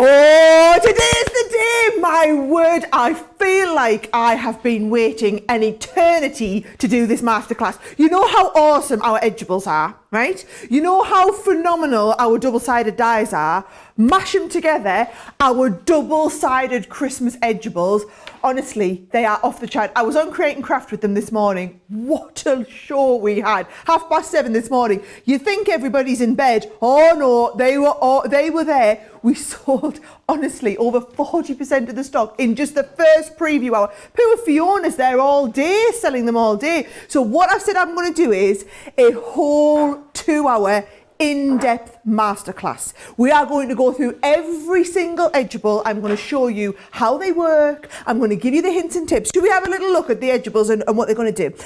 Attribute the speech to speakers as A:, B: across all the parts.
A: Oh, today's the day! My word, I feel like I have been waiting an eternity to do this masterclass. You know how awesome our edgeables are, right? You know how phenomenal our double-sided dies are. Mash them together, our double-sided Christmas edgeables. Honestly, they are off the chart. I was on Create and Craft with them this morning. What a show we had. 7:30 this morning. You think everybody's in bed. Oh no, they were there. We sold, honestly, over 40% of the stock in just the first preview hour. Poor Fiona's there all day, selling them all day. So what I've said I'm going to do is a whole 2-hour in-depth masterclass. We are going to go through every single edgeable. I'm going to show you how they work. I'm going to give you the hints and tips. Should we have a little look at the edgeables and what they're going to do?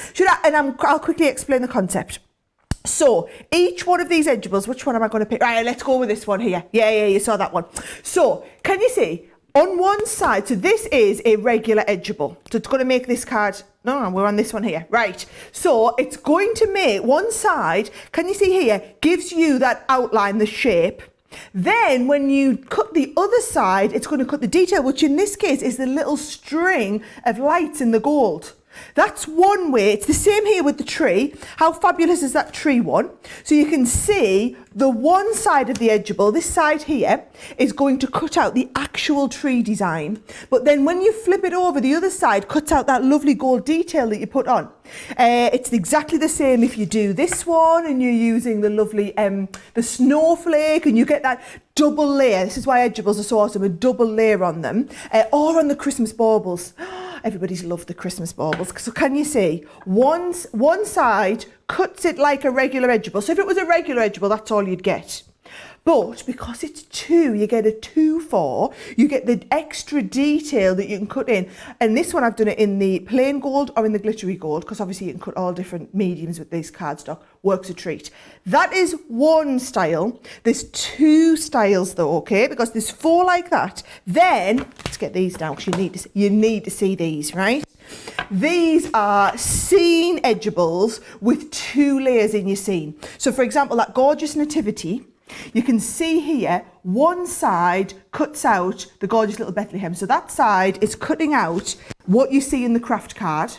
A: I'll quickly explain the concept. So each one of these edgeables, which one am I going to pick? Right, let's go with this one here. Yeah, you saw that one. So can you see on one side, so this is a regular edgeable. So it's going to make this card, no, we're on this one here. Right. So it's going to make one side, can you see here, gives you that outline, the shape. Then when you cut the other side, it's going to cut the detail, which in this case is the little string of lights in the gold. That's one way. It's the same here with the tree. How fabulous is that tree one? So you can see the one side of the edgeable, this side here, is going to cut out the actual tree design. But then when you flip it over, the other side cuts out that lovely gold detail that you put on. It's exactly the same if you do this one and you're using the lovely, the snowflake, and you get that double layer. This is why edgeables are so awesome, a double layer on them. Or on the Christmas baubles. Everybody's loved the Christmas baubles. So can you see, one side cuts it like a regular edgeable. So if it was a regular edgeable, that's all you'd get. But because it's 2, you get a 2 for, you get the extra detail that you can cut in. And this one I've done it in the plain gold or in the glittery gold, because obviously you can cut all different mediums with this cardstock. Works a treat. That is one style. There's 2 styles though, okay? Because there's 4 like that. Then, let's get these down because you need to see these, right? These are scene edgeables with 2 layers in your scene. So for example, that gorgeous nativity, you can see here, one side cuts out the gorgeous little Bethlehem. So that side is cutting out what you see in the craft card.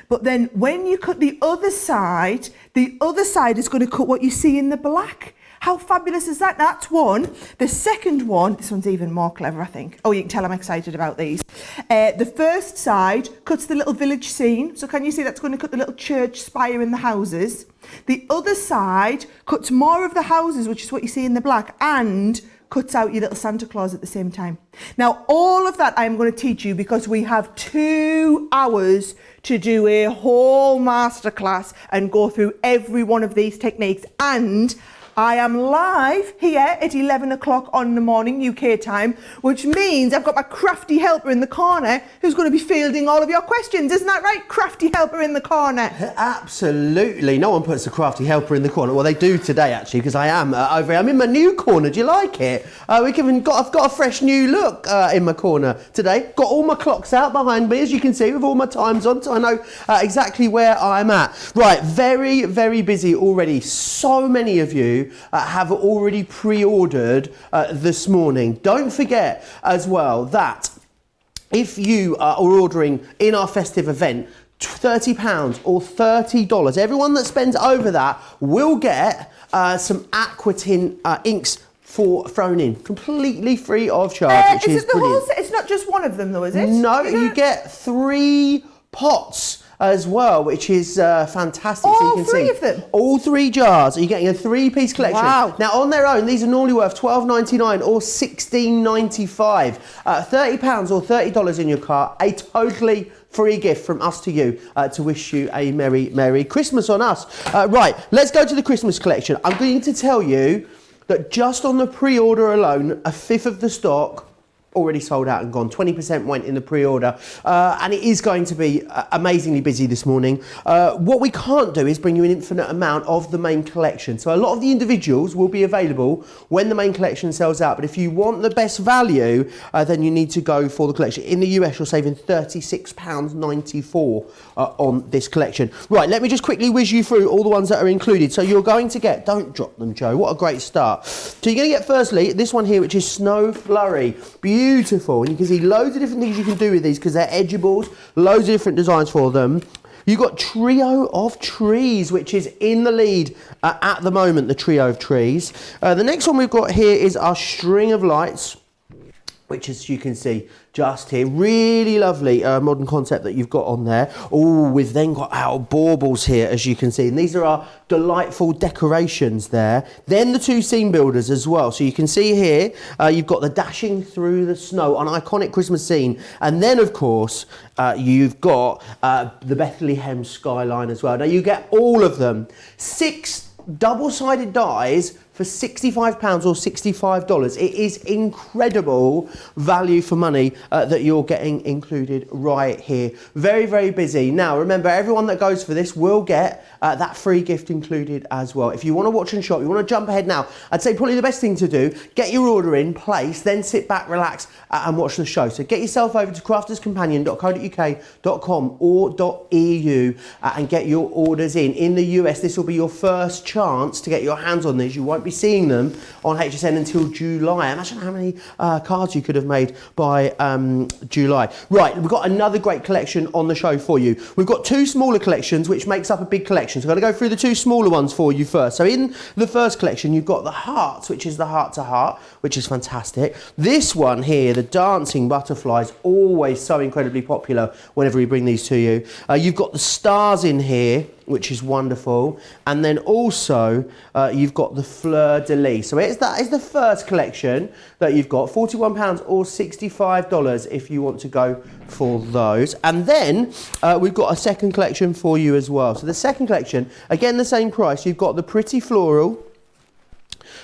A: But then when you cut the other side is going to cut what you see in the black. How fabulous is that? That's one. The second one, this one's even more clever, I think. Oh, you can tell I'm excited about these. The first side cuts the little village scene. So can you see that's going to cut the little church spire in the houses? The other side cuts more of the houses, which is what you see in the black, and cuts out your little Santa Claus at the same time. Now, all of that I'm going to teach you because we have 2 hours to do a whole masterclass and go through every one of these techniques. And I am live here at 11 o'clock on the morning UK time, which means I've got my crafty helper in the corner who's going to be fielding all of your questions. Isn't that right, crafty helper in the corner?
B: Absolutely. No one puts a crafty helper in the corner. Well, they do today, actually, because I am over here. I'm in my new corner. Do you like it? I've got a fresh new look in my corner today. Got all my clocks out behind me, as you can see, with all my times on, so I know exactly where I'm at. Right, very, very busy already. So many of you have already pre-ordered this morning. Don't forget as well that if you are ordering in our festive event, £30 or $30, everyone that spends over that will get some Aquatint inks thrown in completely free of charge, which is
A: the
B: brilliant.
A: Whole set? It's not just one of them though, is it?
B: No, you get 3 pots as well, which is fantastic.
A: All
B: so you can
A: 3
B: see
A: of them?
B: all 3 jars. Are you getting a 3-piece collection?
A: Wow.
B: Now, on their own, these are normally worth $12.99 or $16.95. £30 or $30 in your cart, a totally free gift from us to you to wish you a Merry, Merry Christmas on us. Right, let's go to the Christmas collection. I'm going to tell you that just on the pre-order alone, a fifth of the stock already sold out and gone. 20% went in the pre-order, and it is going to be amazingly busy this morning. What we can't do is bring you an infinite amount of the main collection. So a lot of the individuals will be available when the main collection sells out. But if you want the best value, then you need to go for the collection. In the US, you're saving £36.94 on this collection. Right, let me just quickly whiz you through all the ones that are included. So you're going to get, don't drop them, Joe. What a great start. So you're going to get firstly this one here, which is Snow Flurry. Beautiful, and you can see loads of different things you can do with these because they're edgeables, loads of different designs for them. You've got Trio of Trees, which is in the lead at the moment, the Trio of Trees. The next one we've got here is our String of Lights, which, as you can see just here, really lovely modern concept that you've got on there. Oh, we've then got our baubles here, as you can see, and these are our delightful decorations there. Then the 2 scene builders as well. So you can see here, you've got the Dashing Through the Snow, an iconic Christmas scene, and then of course you've got the Bethlehem skyline as well. Now you get all of them, 6 double-sided dies for £65 or $65. It is incredible value for money that you're getting included right here. Very, very busy. Now, remember, everyone that goes for this will get that free gift included as well. If you want to watch and shop, you want to jump ahead now, I'd say probably the best thing to do, get your order in place, then sit back, relax and watch the show. So get yourself over to crafterscompanion.co.uk.com or .eu and get your orders in. In the US, this will be your first chance to get your hands on these. You won't be seeing them on HSN until July. Imagine how many cards you could have made by July. Right, we've got another great collection on the show for you. We've got 2 smaller collections, which makes up a big collection. So I'm going to go through the 2 smaller ones for you first. So in the first collection, you've got the hearts, which is the heart to heart, which is fantastic. This one here, the dancing butterflies, always so incredibly popular whenever we bring these to you. You've got the stars in here, which is wonderful. And then also you've got the fleur de lis. So that is the first collection that you've got, £41 or $65 if you want to go for those. And then we've got a second collection for you as well. So the second collection, again, the same price. You've got the pretty floral,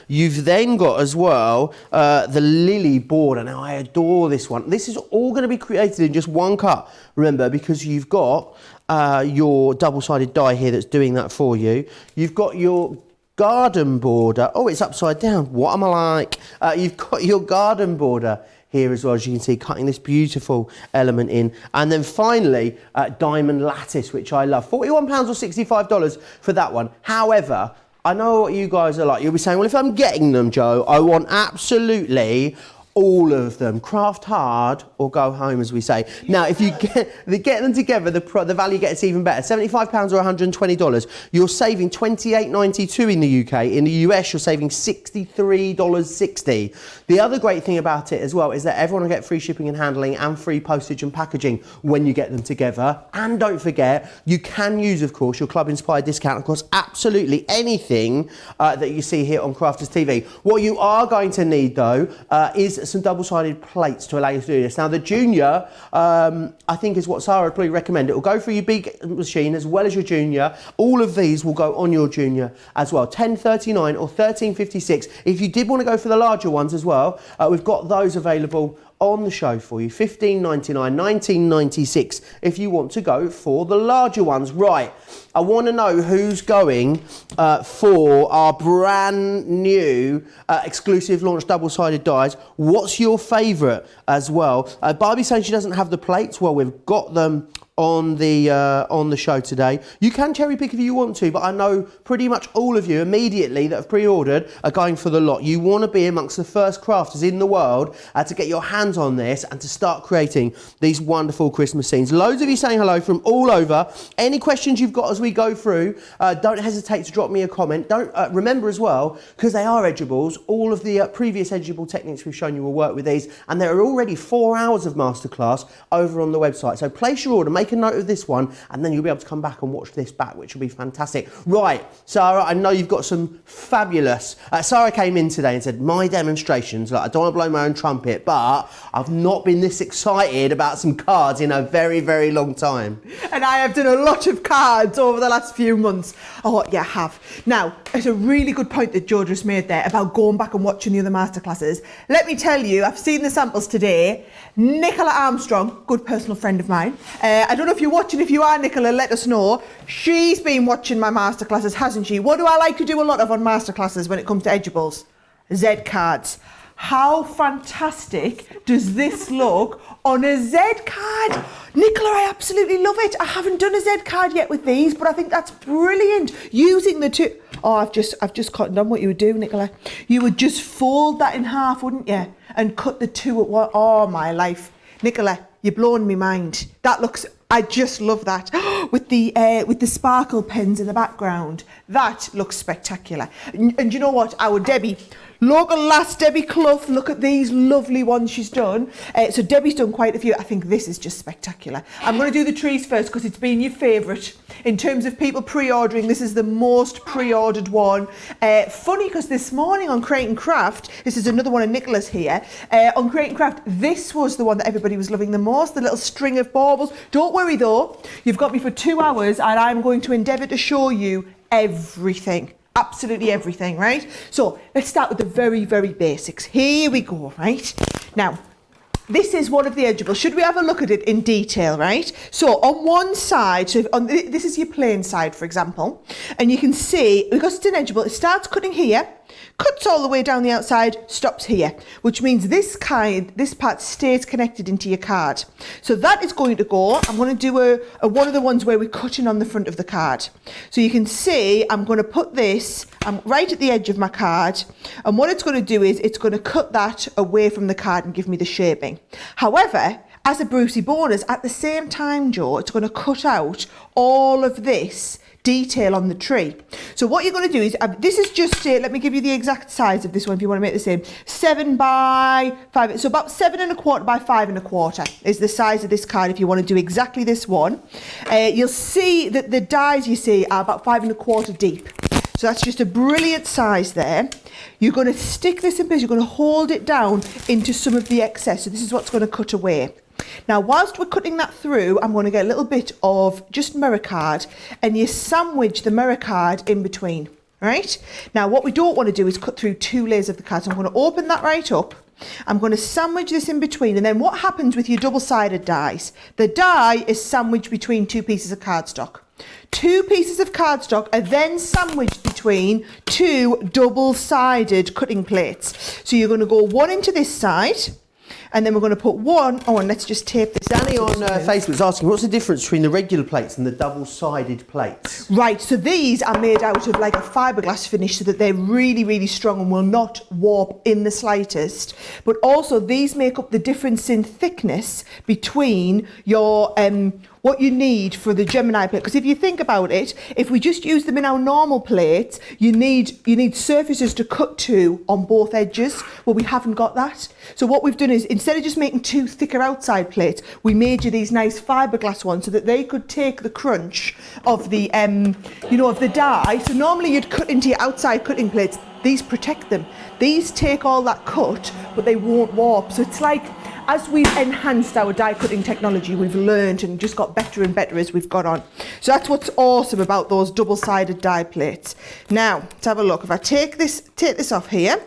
B: You've then got as well the Lily border. Now, I adore this one. This is all going to be created in just one cut, remember, because you've got your double-sided die here that's doing that for you. You've got your garden border. Oh, it's upside down. What am I like? You've got your garden border here as well, as you can see, cutting this beautiful element in. And then finally, diamond lattice, which I love. £41 or $65 for that one. However, I know what you guys are like. You'll be saying, well, if I'm getting them, Joe, I want absolutely all of them. Craft hard or go home, as we say. Now, if you get them together, the value gets even better. £75 or $120. You're saving $28.92 in the UK. In the US, you're saving $63.60. The other great thing about it as well is that everyone will get free shipping and handling and free postage and packaging when you get them together. And don't forget, you can use, of course, your Club Inspired discount across absolutely anything that you see here on Crafters TV. What you are going to need, though, is some double-sided plates to allow you to do this. Now, the Junior, I think, is what Sara would probably recommend. It will go through your big machine as well as your Junior. All of these will go on your Junior as well. $10.39 or $13.56. If you did want to go for the larger ones as well, we've got those available on the show for you. $15.99, $19.96 if you want to go for the larger ones. Right, I want to know who's going for our brand new exclusive launch double-sided dies. What's your favourite as well? Barbie's saying she doesn't have the plates. Well, we've got them on the show today. You can cherry pick if you want to, but I know pretty much all of you immediately that have pre-ordered are going for the lot. You want to be amongst the first crafters in the world to get your hands on this and to start creating these wonderful Christmas scenes. Loads of you saying hello from all over. Any questions you've got as we go through, don't hesitate to drop me a comment. Don't remember as well, because they are edgeables, all of the previous edgeable techniques we've shown you will work with these, and there are already 4 hours of masterclass over on the website. So place your order, make a note of this one, and then you'll be able to come back and watch this back, which will be fantastic. Right, Sara, I know you've got some fabulous... Sara came in today and said, my demonstrations, like, I don't want to blow my own trumpet, but I've not been this excited about some cards in a very, very long time.
A: And I have done a lot of cards over the last few months. Oh, yeah, I have. Now, it's a really good point that Joe just made there about going back and watching the other masterclasses. Let me tell you, I've seen the samples today. Nicola Armstrong, good personal friend of mine. I don't know if you're watching. If you are, Nicola, let us know. She's been watching my masterclasses, hasn't she? What do I like to do a lot of on masterclasses when it comes to edgeables? Z cards. How fantastic does this look on a Z card? Nicola, I absolutely love it. I haven't done a Z card yet with these, but I think that's brilliant. Using the two... Oh, I've just cottoned on what you would do, Nicola. You would just fold that in half, wouldn't you? And cut the two at one. Oh, my life. Nicola, you're blowing me mind. That looks... I just love that. With the sparkle pens in the background. That looks spectacular. And you know what? Our Debbie... Local lass, Debbie Clough, look at these lovely ones she's done. So Debbie's done quite a few. I think this is just spectacular. I'm going to do the trees first because it's been your favourite. In terms of people pre-ordering, this is the most pre-ordered one. Funny because this morning on Create and Craft, this is another one of Nicola's here. On Create and Craft, this was the one that everybody was loving the most, the little string of baubles. Don't worry though, you've got me for 2 hours and I'm going to endeavour to show you everything. Absolutely everything, right? So let's start with the very, very basics. Here we go, right? Now, this is one of the edgeables. Should we have a look at it in detail, right? So on one side, so this is your plain side, for example, and you can see, because it's an edgeable, it starts cutting here, cuts all the way down the outside, stops here, which means this part stays connected into your card. So that is going to go. I'm going to do one of the ones where we're cutting on the front of the card. So you can see I'm going to put this right at the edge of my card, and what it's going to do is it's going to cut that away from the card and give me the shaping. However, as a Brucey bonus, at the same time, Joe, it's going to cut out all of this detail on the tree. So what you're going to do is, this is just, let me give you the exact size of this one if you want to make the same. 7 by 5, so about 7 1/4 by 5 1/4 is the size of this card if you want to do exactly this one. You'll see that the dies you see are about 5 1/4 deep. So that's just a brilliant size there. You're going to stick this in place, you're going to hold it down into some of the excess. So this is what's going to cut away. Now, whilst we're cutting that through, I'm going to get a little bit of just mirror card, and you sandwich the mirror card in between, right? Now, what we don't want to do is cut through 2 layers of the card. So I'm going to open that right up. I'm going to sandwich this in between, and then what happens with your double-sided dies? The die is sandwiched between 2 pieces of cardstock. 2 pieces of cardstock are then sandwiched between 2 double-sided cutting plates. So you're going to go one into this side, and then we're going to put one, and let's just tape this.
B: Danny on Facebook's asking, what's the difference between the regular plates and the double-sided plates?
A: Right, so these are made out of like a fiberglass finish so that they're really, really strong and will not warp in the slightest. But also these make up the difference in thickness between your what you need for the Gemini plate. Because if you think about it, if we just use them in our normal plates, you need surfaces to cut to on both edges. Well, we haven't got that. So what we've done is, instead of just making 2 thicker outside plates, we made you these nice fiberglass ones so that they could take the crunch of the, of the die. So normally you'd cut into your outside cutting plates. These protect them. These take all that cut, but they won't warp. So it's like, as we've enhanced our die cutting technology, we've learned and just got better and better as we've got on. So that's what's awesome about those double-sided die plates. Now, let's have a look. If I take this off here,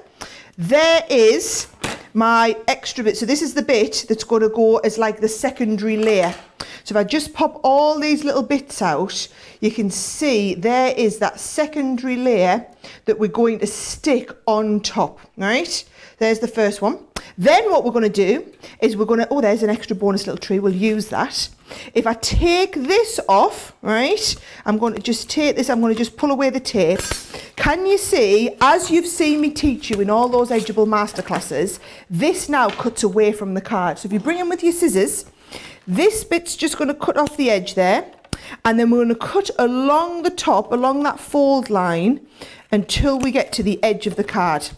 A: there is my extra bit. So this is the bit that's going to go as like the secondary layer. So if I just pop all these little bits out, you can see there is that secondary layer that we're going to stick on top, right? There's the first one. Then what we're going to do is there's an extra bonus little tree, we'll use that. If I take this off, right, I'm going to just take this, I'm going to just pull away the tape. Can you see, as you've seen me teach you in all those Edgeable masterclasses, this now cuts away from the card. So if you bring in with your scissors, this bit's just going to cut off the edge there, and then we're going to cut along the top, along that fold line, until we get to the edge of the card.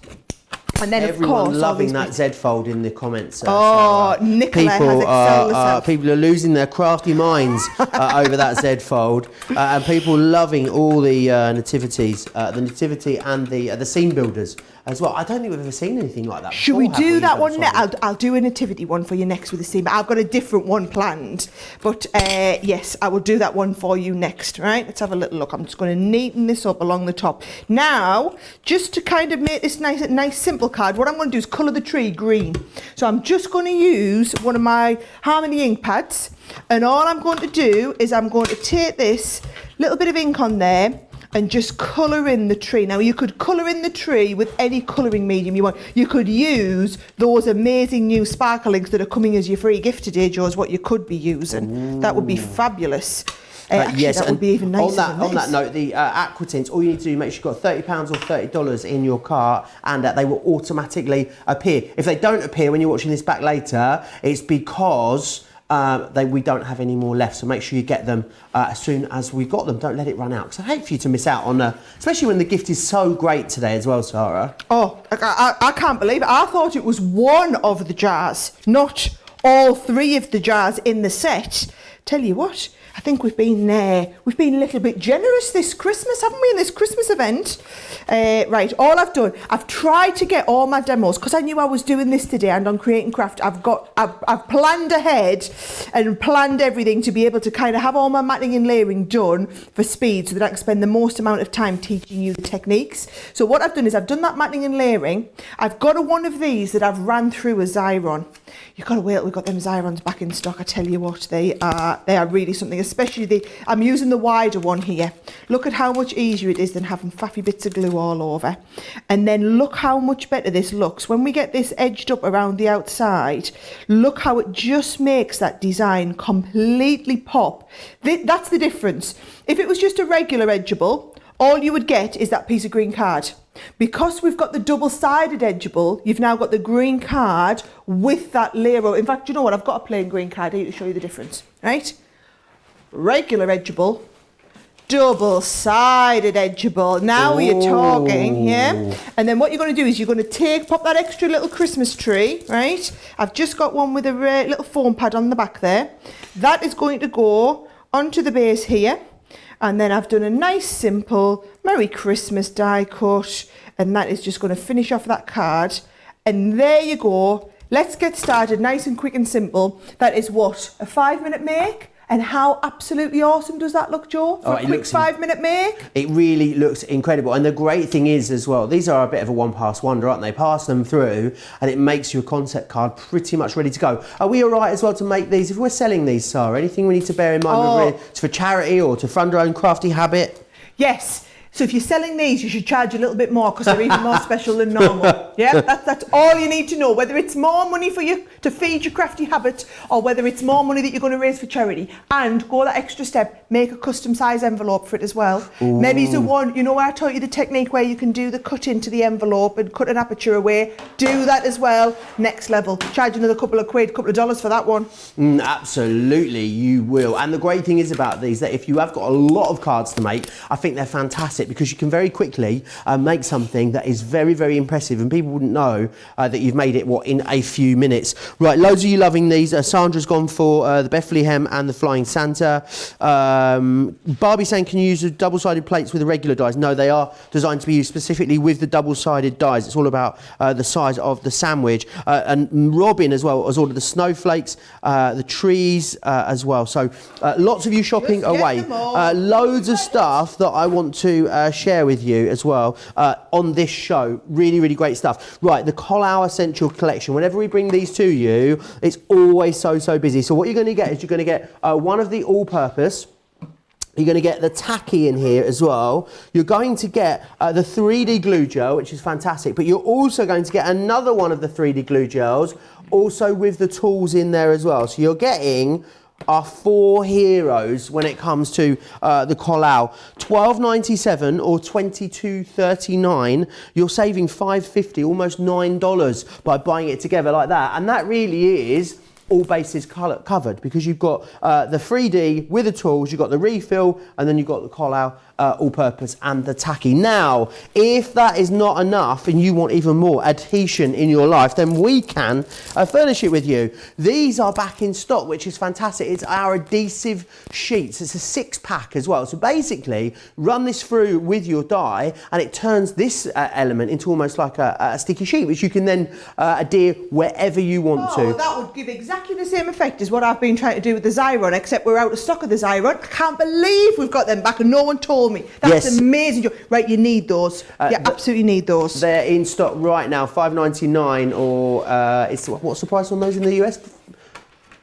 A: And then,
B: everyone
A: of course,
B: loving that Z fold in the comments.
A: Nicola has excelled herself.
B: People are losing their crafty minds over that Z fold, and people loving all the nativities, the nativity and the scene builders as well. I don't think we've ever seen anything like that.
A: Should we do that one next? I'll do a nativity one for you next with the scene, but I've got a different one planned. But yes, I will do that one for you next. Right? Let's have a little look. I'm just going to neaten this up along the top. Now, just to kind of make this nice simple card, what I'm going to do is colour the tree green. So I'm just going to use one of my Harmony ink pads, and all I'm going to do is I'm going to take this little bit of ink on there and just colour in the tree. Now, you could colour in the tree with any colouring medium you want. You could use those amazing new sparkle inks that are coming as your free gift today, Joe, is what you could be using. Ooh. That would be fabulous. Actually,
B: yes,
A: that would be even nicer
B: on that note, the aqua tints, all you need to do, make sure you've got £30 or $30 in your cart, and they will automatically appear. If they don't appear when you're watching this back later, it's because we don't have any more left. So make sure you get them as soon as we've got them. Don't let it run out, because I hate for you to miss out on, especially when the gift is so great today as well, Sarah.
A: Oh, I can't believe it. I thought it was one of the jars, not all 3 of the jars in the set. Tell you what, I think we've been a little bit generous this Christmas, haven't we, in this Christmas event? Right, all I've done, I've tried to get all my demos, because I knew I was doing this today, and on Create and Craft, I've planned ahead and planned everything to be able to kind of have all my matting and layering done for speed, so that I can spend the most amount of time teaching you the techniques. So what I've done is I've done that matting and layering. I've got one of these that I've ran through a Xyron. You've got to wait till we've got them Xyrons back in stock. I tell you what, they are really something, especially I'm using the wider one here. Look at how much easier it is than having faffy bits of glue all over. And then look how much better this looks. When we get this edged up around the outside, look how it just makes that design completely pop. That's the difference. If it was just a regular edgeable, all you would get is that piece of green card. Because we've got the double-sided edgeable, you've now got the green card with that layer. In fact, you know what? I've got a plain green card here to show you the difference, right? Regular edgeable, double-sided edgeable. Now we're talking, yeah? And then what you're going to do is you're going to pop that extra little Christmas tree, right? I've just got one with a little foam pad on the back there. That is going to go onto the base here. And then I've done a nice simple Merry Christmas die cut, and that is just going to finish off that card. And there you go. Let's get started, nice and quick and simple. That is what? A 5-minute make? And how absolutely awesome does that look, Joe? For a quick 5-minute make?
B: It really looks incredible. And the great thing is as well, these are a bit of a one-pass wonder, aren't they? Pass them through and it makes your concept card pretty much ready to go. Are we all right as well to make these? If we're selling these, Sarah, anything we need to bear in mind? Whether it's for charity or to fund our own crafty habit?
A: Yes. So if you're selling these, you should charge a little bit more because they're even more special than normal. Yeah, that's all you need to know. Whether it's more money for you to feed your crafty habit or whether it's more money that you're going to raise for charity. And go that extra step, make a custom size envelope for it as well.
B: Ooh.
A: Maybe it's the one, you know where I taught you the technique where you can do the cut into the envelope and cut an aperture away. Do that as well. Next level. Charge another couple of quid, couple of dollars for that one.
B: Absolutely, you will. And the great thing is about these that if you have got a lot of cards to make, I think they're fantastic because you can very quickly make something that is very, very impressive and people wouldn't know that you've made it, in a few minutes. Right, loads of you loving these. Sandra's gone for the Bethlehem and the Flying Santa. Barbie saying, can you use the double-sided plates with the regular dies? No, they are designed to be used specifically with the double-sided dies. It's all about the size of the sandwich. And Robin as well has ordered the snowflakes, the trees as well. So lots of you shopping away. Loads of stuff that I want to share with you as well on this show. Really, really great stuff. Right, the Collau Essential Collection. Whenever we bring these to you, it's always so busy. So what you're going to get is you're going to get one of the all-purpose. You're going to get the tacky in here as well. You're going to get the 3D glue gel, which is fantastic. But you're also going to get another one of the 3D glue gels, also with the tools in there as well. So you're getting our 4 heroes when it comes to the Collau. $12.97 or $22.39. You're saving $5.50, almost $9 by buying it together like that. And that really is all bases covered because you've got the 3D with the tools, you've got the refill, and then you've got the Collau all-purpose and the tacky. Now, if that is not enough and you want even more adhesion in your life, then we can furnish it with you. These are back in stock, which is fantastic. It's our adhesive sheets. It's a 6-pack as well. So basically, run this through with your die and it turns this element into almost like a sticky sheet, which you can then adhere wherever you want to.
A: That would give exactly the same effect as what I've been trying to do with the Xyron, except we're out of stock of the Xyron. I can't believe we've got them back and no one told me. That's amazing. Right, you need those. You absolutely need those.
B: They're in stock right now, $5.99 or what's the price on those in the US?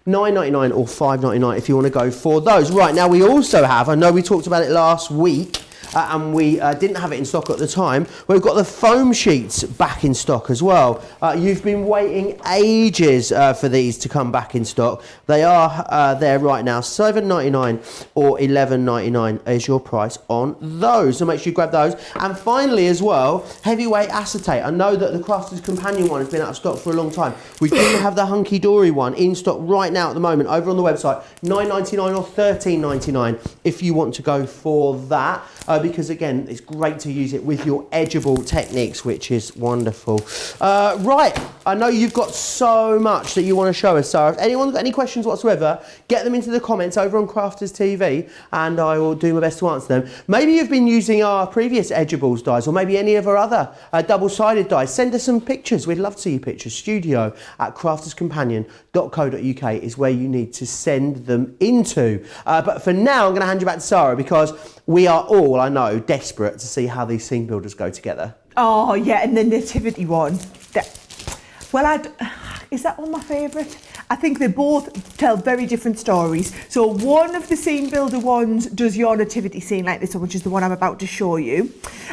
B: $9.99 or $5.99 if you want to go for those. Right, now we also have, I know we talked about it last week, and we didn't have it in stock at the time. We've got the foam sheets back in stock as well. You've been waiting ages for these to come back in stock. They are there right now. $7.99 or $11.99 is your price on those. So make sure you grab those. And finally as well, heavyweight acetate. I know that the Crafter's Companion one has been out of stock for a long time. We do have the Hunky Dory one in stock right now at the moment over on the website. $9.99 or $13.99 if you want to go for that. Because again, it's great to use it with your edgeable techniques, which is wonderful. Right, I know you've got so much that you want to show us, Sarah. If anyone's got any questions whatsoever, get them into the comments over on Crafters TV and I will do my best to answer them. Maybe you've been using our previous edgeables dies or maybe any of our other double-sided dies. Send us some pictures. We'd love to see your pictures. studio@crafterscompanion.co.uk is where you need to send them into. But for now, I'm going to hand you back to Sarah because we are all, I know, desperate to see how these scene builders go together.
A: Oh, yeah, and the nativity one. Is that one my favourite? I think they both tell very different stories. So one of the scene builder ones does your nativity scene like this one, which is the one I'm about to show you.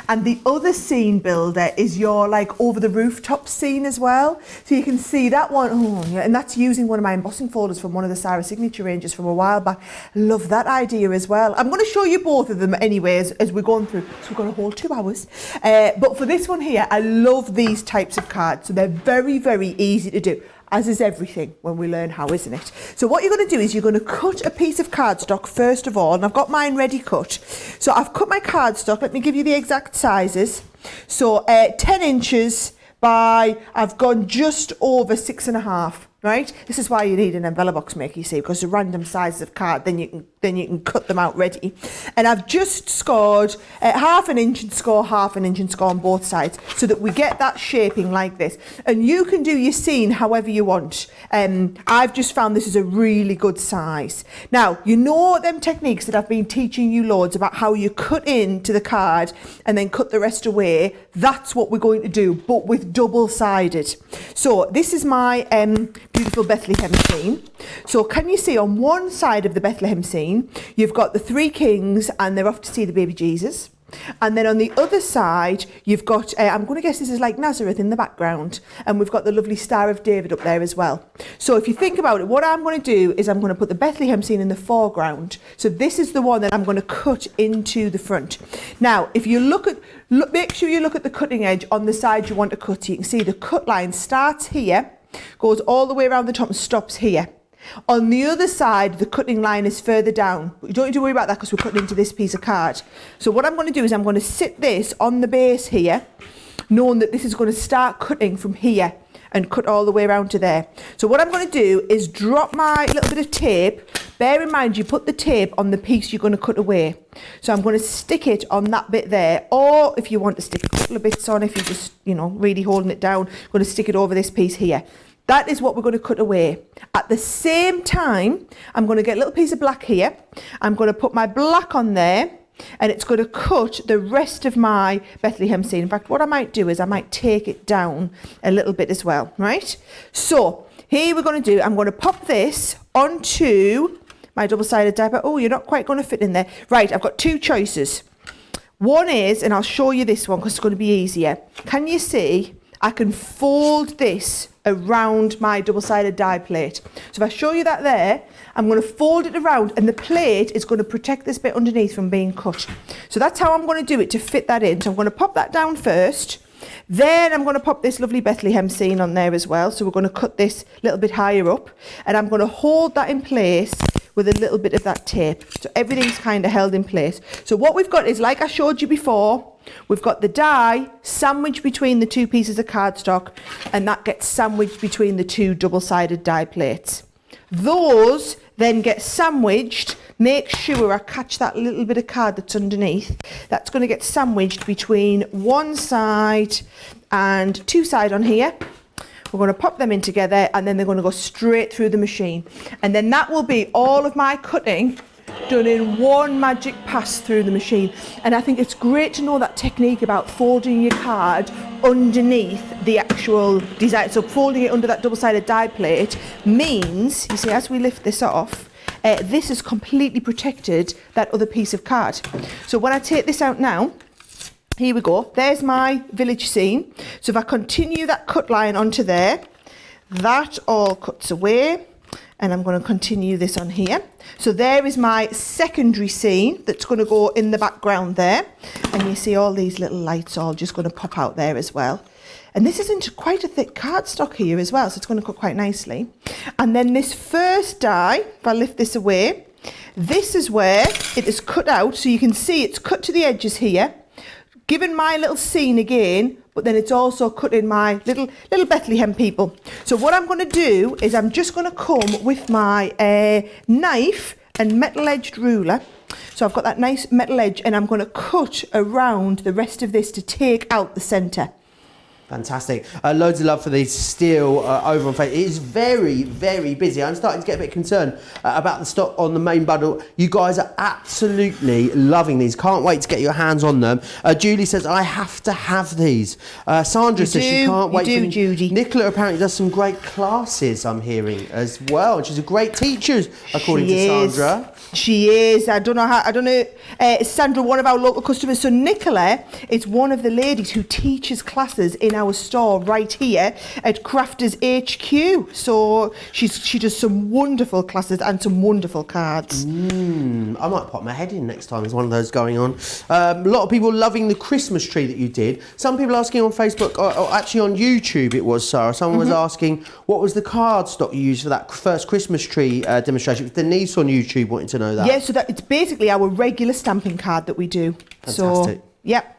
A: And the other scene builder is your like over the rooftop scene as well. So you can see that one, and that's using one of my embossing folders from one of the Sara signature ranges from a while back. Love that idea as well. I'm going to show you both of them anyways as we're going through. So we've got a whole 2 hours. But for this one here, I love these types of cards. So they're very, very easy to do. As is everything when we learn how, isn't it? So what you're going to do is you're going to cut a piece of cardstock first of all, and I've got mine ready cut. So I've cut my cardstock. Let me give you the exact sizes. So 10 inches by, I've gone just over 6.5, right? This is why you need an envelope box maker, you see, because the random sizes of card, then you can then you can cut them out ready. And I've just scored half an inch and score half an inch and score on both sides so that we get that shaping like this. And you can do your scene however you want. I've just found this is a really good size. Now, you know them techniques that I've been teaching you loads about how you cut into the card and then cut the rest away. That's what we're going to do, but with double-sided. So this is my beautiful Bethlehem scene. So can you see on one side of the Bethlehem scene, you've got the three kings and they're off to see the baby Jesus. And then on the other side, you've got, I'm going to guess this is like Nazareth in the background. And we've got the lovely Star of David up there as well. So if you think about it, what I'm going to do is I'm going to put the Bethlehem scene in the foreground. So this is the one that I'm going to cut into the front. Now, if you make sure you look at the cutting edge on the side you want to cut. You can see the cut line starts here, goes all the way around the top and stops here. On the other side, the cutting line is further down. But you don't need to worry about that because we're cutting into this piece of card. So what I'm going to do is I'm going to sit this on the base here, knowing that this is going to start cutting from here and cut all the way around to there. So what I'm going to do is drop my little bit of tape. Bear in mind, you put the tape on the piece you're going to cut away. So I'm going to stick it on that bit there. Or if you want to stick a couple of bits on, if you're just, really holding it down, I'm going to stick it over this piece here. That is what we're going to cut away. At the same time, I'm going to get a little piece of black here. I'm going to put my black on there and it's going to cut the rest of my Bethlehem scene. In fact, what I might do is I might take it down a little bit as well, right? So here we're going to do, I'm going to pop this onto my double-sided die. Oh, you're not quite going to fit in there. Right, I've got two choices. One is, and I'll show you this one because it's going to be easier. Can you see? I can fold this around my double-sided die plate. So if I show you that there, I'm going to fold it around and the plate is going to protect this bit underneath from being cut. So that's how I'm going to do it to fit that in. So I'm going to pop that down first. Then I'm going to pop this lovely Bethlehem scene on there as well. So we're going to cut this a little bit higher up and I'm going to hold that in place with a little bit of that tape. So everything's kind of held in place. So what we've got is, like I showed you before, we've got the die sandwiched between the two pieces of cardstock and that gets sandwiched between the two double-sided die plates. Those then get sandwiched. Make sure I catch that little bit of card that's underneath. That's going to get sandwiched between one side and two sides on here. We're going to pop them in together and then they're going to go straight through the machine. And then that will be all of my cutting done in one magic pass through the machine. And I think it's great to know that technique about folding your card underneath the actual design. So folding it under that double-sided die plate means, you see, as we lift this off, this has completely protected that other piece of card. So when I take this out now, here we go, there's my village scene. So if I continue that cut line onto there, that all cuts away. And I'm going to continue this on here. So there is my secondary scene that's going to go in the background there. And you see all these little lights all just going to pop out there as well. And this isn't quite a thick cardstock here as well, so it's going to cut quite nicely. And then this first die, if I lift this away, this is where it is cut out. So you can see it's cut to the edges here, given my little scene again, but then it's also cut in my little Bethlehem people. So what I'm going to do is I'm just going to come with my knife and metal-edged ruler. So I've got that nice metal edge and I'm going to cut around the rest of this to take out the centre.
B: Fantastic. Loads of love for these still over on Facebook. It is very, very busy. I'm starting to get a bit concerned about the stock on the main bundle. You guys are absolutely loving these. Can't wait to get your hands on them. Julie says, I have to have these. Sandra says she can't wait.
A: You do, Judy.
B: Nicola apparently does some great classes, I'm hearing, as well. And she's a great teacher, according to Sandra.
A: She is. I don't know. Sandra, one of our local customers. So Nicola is one of the ladies who teaches classes in our store right here at Crafters HQ. So she does some wonderful classes and some wonderful cards.
B: I might pop my head in next time there's one of those going on. A lot of people loving the Christmas tree that you did. Some people asking on Facebook, or actually on YouTube it was, Sarah. Someone was asking what was the cardstock you used for that first Christmas tree demonstration. It was Denise on YouTube wanting to know that.
A: Yeah, so that it's basically our regular stamping card that we do.
B: Fantastic.
A: So, yep.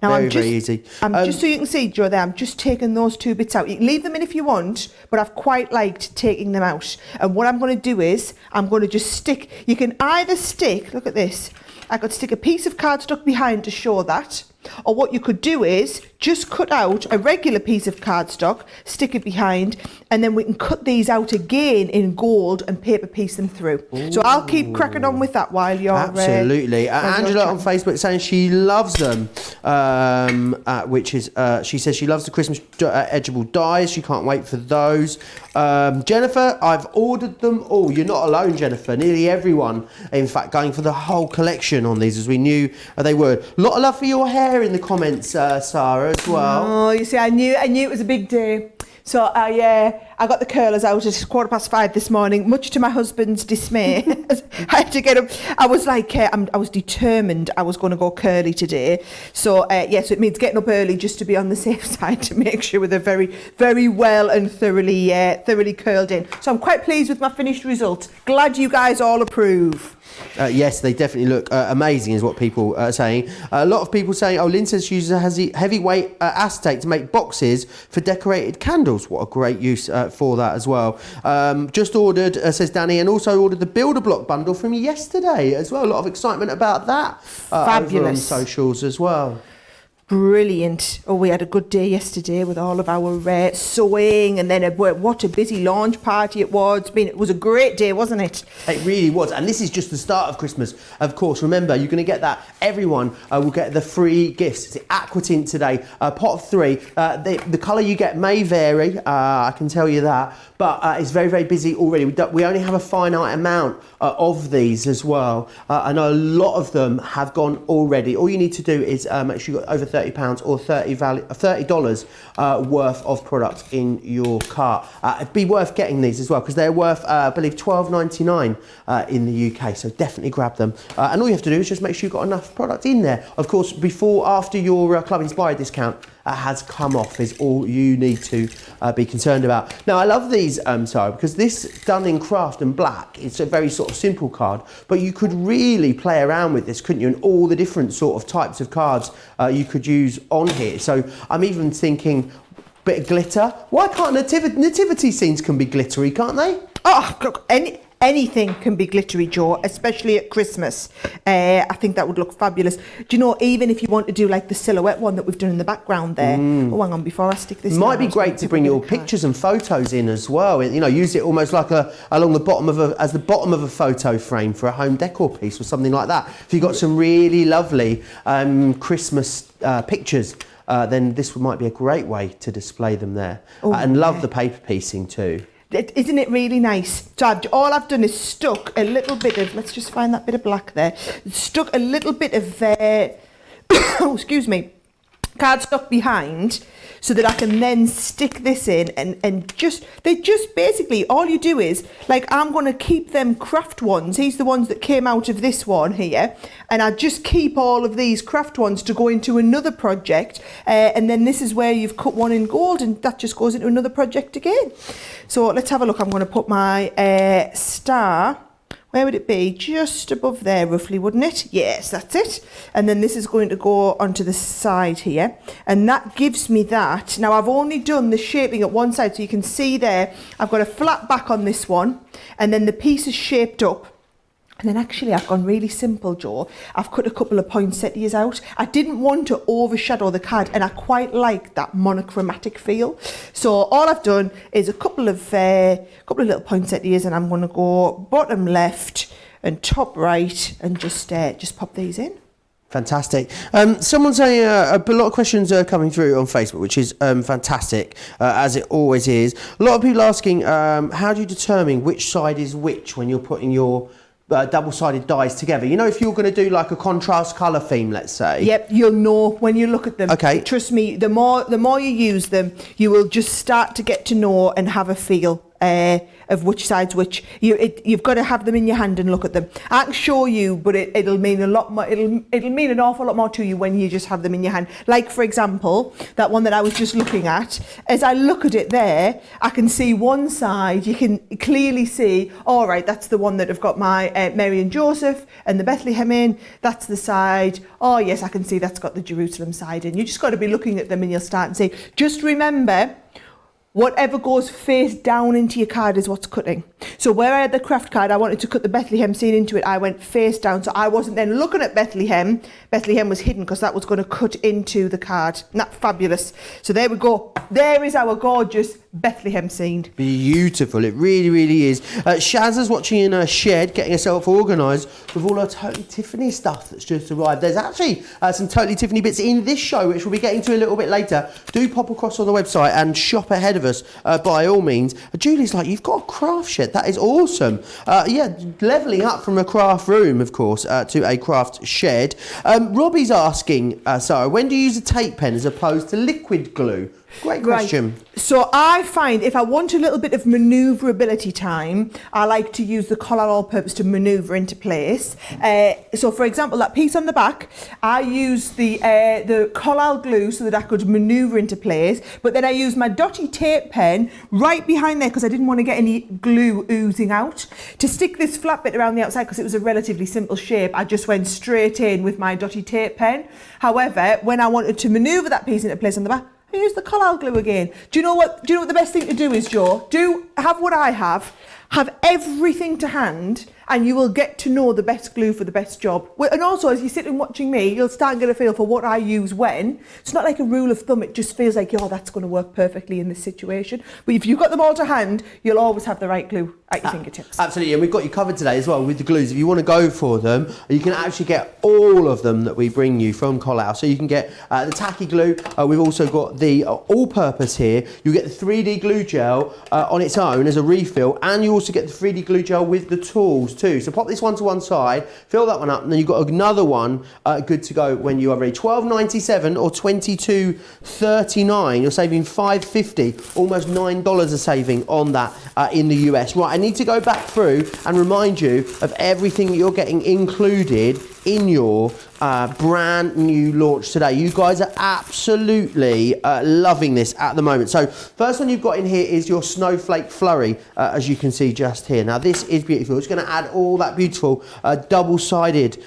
A: Now
B: very easy.
A: Just so you can see, Joe, there, I'm just taking those 2 bits out. You can leave them in if you want, but I've quite liked taking them out. And what I'm going to do is, I'm going to just stick, you can either stick, look at this, I could stick a piece of cardstock behind to show that, or what you could do is just cut out a regular piece of cardstock, stick it behind, and then we can cut these out again in gold and paper piece them through. Ooh. So I'll keep cracking on with that while you're...
B: Absolutely. Angela on Facebook saying she loves them, which is, she says she loves the Christmas edgeable dies. She can't wait for those. Jennifer, I've ordered them all. You're not alone, Jennifer. Nearly everyone, in fact, going for the whole collection on these, as we knew they would. A lot of love for your hair in the comments, Sarah, as well.
A: Oh, you see, I knew it was a big day. So I got the curlers out at 5:15 this morning, much to my husband's dismay. I had to get up. I was like, I was determined I was going to go curly today. So so it means getting up early just to be on the safe side to make sure they're very, very well and thoroughly curled in. So I'm quite pleased with my finished result. Glad you guys all approve.
B: Yes, they definitely look amazing, is what people are saying. A lot of people saying, Lynn says she uses a heavyweight acetate to make boxes for decorated candles. What a great use for that as well. Just ordered, says Danny, and also ordered the Builder Block bundle from yesterday as well. A lot of excitement about that.
A: Fabulous.
B: Over on socials as well.
A: Brilliant. Oh, we had a good day yesterday with all of our sewing, and then what a busy launch party it was. It was a great day, wasn't it?
B: It really was. And this is just the start of Christmas. Of course, remember, you're going to get that. Everyone will get the free gifts. It's Aquatint today, a pot of 3. The colour you get may vary, I can tell you that. But it's very, very busy already. We only have a finite amount of these as well. I know a lot of them have gone already. All you need to do is make sure you've got over £30 or $30 worth of product in your cart. It'd be worth getting these as well, because they're worth, I believe, $12.99 in the UK. So definitely grab them. And all you have to do is just make sure you've got enough product in there. Of course, after your Club Inspired discount has come off is all you need to be concerned about. Now, I love these, Sarah, because this done in craft and black, it's a very sort of simple card, but you could really play around with this, couldn't you? And all the different sort of types of cards you could use on here. So I'm even thinking bit of glitter. Why can't nativity scenes can be glittery, can't they?
A: Oh, look, anything can be glittery, Joe, especially at Christmas. I think that would look fabulous. Do you know, even if you want to do like the silhouette one that we've done in the background there. Oh, hang on, before I stick this
B: might be great to bring your pictures and photos in as well. You know, use it almost like along the bottom of as the bottom of a photo frame for a home decor piece or something like that. If you've got some really lovely Christmas pictures, then this might be a great way to display them there. And love the paper piecing too.
A: Isn't it really nice? So all I've done is stuck a little bit of, let's just find that bit of black there, stuck a little bit of, oh, excuse me, cardstock behind, so that I can then stick this in and they just basically, all you do is, like, I'm going to keep them craft ones. These are the ones that came out of this one here. And I just keep all of these craft ones to go into another project. And then this is where you've cut one in gold, and that just goes into another project again. So let's have a look. I'm going to put my star. Where would it be? Just above there, roughly, wouldn't it? Yes, that's it. And then this is going to go onto the side here. And that gives me that. Now, I've only done the shaping at one side, so you can see there, I've got a flat back on this one, and then the piece is shaped up. And then actually I've gone really simple, Joe. I've cut a couple of poinsettias out. I didn't want to overshadow the card, and I quite like that monochromatic feel. So all I've done is a couple of little poinsettias, and I'm going to go bottom left and top right and just pop these in.
B: Fantastic. Someone's saying a lot of questions are coming through on Facebook, which is fantastic, as it always is. A lot of people asking, how do you determine which side is which when you're putting your double-sided dies together? You know, if you're going to do like a contrast colour theme, let's say. Yep,
A: you'll know when you look at them.
B: Okay.
A: Trust me, the more you use them, you will just start to get to know and have a feel. And of which side's which. You've got to have them in your hand and look at them. I can show you, but it'll mean a lot more. It'll mean an awful lot more to you when you just have them in your hand. Like, for example, that one that I was just looking at. As I look at it there, I can see one side. You can clearly see, all right, that's the one that have got my Mary and Joseph and the Bethlehem in. That's the side. Oh yes, I can see that's got the Jerusalem side in. You just got to be looking at them and you'll start and say, just remember, whatever goes face down into your card is what's cutting. So where I had the craft card, I wanted to cut the Bethlehem scene into it. I went face down, so I wasn't then looking at Bethlehem. Bethlehem was hidden because that was going to cut into the card. Isn't that fabulous? So there we go. There is our gorgeous Bethlehem scene.
B: Beautiful, it really, really is. Shazza's watching in her shed, getting herself organised with all her Totally Tiffany stuff that's just arrived. There's actually some Totally Tiffany bits in this show, which we'll be getting to a little bit later. Do pop across on the website and shop ahead of us by all means. Julie's like, you've got a craft shed. That is awesome. Yeah, levelling up from a craft room, of course, to a craft shed. Robbie's asking, Sarah, when do you use a tape pen as opposed to liquid glue? Great question.
A: Right. So I find if I want a little bit of manoeuvrability time, I like to use the collar all-purpose to manoeuvre into place. So for example, that piece on the back, I used the collal glue so that I could manoeuvre into place, but then I used my dotty tape pen right behind there because I didn't want to get any glue oozing out. To stick this flat bit around the outside, because it was a relatively simple shape, I just went straight in with my dotty tape pen. However, when I wanted to manoeuvre that piece into place on the back, I use the collal glue again. Do you know what the best thing to do is, Joe? Have what I have everything to hand, and you will get to know the best glue for the best job. And also, as you sit and watching me, you'll start to get a feel for what I use when. It's not like a rule of thumb. It just feels like, oh, that's going to work perfectly in this situation. But if you've got them all to hand, you'll always have the right glue at your fingertips.
B: Absolutely, and we've got you covered today as well with the glues. If you want to go for them, you can actually get all of them that we bring you from Collau. So you can get the tacky glue. We've also got the all-purpose here. You get the 3D glue gel on its own as a refill, and you also get the 3D glue gel with the tools too. So pop this one to one side, fill that one up, and then you've got another one good to go when you are ready. $12.97 or $22.39. You're saving $5.50, almost $9 a saving on that in the US. Right, I need to go back through and remind you of everything that you're getting included in your brand new launch today. You guys are absolutely loving this at the moment. So first one you've got in here is your snowflake flurry, as you can see just here. Now this is beautiful. It's going to add all that beautiful double-sided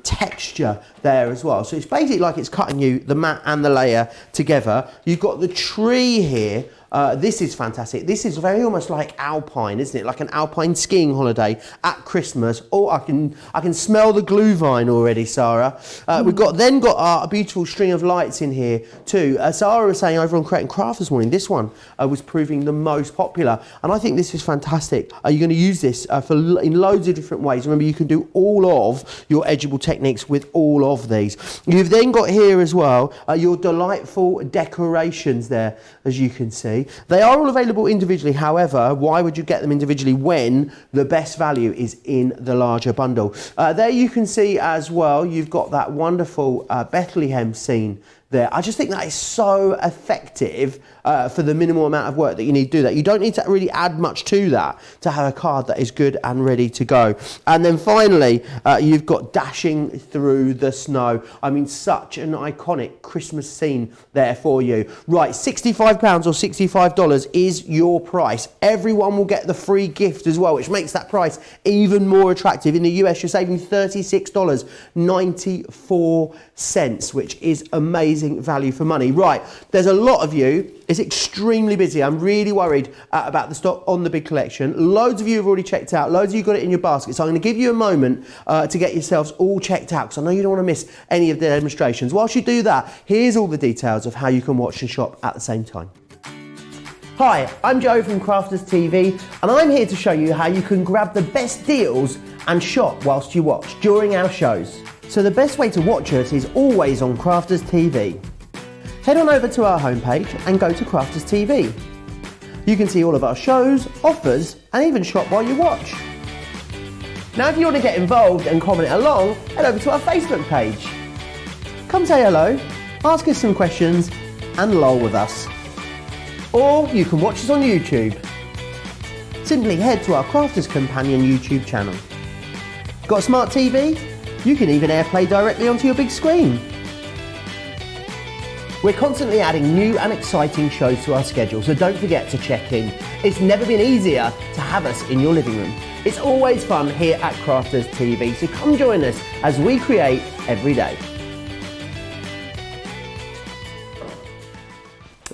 B: texture there as well. So it's basically like it's cutting you the mat and the layer together. You've got the tree here. This is fantastic. This is very almost like alpine, isn't it? Like an alpine skiing holiday at Christmas. Oh, I can smell the glue vine already, Sarah. We've got our beautiful string of lights in here too. Sarah was saying over on Create and Craft this morning, this one was proving the most popular, and I think this is fantastic. You're going to use this in loads of different ways. Remember, you can do all of your edgeable techniques with all of these. You've then got here as well your delightful decorations there, as you can see. They are all available individually. However, why would you get them individually when the best value is in the larger bundle? There you can see as well, you've got that wonderful Bethlehem scene there. I just think that is so effective for the minimal amount of work that you need to do that. You don't need to really add much to that to have a card that is good and ready to go. And then finally, you've got Dashing Through the Snow. I mean, such an iconic Christmas scene there for you. Right, £65 or $65 is your price. Everyone will get the free gift as well, which makes that price even more attractive. In the US, you're saving $36.94, which is amazing value for money. Right, there's a lot of you. It's extremely busy. I'm really worried about the stock on the big collection. Loads of you have already checked out. Loads of you got it in your basket. So I'm going to give you a moment to get yourselves all checked out, because I know you don't want to miss any of the demonstrations. Whilst you do that, here's all the details of how you can watch and shop at the same time. Hi, I'm Joe from Crafters TV, and I'm here to show you how you can grab the best deals and shop whilst you watch during our shows. So the best way to watch us is always on Crafters TV. Head on over to our homepage and go to Crafters TV. You can see all of our shows, offers, and even shop while you watch. Now if you want to get involved and comment along, head over to our Facebook page. Come say hello, ask us some questions, and lol with us. Or you can watch us on YouTube. simply head to our Crafters Companion YouTube channel. Got a smart TV? You can even AirPlay directly onto your big screen. We're constantly adding new and exciting shows to our schedule, so don't forget to check in. It's never been easier to have us in your living room. It's always fun here at Crafters TV, so come join us as we create every day.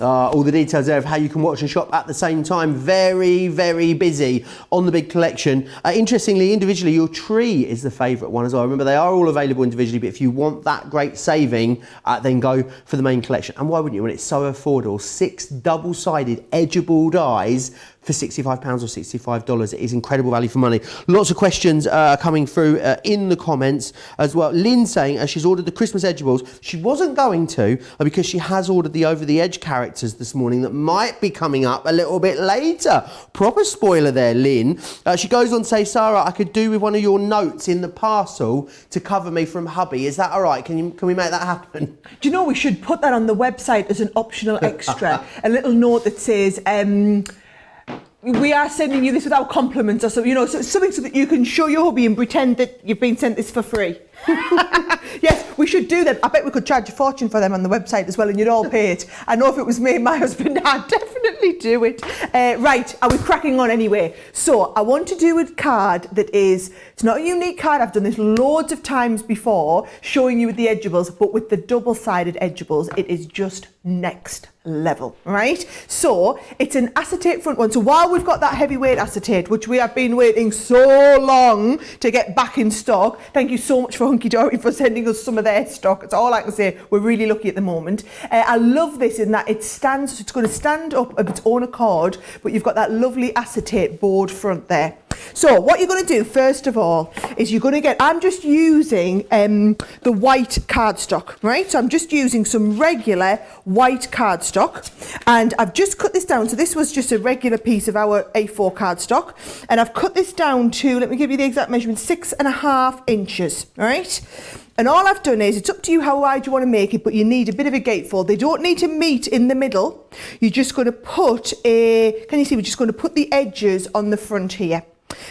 B: All the details there of how you can watch and shop at the same time. Very, very busy on the big collection. Interestingly, individually, your tree is the favourite one as well. Remember, they are all available individually, but if you want that great saving, then go for the main collection. And why wouldn't you, when it's so affordable? 6 double-sided edgeable dies for £65 or $65. It is incredible value for money. Lots of questions coming through in the comments as well. Lynn saying she's ordered the Christmas edgeables. She wasn't going to because she has ordered the over-the-edge characters this morning that might be coming up a little bit later. Proper spoiler there, Lynn. She goes on to say, Sarah, I could do with one of your notes in the parcel to cover me from hubby. Is that all right? Can we make that happen?
A: Do you know, we should put that on the website as an optional extra. A little note that says, we are sending you this without compliments, or something, so something so that you can show your hubby and pretend that you've been sent this for free. Yes, we should do them. I bet we could charge a fortune for them on the website as well, and you'd all pay it. I know if it was me and my husband, I'd definitely do it. Right, are we cracking on anyway? So I want to do a card that is, it's not a unique card. I've done this loads of times before, showing you with the edgeables, but with the double-sided edgeables, it is just next level, right? So it's an acetate front one. So while we've got that heavyweight acetate, which we have been waiting so long to get back in stock, thank you so much for Hunky Dory for sending us some of their stock. That's all I can say. We're really lucky at the moment. I love this in that it stands, it's going to stand up of its own accord, but you've got that lovely acetate board front there. So what you're going to do first of all is you're going to get, I'm just using the white cardstock, right? So I'm just using some regular white cardstock, and I've just cut this down. So this was just a regular piece of our A4 cardstock, and I've cut this down to, let me give you the exact measurement, 6.5 inches, all right? And all I've done is, it's up to you how wide you want to make it, but you need a bit of a gatefold. They don't need to meet in the middle. You're just going to put can you see, we're just going to put the edges on the front here.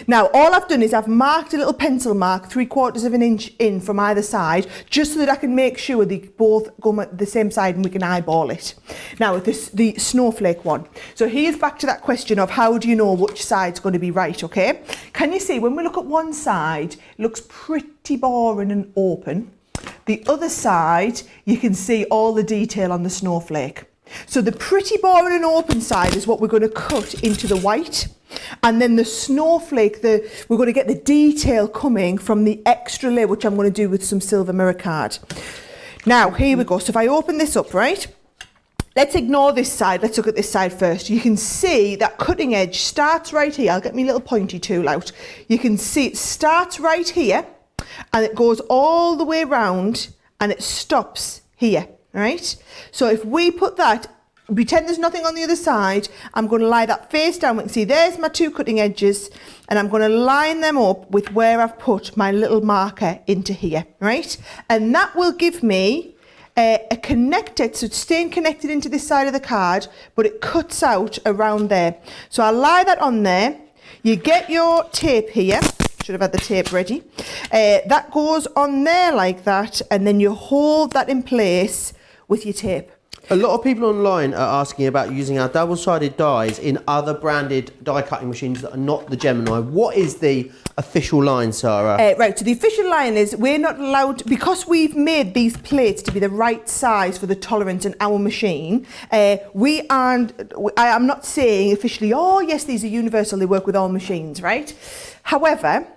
A: Now, all I've done is I've marked a little pencil mark 3/4 of an inch in from either side, just so that I can make sure they both go at the same side and we can eyeball it. Now, with this, the snowflake one. So here's back to that question of how do you know which side's going to be right, okay? Can you see, when we look at one side, it looks pretty boring and open. The other side, you can see all the detail on the snowflake. So the pretty boring and open side is what we're going to cut into the white. And then the snowflake, we're going to get the detail coming from the extra layer, which I'm going to do with some silver mirror card. Now, here we go. So if I open this up, right? Let's ignore this side. Let's look at this side first. You can see that cutting edge starts right here. I'll get my little pointy tool out. You can see it starts right here and it goes all the way around and it stops here, right? So if we put that, pretend there's nothing on the other side, I'm going to lie that face down. We can see there's my 2 cutting edges, and I'm going to line them up with where I've put my little marker into here, right? And that will give me a connected, so it's staying connected into this side of the card, but it cuts out around there. So I'll lie that on there. You get your tape here. Should have had the tape ready. That goes on there like that, and then you hold that in place with your tape.
B: A lot of people online are asking about using our double-sided dies in other branded die cutting machines that are not the Gemini. What is the official line, Sarah?
A: Right, so the official line is we're not allowed, because we've made these plates to be the right size for the tolerance in our machine, I am not saying officially, oh yes, these are universal, they work with all machines, right? However,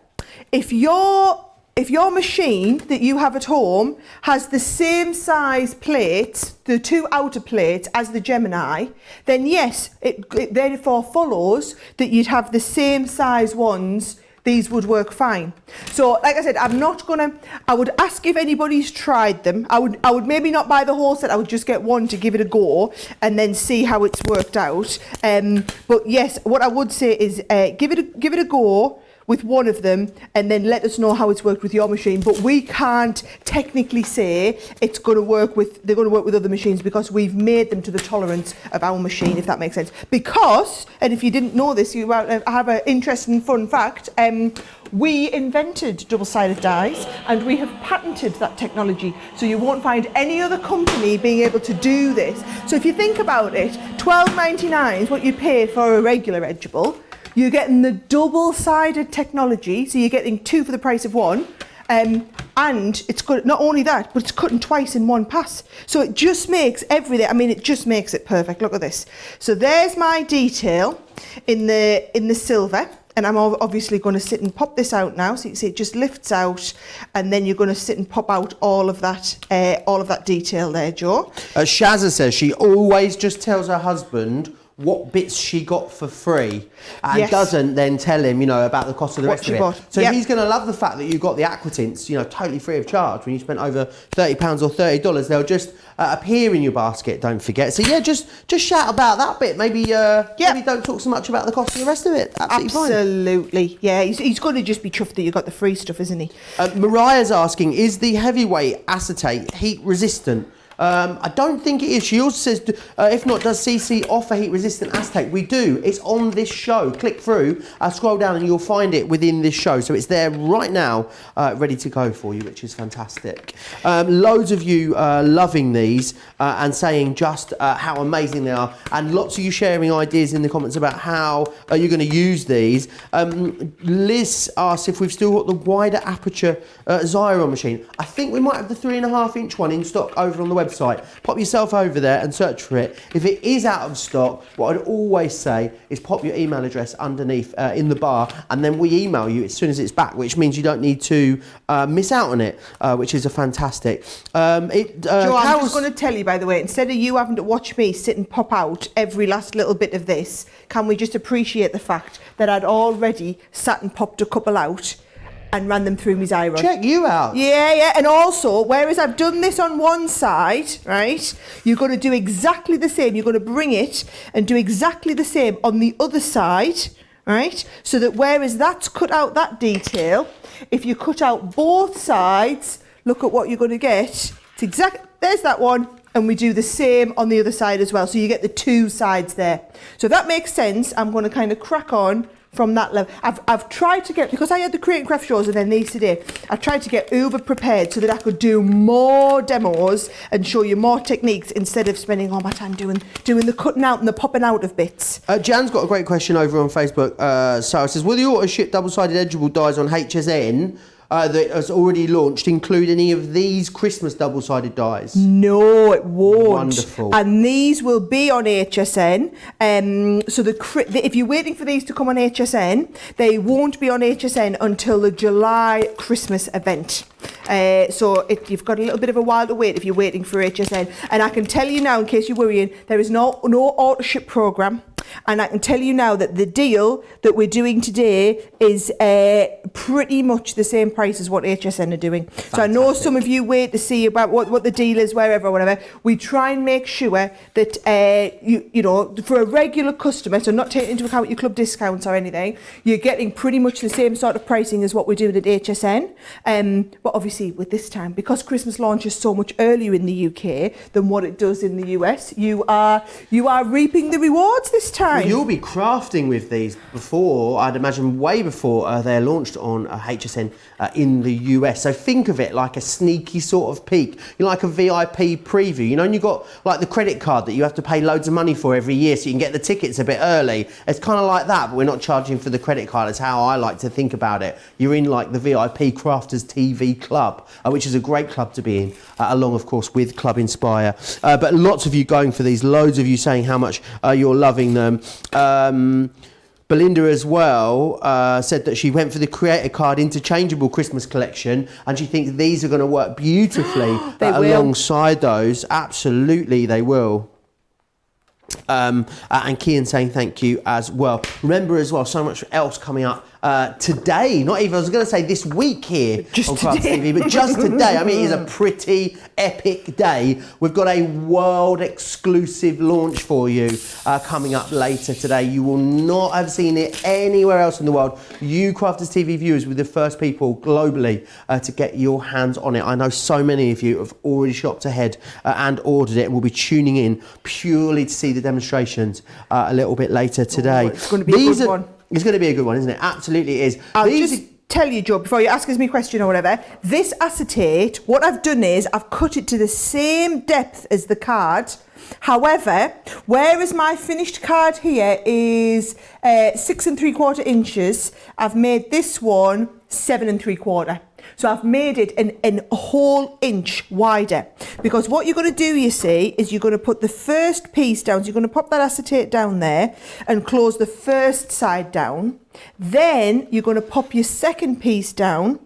A: if your machine that you have at home has the same size plates, the 2 outer plates, as the Gemini, then yes, it therefore follows that you'd have the same size ones. These would work fine. So, like I said, I would ask if anybody's tried them. I would maybe not buy the whole set. I would just get one to give it a go and then see how it's worked out. But yes, what I would say is give it a go with one of them and then let us know how it's worked with your machine. But we can't technically say it's going to work with, they're going to work with other machines because we've made them to the tolerance of our machine, if that makes sense. Because, and if you didn't know this, you I have an interesting fun fact. We invented double-sided dies and we have patented that technology. So you won't find any other company being able to do this. So if you think about it, $12.99 is what you pay for a regular edgeable. You're getting the double-sided technology, so you're getting two for the price of one. And it's good, not only that, but it's cutting twice in one pass. So it just makes everything, I mean, it just makes it perfect. Look at this. So there's my detail in the silver. And I'm obviously going to sit and pop this out now. So you can see it just lifts out, and then you're going to sit and pop out all of that detail there, Joe.
B: Shazza says she always just tells her husband what bits she got for free and doesn't then tell him, about the cost of the rest of it. Bought. So he's going to love the fact that you got the aquatints, totally free of charge. When you spent over £30 or $30, they'll just appear in your basket, don't forget. So yeah, just shout about that bit. Maybe don't talk so much about the cost of the rest of it.
A: Absolutely fine. Yeah, he's going to just be chuffed that you got the free stuff, isn't he?
B: Mariah's asking, is the heavyweight acetate heat resistant? I don't think it is. She also says, if not, does CC offer heat resistant acetate? We do. It's on this show. Click through, scroll down, and you'll find it within this show. So it's there right now, ready to go for you, which is fantastic. Loads of you loving these and saying just how amazing they are, and lots of you sharing ideas in the comments about how you're going to use these. Liz asks if we've still got the wider aperture Xyron machine. I think we might have the 3.5-inch one in stock over on the website. Pop yourself over there and search for it. If it is out of stock, what I'd always say is pop your email address underneath in the bar, and then we email you as soon as it's back, which means you don't need to miss out on it, which is a fantastic.
A: Joe, I'm just going to tell you, by the way, instead of you having to watch me sit and pop out every last little bit of this, can we just appreciate the fact that I'd already sat and popped a couple out and ran them through my Xyron.
B: Check you out.
A: Yeah. And also, whereas I've done this on one side, right, you're going to do exactly the same. You're going to bring it and do exactly the same on the other side, right? So that whereas that's cut out that detail, if you cut out both sides, look at what you're going to get. It's there's that one. And we do the same on the other side as well. So you get the two sides there. So if that makes sense, I'm going to kind of crack on from that level. I've tried to get, because I had the Create and Craft shows and then these today, I tried to get over prepared so that I could do more demos and show you more techniques instead of spending all my time doing the cutting out and the popping out of bits.
B: Jan's got a great question over on Facebook. Sarah says, will the auto ship double-sided edgeable dies on HSN that has already launched include any of these Christmas double-sided dies?
A: No, it won't.
B: Wonderful.
A: And these will be on HSN. So if you're waiting for these to come on HSN, they won't be on HSN until the July Christmas event. So you've got a little bit of a while to wait if you're waiting for HSN. And I can tell you now, in case you're worrying, there is no auto ship program. And I can tell you now that the deal that we're doing today is pretty much the same price as what HSN are doing. Fantastic. So I know some of you wait to see about what the deal is, wherever, whatever. We try and make sure that, you know, for a regular customer, so not taking into account your club discounts or anything, you're getting pretty much the same sort of pricing as what we're doing at HSN. But obviously with this time, because Christmas launches so much earlier in the UK than what it does in the US, you are reaping the rewards this time.
B: Well, you'll be crafting with these before, I'd imagine way before they're launched on HSN in the US. So think of it like a sneaky sort of peek. You know, like a VIP preview. You know, and you've got like the credit card that you have to pay loads of money for every year so you can get the tickets a bit early. It's kind of like that, but we're not charging for the credit card. That's how I like to think about it. You're in like the VIP Crafters TV Club, which is a great club to be in, along of course with Club Inspire. But lots of you going for these, loads of you saying how much you're loving them. Belinda as well said that she went for the Creator Card interchangeable Christmas collection and she thinks these are going to work beautifully alongside those. Absolutely, they will. And Kian saying thank you as well. Remember as well, so much else coming up today. Not even, I was going to say this week here
A: Just
B: on Crafts
A: today.
B: TV, but just today. I mean, it is a pretty epic day. We've got a world exclusive launch for you coming up later today. You will not have seen it anywhere else in the world. You Crafters TV viewers were the first people globally to get your hands on it. I know so many of you have already shopped ahead and ordered it, and will be tuning in purely to see the demonstrations a little bit later today.
A: It's going to be a good one.
B: It's going to be a good one, isn't it? Absolutely is.
A: I'll just tell you, Joe, before you ask us me a question or whatever, this acetate, what I've done is I've cut it to the same depth as the card. However, whereas my finished card here is 6 3/4 inches, I've made this one 7 3/4. So I've made it a whole inch wider, because what you're going to do, you see, is you're going to put the first piece down. So you're going to pop that acetate down there and close the first side down. Then you're going to pop your second piece down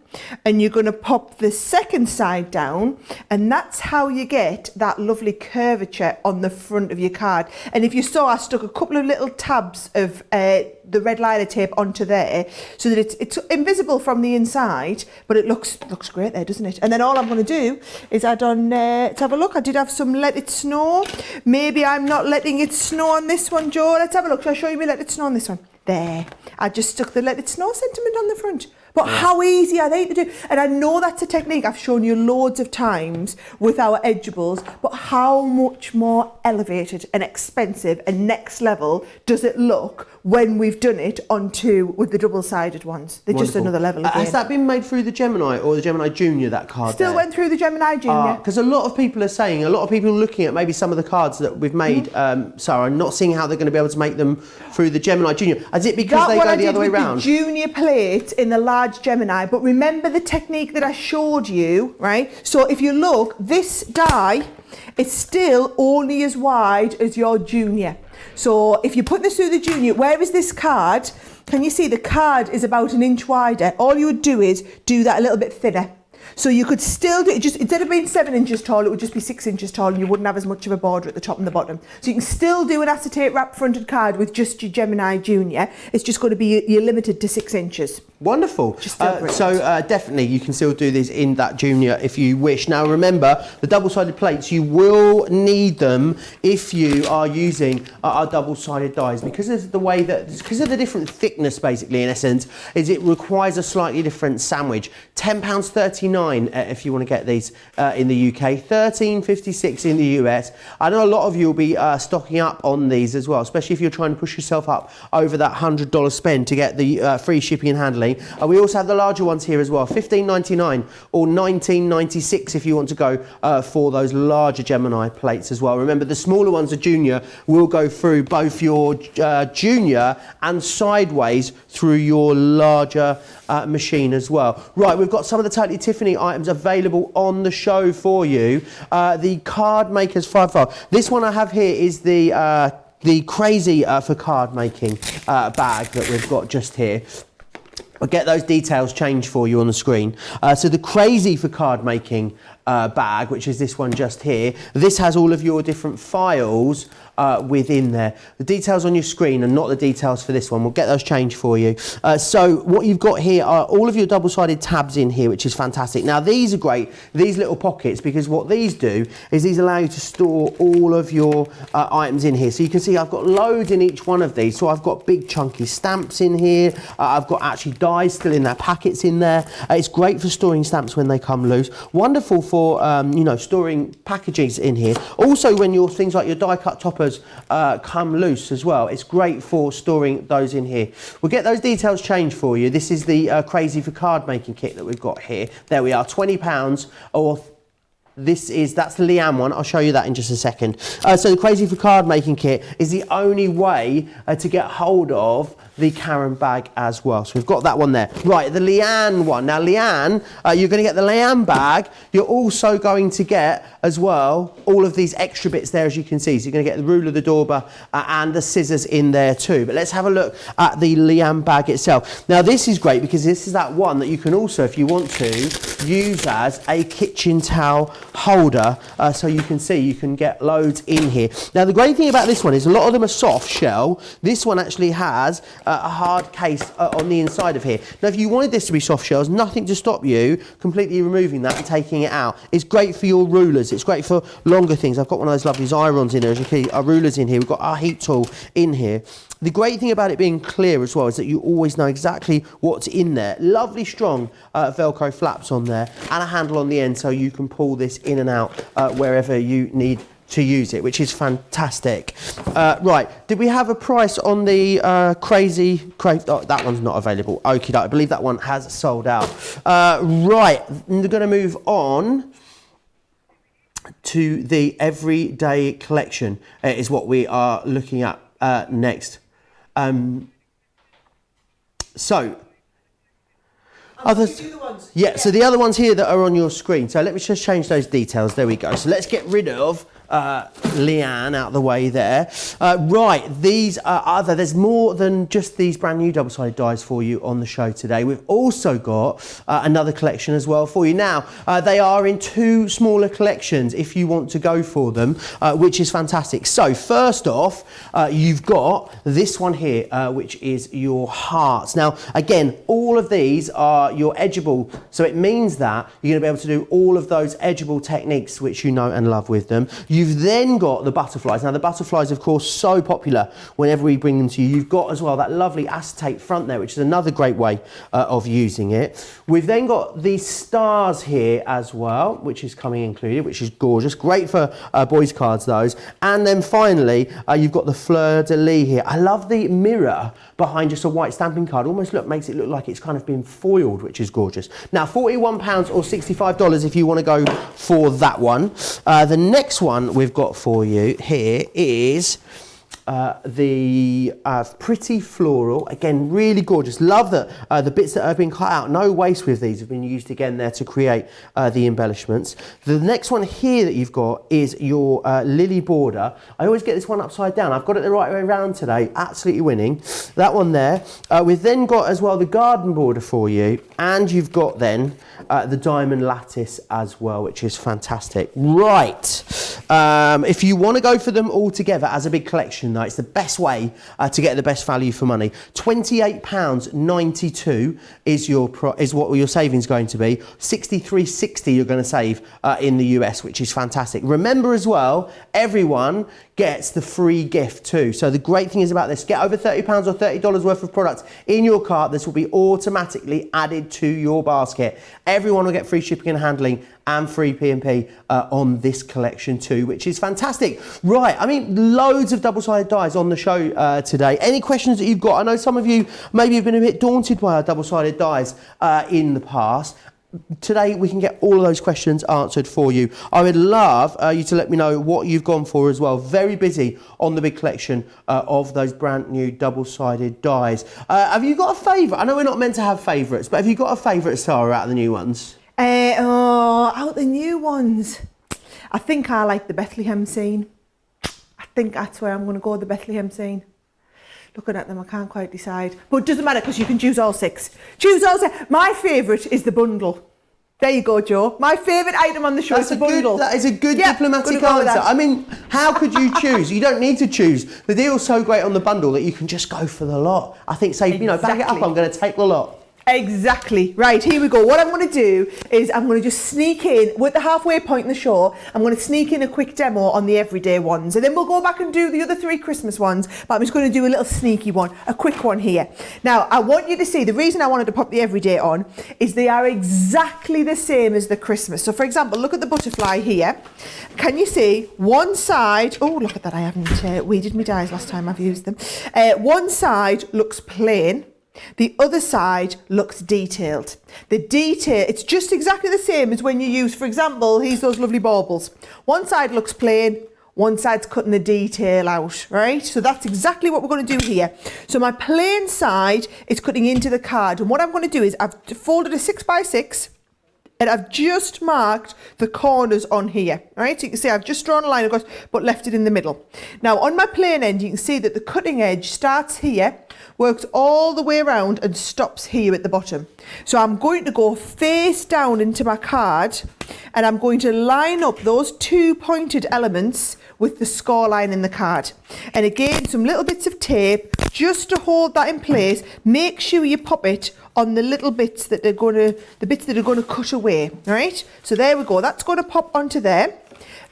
A: and you're going to pop the second side down, and that's how you get that lovely curvature on the front of your card. And if you saw, I stuck a couple of little tabs of the red liner tape onto there so that it's invisible from the inside, but it looks great there, doesn't it? And then all I'm going to do is add on, let's have a look. I did have some Let It Snow. Maybe I'm not letting it snow on this one, Joe. Let's have a look. Shall I show you me Let It Snow on this one? There. I just stuck the Let It Snow sentiment on the front. But how easy are they to do? And I know that's a technique I've shown you loads of times with our edgeables, but how much more elevated and expensive and next level does it look when we've done it with the double-sided ones? They're just another level again.
B: Has that been made through the Gemini or the Gemini Junior, that card?
A: Still went through the Gemini Junior.
B: Because a lot of people are saying, a lot of people looking at maybe some of the cards that we've made, Sarah, not seeing how they're going to be able to make them through the Gemini Junior. Is it because they go the other way around?
A: The Junior plate in the large Gemini, but remember the technique that I showed you, right? So if you look, this die is still only as wide as your Junior. So if you put this through the Junior, where is this card? Can you see the card is about an inch wider? All you would do is do that a little bit thinner. So you could still do it, just instead of being 7 inches tall, it would just be 6 inches tall, and you wouldn't have as much of a border at the top and the bottom. So you can still do an acetate wrap fronted card with just your Gemini Junior. It's just going to be, you're limited to 6 inches.
B: Wonderful. So definitely you can still do this in that Junior if you wish. Now remember, the double-sided plates, you will need them if you are using our double-sided dies, because of the way that, because of the different thickness basically in essence, is it requires a slightly different sandwich. £10.39 if you want to get these in the UK, $13.56 in the US. I know a lot of you will be stocking up on these as well, especially if you're trying to push yourself up over that $100 spend to get the free shipping and handling. We also have the larger ones here as well, $15.99 or $19.96 if you want to go for those larger Gemini plates as well. Remember, the smaller ones, the Junior, will go through both your Junior and sideways through your larger machine as well. Right, we've got some of the Totally Tiffany items available on the show for you. The Card Makers 5 This one I have here is the Crazy for Card Making bag that we've got just here. I'll get those details changed for you on the screen. So the Crazy for Card Making bag, which is this one just here, this has all of your different files within there. The details on your screen and not the details for this one. We'll get those changed for you. So what you've got here are all of your double-sided tabs in here, which is fantastic. Now these are great, these little pockets, because what these do is these allow you to store all of your items in here. So you can see I've got loads in each one of these. So I've got big chunky stamps in here. I've got actually dies still in their packets in there. It's great for storing stamps when they come loose. Wonderful for you know, storing packages in here. Also when your things like your die cut toppers come loose as well, it's great for storing those in here. We'll get those details changed for you. This is the Crazy for Card Making kit that we've got here. There we are, £20 or that's the Leanne one. I'll show you that in just a second. So the Crazy for Card Making kit is the only way to get hold of the Karen bag as well. So we've got that one there. Right, the Leanne one. Now Leanne, you're going to get the Leanne bag. You're also going to get as well all of these extra bits there, as you can see. So you're going to get the ruler, the dauber, and the scissors in there too. But let's have a look at the Leanne bag itself. Now this is great because this is that one that you can also, if you want to, use as a kitchen towel holder. So you can see you can get loads in here. Now the great thing about this one is a lot of them are soft shell. This one actually has a hard case on the inside of here. Now, if you wanted this to be soft shells, nothing to stop you completely removing that and taking it out. It's great for your rulers. It's great for longer things. I've got one of those lovely Xyrons in there, as you can see, our rulers in here. We've got our heat tool in here. The great thing about it being clear as well is that you always know exactly what's in there. Lovely strong Velcro flaps on there and a handle on the end so you can pull this in and out wherever you need to use it, which is fantastic. Right, did we have a price on the crazy? Oh, that one's not available. Okie doke, I believe that one has sold out. Right, we're going to move on to the everyday collection is what we are looking at next. So so the other ones here that are on your screen. So let me just change those details. There we go. So let's get rid of Leanne out of the way there. Right, these are other. There's more than just these brand new double-sided dies for you on the show today. We've also got another collection as well for you. Now, they are in two smaller collections if you want to go for them, which is fantastic. So first off, you've got this one here, which is your hearts. Now, again, all of these are your edgeable, so it means that you're going to be able to do all of those edgeable techniques which you know and love with them. You've then got the butterflies. Now the butterflies, of course, so popular whenever we bring them to you. You've got as well that lovely acetate front there, which is another great way of using it. We've then got the stars here as well, which is coming included, which is gorgeous. Great for boys' cards, those. And then finally, you've got the fleur-de-lis here. I love the mirror behind just a white stamping card. Almost makes it look like it's kind of been foiled, which is gorgeous. Now, £41 or $65 if you want to go for that one. The next one we've got for you here is the pretty floral. Again, really gorgeous. Love that the bits that have been cut out, no waste with these, have been used again there to create the embellishments. The next one here that you've got is your lily border. I always get this one upside down. I've got it the right way around today. Absolutely winning. That one there. We've then got as well the garden border for you, and you've got then the diamond lattice as well, which is fantastic. Right. If you want to go for them all together as a big collection, though, it's the best way to get the best value for money. £28.92 is what your savings going to be. $63.60 you're going to save in the US, which is fantastic. Remember as well, everyone gets the free gift too. So the great thing is about this, get over £30 or $30 worth of products in your cart. This will be automatically added to your basket. Everyone will get free shipping and handling and free P&P on this collection too, which is fantastic. Right, I mean, loads of double-sided dies on the show today. Any questions that you've got? I know some of you maybe have been a bit daunted by our double-sided dies in the past. Today we can get all of those questions answered for you. I would love you to let me know what you've gone for as well. Very busy on the big collection of those brand new double-sided dies. Have you got a favourite? I know we're not meant to have favourites, but have you got a favourite, Sarah, out of the new ones?
A: Out the new ones, I think I like the Bethlehem scene. I think that's where I'm going to go, the Bethlehem scene. Looking at them, I can't quite decide. But it doesn't matter because you can choose all six. Choose all six. My favourite is the bundle. There you go, Joe. My favourite item on the show is the bundle.
B: That is a good diplomatic answer. I mean, how could you choose? You don't need to choose. The deal's so great on the bundle that you can just go for the lot. I think, say, you know, bag it up, I'm going to take the lot.
A: Exactly. Right, here we go. What I'm going to do is I'm going to just sneak in, with the halfway point in the show, I'm going to sneak in a quick demo on the everyday ones. And then we'll go back and do the other three Christmas ones. But I'm just going to do a little sneaky one, a quick one here. Now, I want you to see, the reason I wanted to pop the everyday on is they are exactly the same as the Christmas. So, for example, look at the butterfly here. Can you see one side, oh, look at that, I haven't weeded my dies last time I've used them. One side looks plain. The other side looks detailed. The detail, it's just exactly the same as when you use, for example, here's those lovely baubles. One side looks plain, one side's cutting the detail out, right? So that's exactly what we're going to do here. So my plain side is cutting into the card. And what I'm going to do is I've folded a 6x6 And I've just marked the corners on here, right? So you can see I've just drawn a line across, but left it in the middle. Now on my plain end, you can see that the cutting edge starts here, works all the way around and stops here at the bottom. So I'm going to go face down into my card and I'm going to line up those two pointed elements with the score line in the card. And again, some little bits of tape just to hold that in place. Make sure you pop it on the little bits that are going to cut away, right? So there we go. That's going to pop onto there.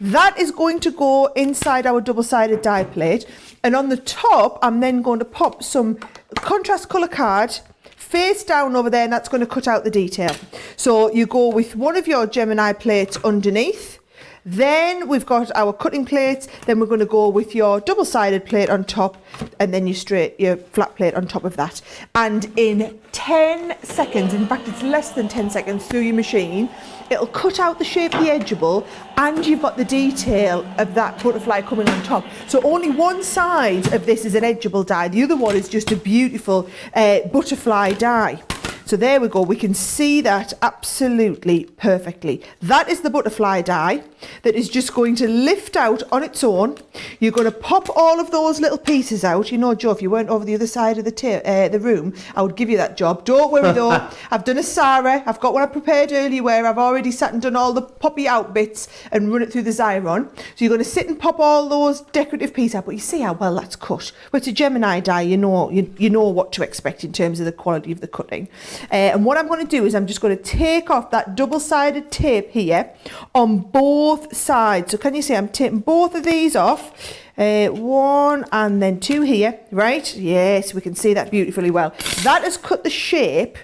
A: That is going to go inside our double-sided die plate. And on the top, I'm then going to pop some contrast colour card face down over there, and that's going to cut out the detail. So you go with one of your Gemini plates underneath. Then we've got our cutting plates. Then we're going to go with your double-sided plate on top, and then your flat plate on top of that. And in 10 seconds, in fact, it's less than 10 seconds through your machine, it'll cut out the shape of the edgeable, and you've got the detail of that butterfly coming on top. So only one side of this is an edgeable die. The other one is just a beautiful butterfly die. So there we go, we can see that absolutely perfectly. That is the butterfly die that is just going to lift out on its own. You're going to pop all of those little pieces out. You know, Joe, if you weren't over the other side of the room, I would give you that job. Don't worry though, I've done a Sara. I've got one I prepared earlier where I've already sat and done all the poppy out bits and run it through the Xyron. So you're going to sit and pop all those decorative pieces out, but you see how well that's cut. Well, it's a Gemini die, you know what to expect in terms of the quality of the cutting. And what I'm going to do is I'm just going to take off that double-sided tape here on both sides. So can you see I'm taking both of these off? One and then two here, right? Yes, we can see that beautifully well. That has cut the shape,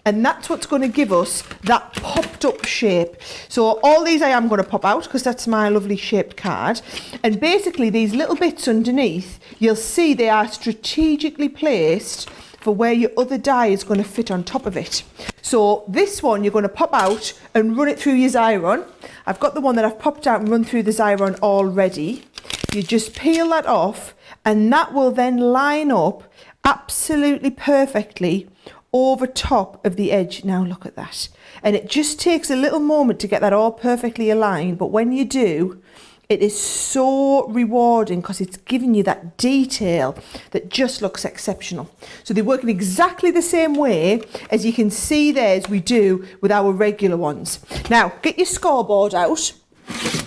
A: and that's what's going to give us that popped up shape. So all these I am going to pop out because that's my lovely shaped card. And basically these little bits underneath, you'll see they are strategically placed for where your other die is going to fit on top of it. So this one you're going to pop out and run it through your Xyron. I've got the one that I've popped out and run through the Xyron already. You just peel that off, and that will then line up absolutely perfectly over top of the edge. Now look at that. And it just takes a little moment to get that all perfectly aligned, but when you do, it is so rewarding because it's giving you that detail that just looks exceptional. So they work in exactly the same way as you can see there as we do with our regular ones. Now, get your scoreboard out.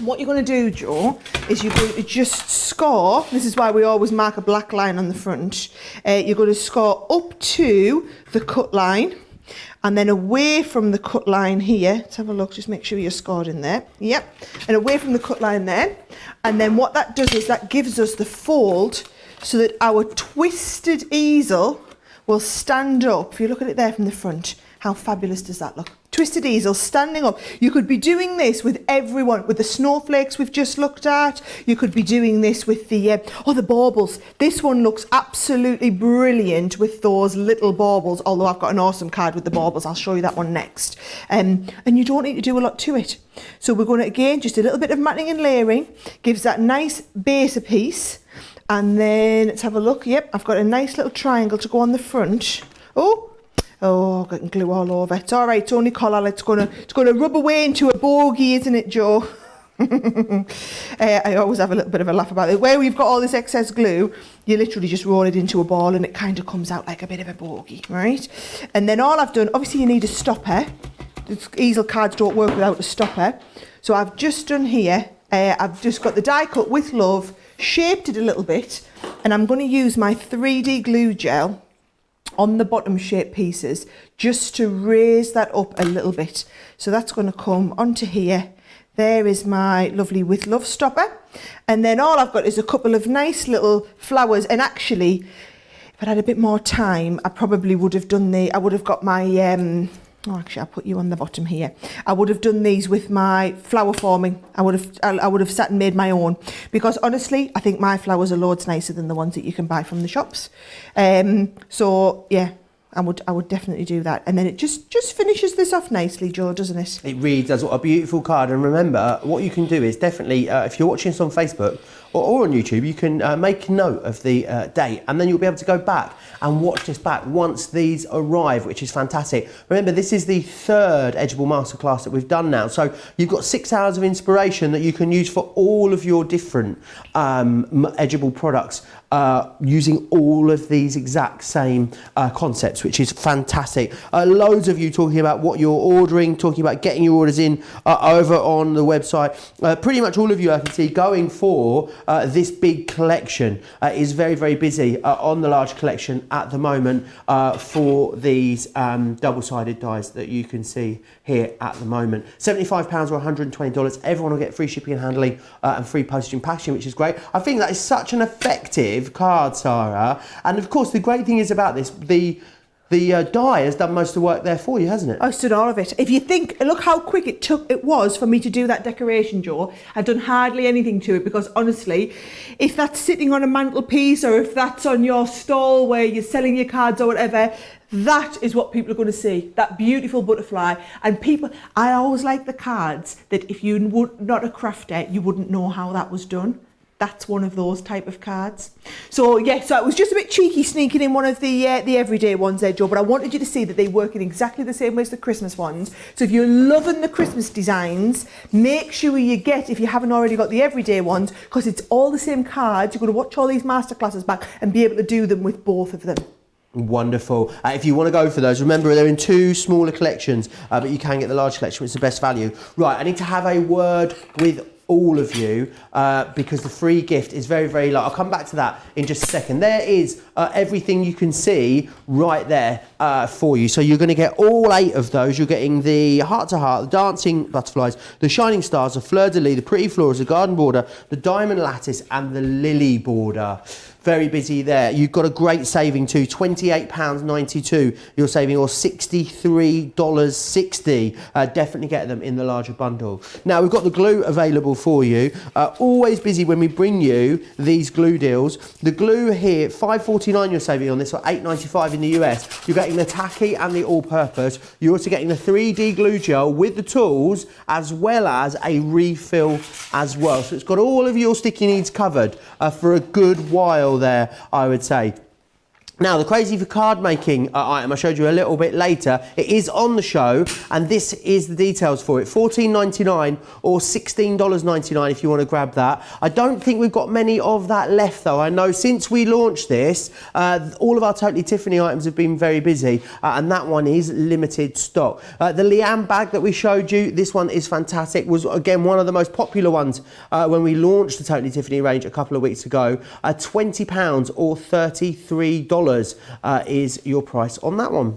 A: What you're going to do, Joe, is you're going to just score. This is why we always mark a black line on the front. You're going to score up to the cut line, and then away from the cut line here. Let's have a look, just make sure you're scored in there. Yep, and away from the cut line there. And then what that does is that gives us the fold so that our twisted easel will stand up. If you look at it there from the front, how fabulous does that look? Twisted easel standing up. You could be doing this with everyone, with the snowflakes we've just looked at. You could be doing this with the baubles. This one looks absolutely brilliant with those little baubles, although I've got an awesome card with the baubles. I'll show you that one next. And you don't need to do a lot to it. So we're going to, again, just a little bit of matting and layering. Gives that nice base piece. And then let's have a look. Yep, I've got a nice little triangle to go on the front. Oh, getting glue all over. It's all right, it's only colour. It's gonna rub away into a bogey, isn't it, Joe? I always have a little bit of a laugh about it. Where we've got all this excess glue, you literally just roll it into a ball and it kind of comes out like a bit of a bogey, right? And then all I've done, obviously you need a stopper. The easel cards don't work without a stopper. So I've just done here, I've just got the die cut with love, shaped it a little bit, and I'm going to use my 3D glue gel on the bottom shape pieces just to raise that up a little bit. So that's going to come onto here. There is my lovely with love stopper, and then all I've got is a couple of nice little flowers. And actually, if I'd had a bit more time, I probably would have done I would have got my actually I'll put you on the bottom here. I would have done these with my flower forming. I would have sat and made my own, because honestly I think my flowers are loads nicer than the ones that you can buy from the shops. So yeah, I would definitely do that. And then it just finishes this off nicely, Joe, doesn't it?
B: It really does. What a beautiful card. And remember, what you can do is definitely, if you're watching this on Facebook or on YouTube, you can make a note of the date, and then you'll be able to go back and watch this back once these arrive, which is fantastic. Remember, this is the third Edgeable Masterclass that we've done now. So you've got 6 hours of inspiration that you can use for all of your different Edgeable products, using all of these exact same concepts, which is fantastic. Loads of you talking about what you're ordering, talking about getting your orders in over on the website. Pretty much all of you I can see going for this big collection. Is very, very busy on the large collection at the moment for these double-sided dies that you can see here at the moment. £75 or $120. Everyone will get free shipping and handling and free postage and packaging, which is great. I think that is such an effective card, Sara. And of course, the great thing is about this, the die has done most of the work there for you, hasn't it?
A: I've done all of it. If you think, look how quick it was for me to do that decoration, Joe. I've done hardly anything to it, because honestly, if that's sitting on a mantelpiece or if that's on your stall where you're selling your cards or whatever, that is what people are going to see, that beautiful butterfly. And people, I always like the cards that if you were not a crafter, you wouldn't know how that was done. That's one of those type of cards. So yeah, so it was just a bit cheeky sneaking in one of the everyday ones there, Joe, but I wanted you to see that they work in exactly the same way as the Christmas ones. So if you're loving the Christmas designs, make sure you get, if you haven't already got the everyday ones, because it's all the same cards. You're going to watch all these masterclasses back and be able to do them with both of them.
B: Wonderful. If you want to go for those, remember they're in 2 smaller collections, but you can get the large collection, which is the best value. Right, I need to have a word with all of you because the free gift is very, very low. I'll come back to that in just a second. There is everything you can see right there for you. So you're going to get all 8 of those. You're getting the heart to heart, the dancing butterflies, the shining stars, the fleur-de-lis, the pretty florals, the garden border, the diamond lattice and the lily border. Very busy there. You've got a great saving too, £28.92 you're saving, or $63.60. Definitely get them in the larger bundle. Now we've got the glue available for you. Always busy when we bring you these glue deals. The glue here, $5.49 you're saving on this, or $8.95 in the US. You're getting the tacky and the all-purpose. You're also getting the 3D glue gel with the tools, as well as a refill as well. So it's got all of your sticky needs covered for a good while there, I would say. Now, the Crazy for Card Making item I showed you a little bit later, it is on the show, and this is the details for it. $14.99 or $16.99 if you want to grab that. I don't think we've got many of that left, though. I know since we launched this, all of our Totally Tiffany items have been very busy, and that one is limited stock. The Leanne bag that we showed you, this one is fantastic. Was, again, one of the most popular ones when we launched the Totally Tiffany range a couple of weeks ago. £20 or $33 is your price on that one.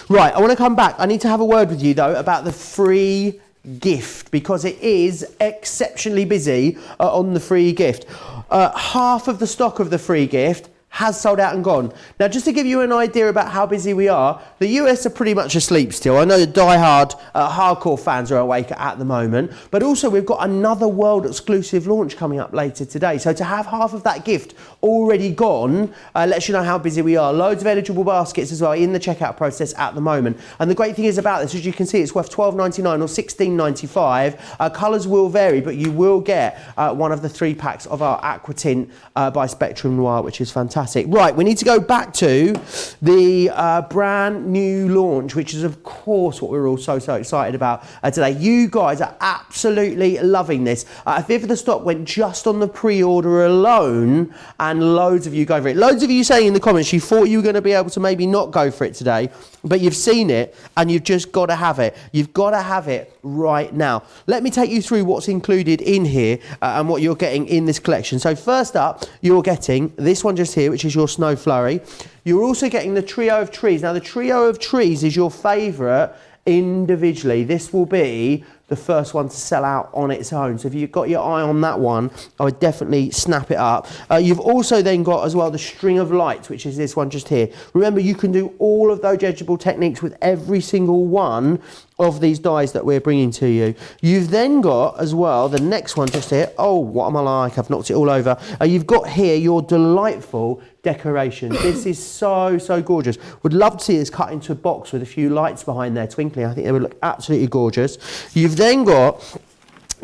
B: Right, I want to come back. I need to have a word with you though about the free gift, because it is exceptionally busy on the free gift. Half of the stock of the free gift has sold out and gone. Now, just to give you an idea about how busy we are, the US are pretty much asleep still. I know the die-hard hardcore fans are awake at the moment, but also we've got another world exclusive launch coming up later today. So to have half of that gift already gone lets you know how busy we are. Loads of eligible baskets as well in the checkout process at the moment. And the great thing is about this, as you can see, it's worth $12.99 or $16.95. Colours will vary, but you will get one of the 3 packs of our Aqua Tint by Spectrum Noir, which is fantastic. Right, we need to go back to the brand new launch, which is of course what we're all so excited about today. You guys are absolutely loving this. A fifth of the stock went just on the pre-order alone, and loads of you go for it. Loads of you saying in the comments you thought you were going to be able to maybe not go for it today, but you've seen it and you've just got to have it. You've got to have it right now. Let me take you through what's included in here and what you're getting in this collection. So first up, you're getting this one just here, which is your Snow Flurry. You're also getting the Trio of Trees. Now, the Trio of Trees is your favourite individually. This will be the first one to sell out on its own. So if you've got your eye on that one, I would definitely snap it up. You've also then got as well the String of Lights, which is this one just here. Remember, you can do all of those edgeable techniques with every single one of these dies that we're bringing to you. You've then got as well the next one just here. Oh, what am I like? I've knocked it all over. You've got here your delightful decoration. This is so gorgeous. Would love to see this cut into a box with a few lights behind there twinkling. I think they would look absolutely gorgeous. You've then got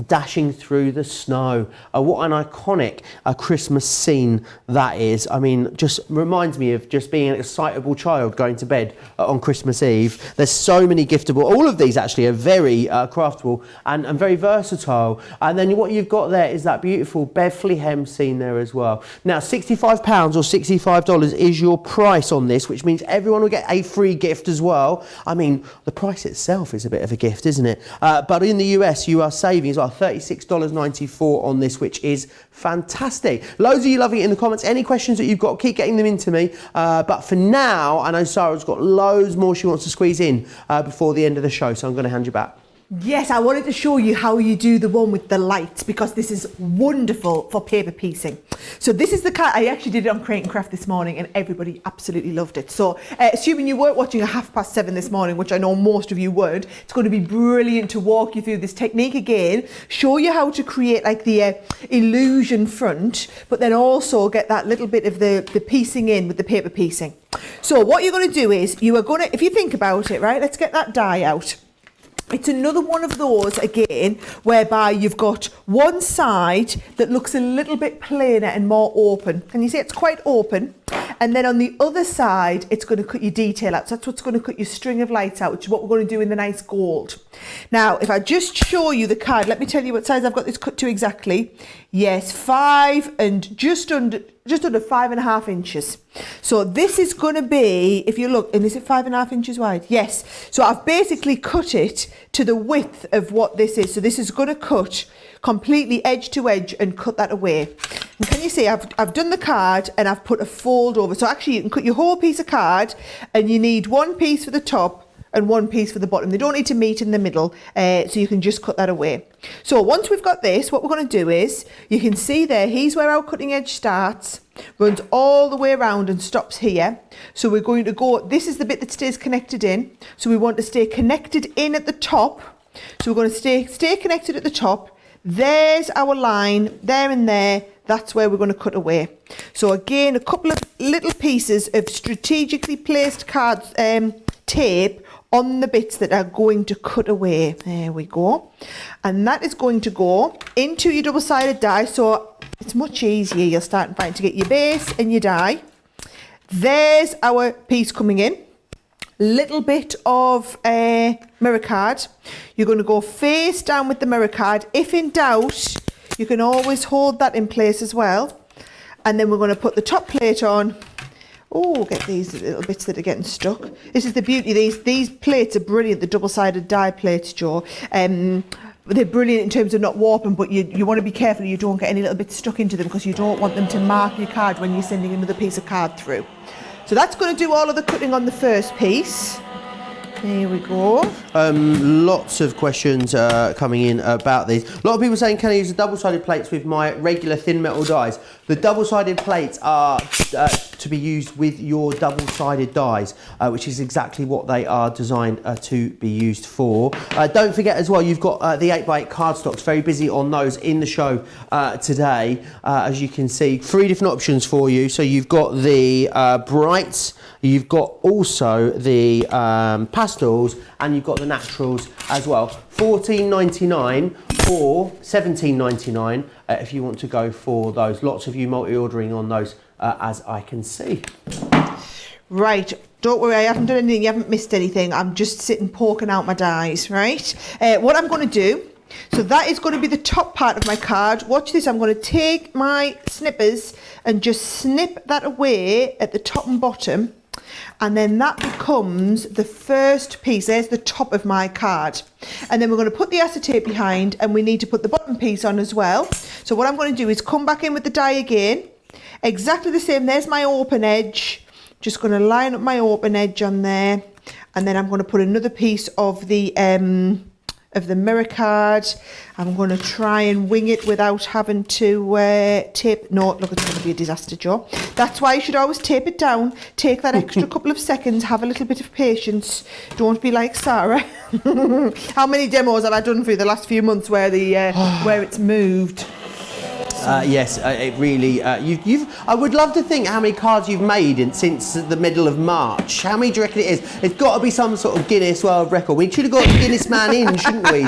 B: dashing through the snow. What an iconic Christmas scene that is. I mean, just reminds me of just being an excitable child going to bed on Christmas Eve. There's so many giftable. All of these actually are very craftable and very versatile. And then what you've got there is that beautiful Bethlehem scene there as well. Now, £65 or $65 is your price on this, which means everyone will get a free gift as well. I mean, the price itself is a bit of a gift, isn't it? But in the US, you are saving as well $36.94 on this, which is fantastic. Loads of you loving it in the comments. Any questions that you've got, keep getting them into me. But for now, I know Sara's got loads more she wants to squeeze in before the end of the show, so I'm going to hand you back.
A: Yes, I wanted to show you how you do the one with the lights, because this is wonderful for paper piecing. So this is the card. I actually did it on Create and Craft this morning and everybody absolutely loved it. So assuming you weren't watching at 7:30 this morning, which I know most of you weren't, it's going to be brilliant to walk you through this technique again, show you how to create like the illusion front, but then also get that little bit of the piecing in with the paper piecing. So what you're going to do is you are going to, if you think about it, right, let's get that die out. It's another one of those, again, whereby you've got one side that looks a little bit plainer and more open. Can you see it's quite open? And then on the other side, it's going to cut your detail out. So that's what's going to cut your string of lights out, which is what we're going to do in the nice gold. Now, if I just show you the card, let me tell you what size I've got this cut to exactly. Yes, 5 and just under 5.5 inches. So this is going to be, if you look, and is it 5.5 inches wide? Yes. So I've basically cut it to the width of what this is. So this is going to cut completely edge to edge and cut that away. And can you see I've done the card and I've put a fold over. So actually you can cut your whole piece of card and you need one piece for the top and one piece for the bottom. They don't need to meet in the middle, so you can just cut that away. So once we've got this, what we're going to do is, you can see there, here's where our cutting edge starts, runs all the way around and stops here. So we're going to go, this is the bit that stays connected in. So we want to stay connected in at the top. So we're going to stay connected at the top. There's our line, there and there. That's where we're going to cut away. So again, a couple of little pieces of strategically placed card tape on the bits that are going to cut away. There we go. And that is going to go into your double-sided die. So it's much easier. You'll start to get your base and your die. There's our piece coming in. Little bit of mirror card. You're going to go face down with the mirror card. If in doubt, you can always hold that in place as well. And then we're going to put the top plate on. Oh, get these little bits that are getting stuck. This is the beauty. These plates are brilliant, the double-sided die plates, Joe. They're brilliant in terms of not warping, but you want to be careful you don't get any little bits stuck into them, because you don't want them to mark your card when you're sending another piece of card through. So that's going to do all of the cutting on the first piece. There we go.
B: Lots of questions coming in about these. A lot of people saying, can I use the double-sided plates with my regular thin metal dies? The double-sided plates are to be used with your double-sided dies, which is exactly what they are designed to be used for. Don't forget as well, you've got the 8x8 cardstocks, very busy on those in the show today. As you can see, 3 different options for you. So you've got the brights, you've got also the pastels, and you've got the naturals as well. $14.99 or $17.99 if you want to go for those. Lots of you multi-ordering on those, as I can see.
A: Right, don't worry, I haven't done anything, you haven't missed anything. I'm just sitting poking out my dies, right? What I'm going to do, so that is going to be the top part of my card. Watch this, I'm going to take my snippers and just snip that away at the top and bottom. And then that becomes the first piece. There's the top of my card. And then we're going to put the acetate behind, and we need to put the bottom piece on as well. So what I'm going to do is come back in with the die again. Exactly the same. There's my open edge. Just going to line up my open edge on there. And then I'm going to put another piece of the of the mirror card. I'm going to try and wing it without having to tape. No, look, it's going to be a disaster, Joe. That's why you should always tape it down. Take that extra couple of seconds. Have a little bit of patience. Don't be like Sarah. How many demos have I done for you the last few months where where it's moved?
B: Yes, it really. I would love to think how many cards you've made since the middle of March. How many do you reckon it is? It's got to be some sort of Guinness World Record. We should have got the Guinness man in, shouldn't we,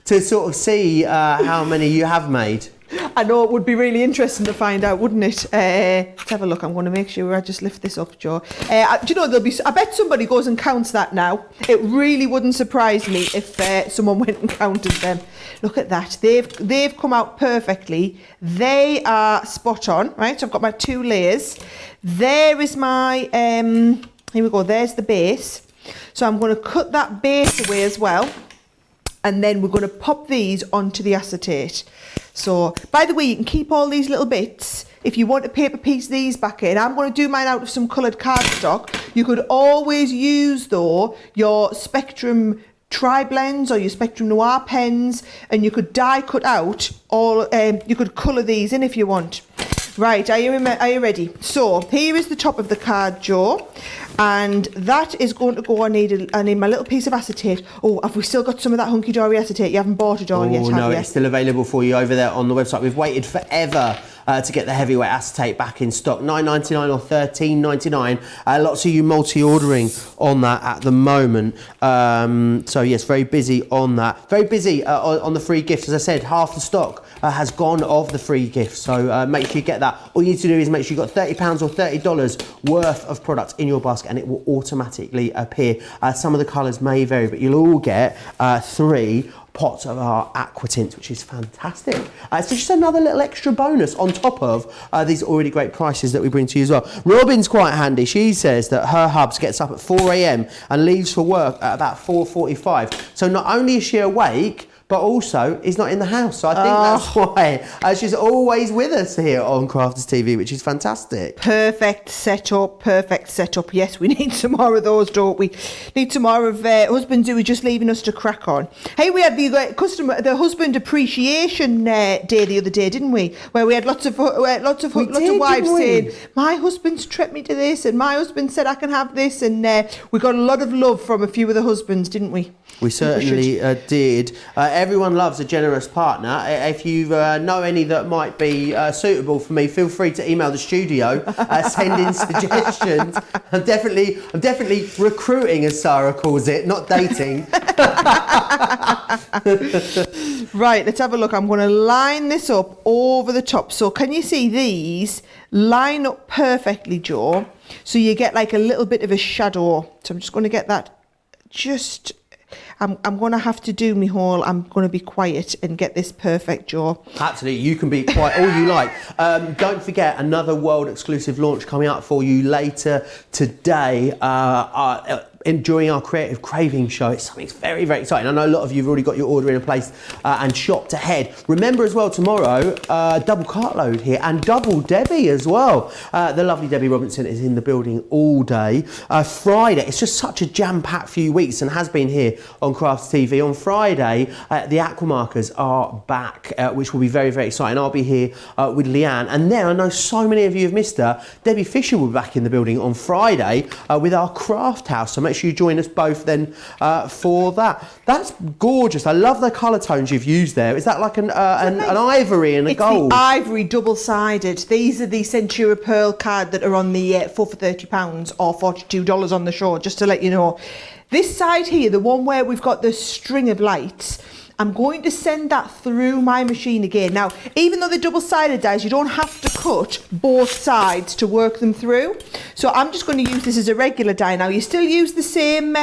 B: to sort of see how many you have made.
A: I know it would be really interesting to find out, wouldn't it? Let's have a look. I'm going to make sure I just lift this up, Joe. Do you know, I bet somebody goes and counts that now. It really wouldn't surprise me if someone went and counted them. Look at that. They've come out perfectly. They are spot on, right? So I've got my 2 layers. There is my, here we go. There's the base. So I'm going to cut that base away as well. And then we're going to pop these onto the acetate. So, by the way, you can keep all these little bits. If you want to paper piece these back in, I'm going to do mine out of some coloured cardstock. You could always use, though, your Spectrum Tri-Blends or your Spectrum Noir pens, and you could die cut out all, you could colour these in if you want. Right, are you ready? So, here is the top of the card, Joe. And that is going to go, I need my little piece of acetate. Oh, have we still got some of that hunky-dory acetate? You haven't bought it all yet, have you?
B: No, it's still available for you over there on the website. We've waited forever to get the heavyweight acetate back in stock. $9.99 or $13.99. Lots of you multi-ordering on that at the moment. So yes, very busy on that. Very busy on the free gifts. As I said, half the stock has gone of the free gifts. So make sure you get that. All you need to do is make sure you've got £30 or $30 worth of products in your basket, and it will automatically appear. Some of the colours may vary, but you'll all get 3 pots of our aqua tints, which is fantastic. So just another little extra bonus on top of these already great prices that we bring to you as well. Robin's quite handy. She says that her hubs gets up at 4 a.m. and leaves for work at about 4:45. So not only is she awake, but also is not in the house. So I think that's why she's always with us here on Crafters TV, which is fantastic.
A: Perfect setup, perfect setup. Yes, we need some more of those, don't we? Need some more of husbands who are just leaving us to crack on. Hey, we had the husband appreciation day the other day, didn't we? Where we had lots of wives saying, my husband's treated me to this, and my husband said I can have this, and we got a lot of love from a few of the husbands, didn't we?
B: We certainly did. Everyone loves a generous partner. If you know any that might be suitable for me, feel free to email the studio, send in suggestions. I'm definitely recruiting, as Sarah calls it, not dating.
A: Right, let's have a look. I'm going to line this up over the top. So can you see these line up perfectly, Joe? So you get like a little bit of a shadow. So I'm just going to get that just... I'm going to have to do me whole. I'm going to be quiet and get this perfect, Joe. Absolutely,
B: you can be quiet all you like. Don't forget, another world exclusive launch coming up for you later today. During our Creative Craving show. It's something very, very exciting. I know a lot of you have already got your order in place and shopped ahead. Remember as well, tomorrow, double cartload here and double Debbie as well. The lovely Debbie Robinson is in the building all day. Friday, it's just such a jam-packed few weeks and has been here on Crafts TV. On Friday, the Aquamarkers are back, which will be very, very exciting. I'll be here with Leanne. And then I know so many of you have missed her. Debbie Fisher will be back in the building on Friday with our craft house. So make sure you join us both then for that. That's gorgeous. I love the colour tones you've used there. Is that like an ivory and a gold?
A: It's the ivory double-sided. These are the Centura Pearl card that are on the 4 for £30 or $42 on the show, just to let you know. This side here, the one where we've got the string of lights, I'm going to send that through my machine again. Now, even though they're double-sided dies, you don't have to cut both sides to work them through. So I'm just going to use this as a regular die now. You still use the same,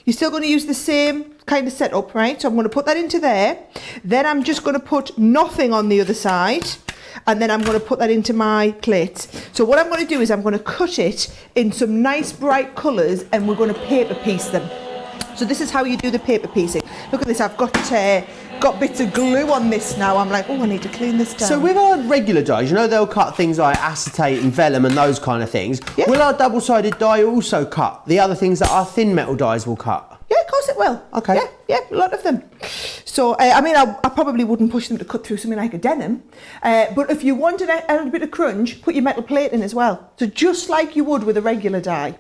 A: you're still going to use the same kind of setup, right? So I'm going to put that into there. Then I'm just going to put nothing on the other side. And then I'm going to put that into my plates. So what I'm going to do is I'm going to cut it in some nice bright colours, and we're going to paper piece them. So this is how you do the paper piecing. Look at this, I've got got bits of glue on this now. I'm like, oh, I need to clean this down.
B: So with our regular dies, you know they'll cut things like acetate and vellum and those kind of things.
A: Yeah.
B: Will our double-sided die also cut the other things that our thin metal dies will cut?
A: Yeah, of course it will.
B: Okay.
A: Yeah, a lot of them. So, I mean, I probably wouldn't push them to cut through something like a denim. But if you wanted a little bit of crunch, put your metal plate in as well. So just like you would with a regular die.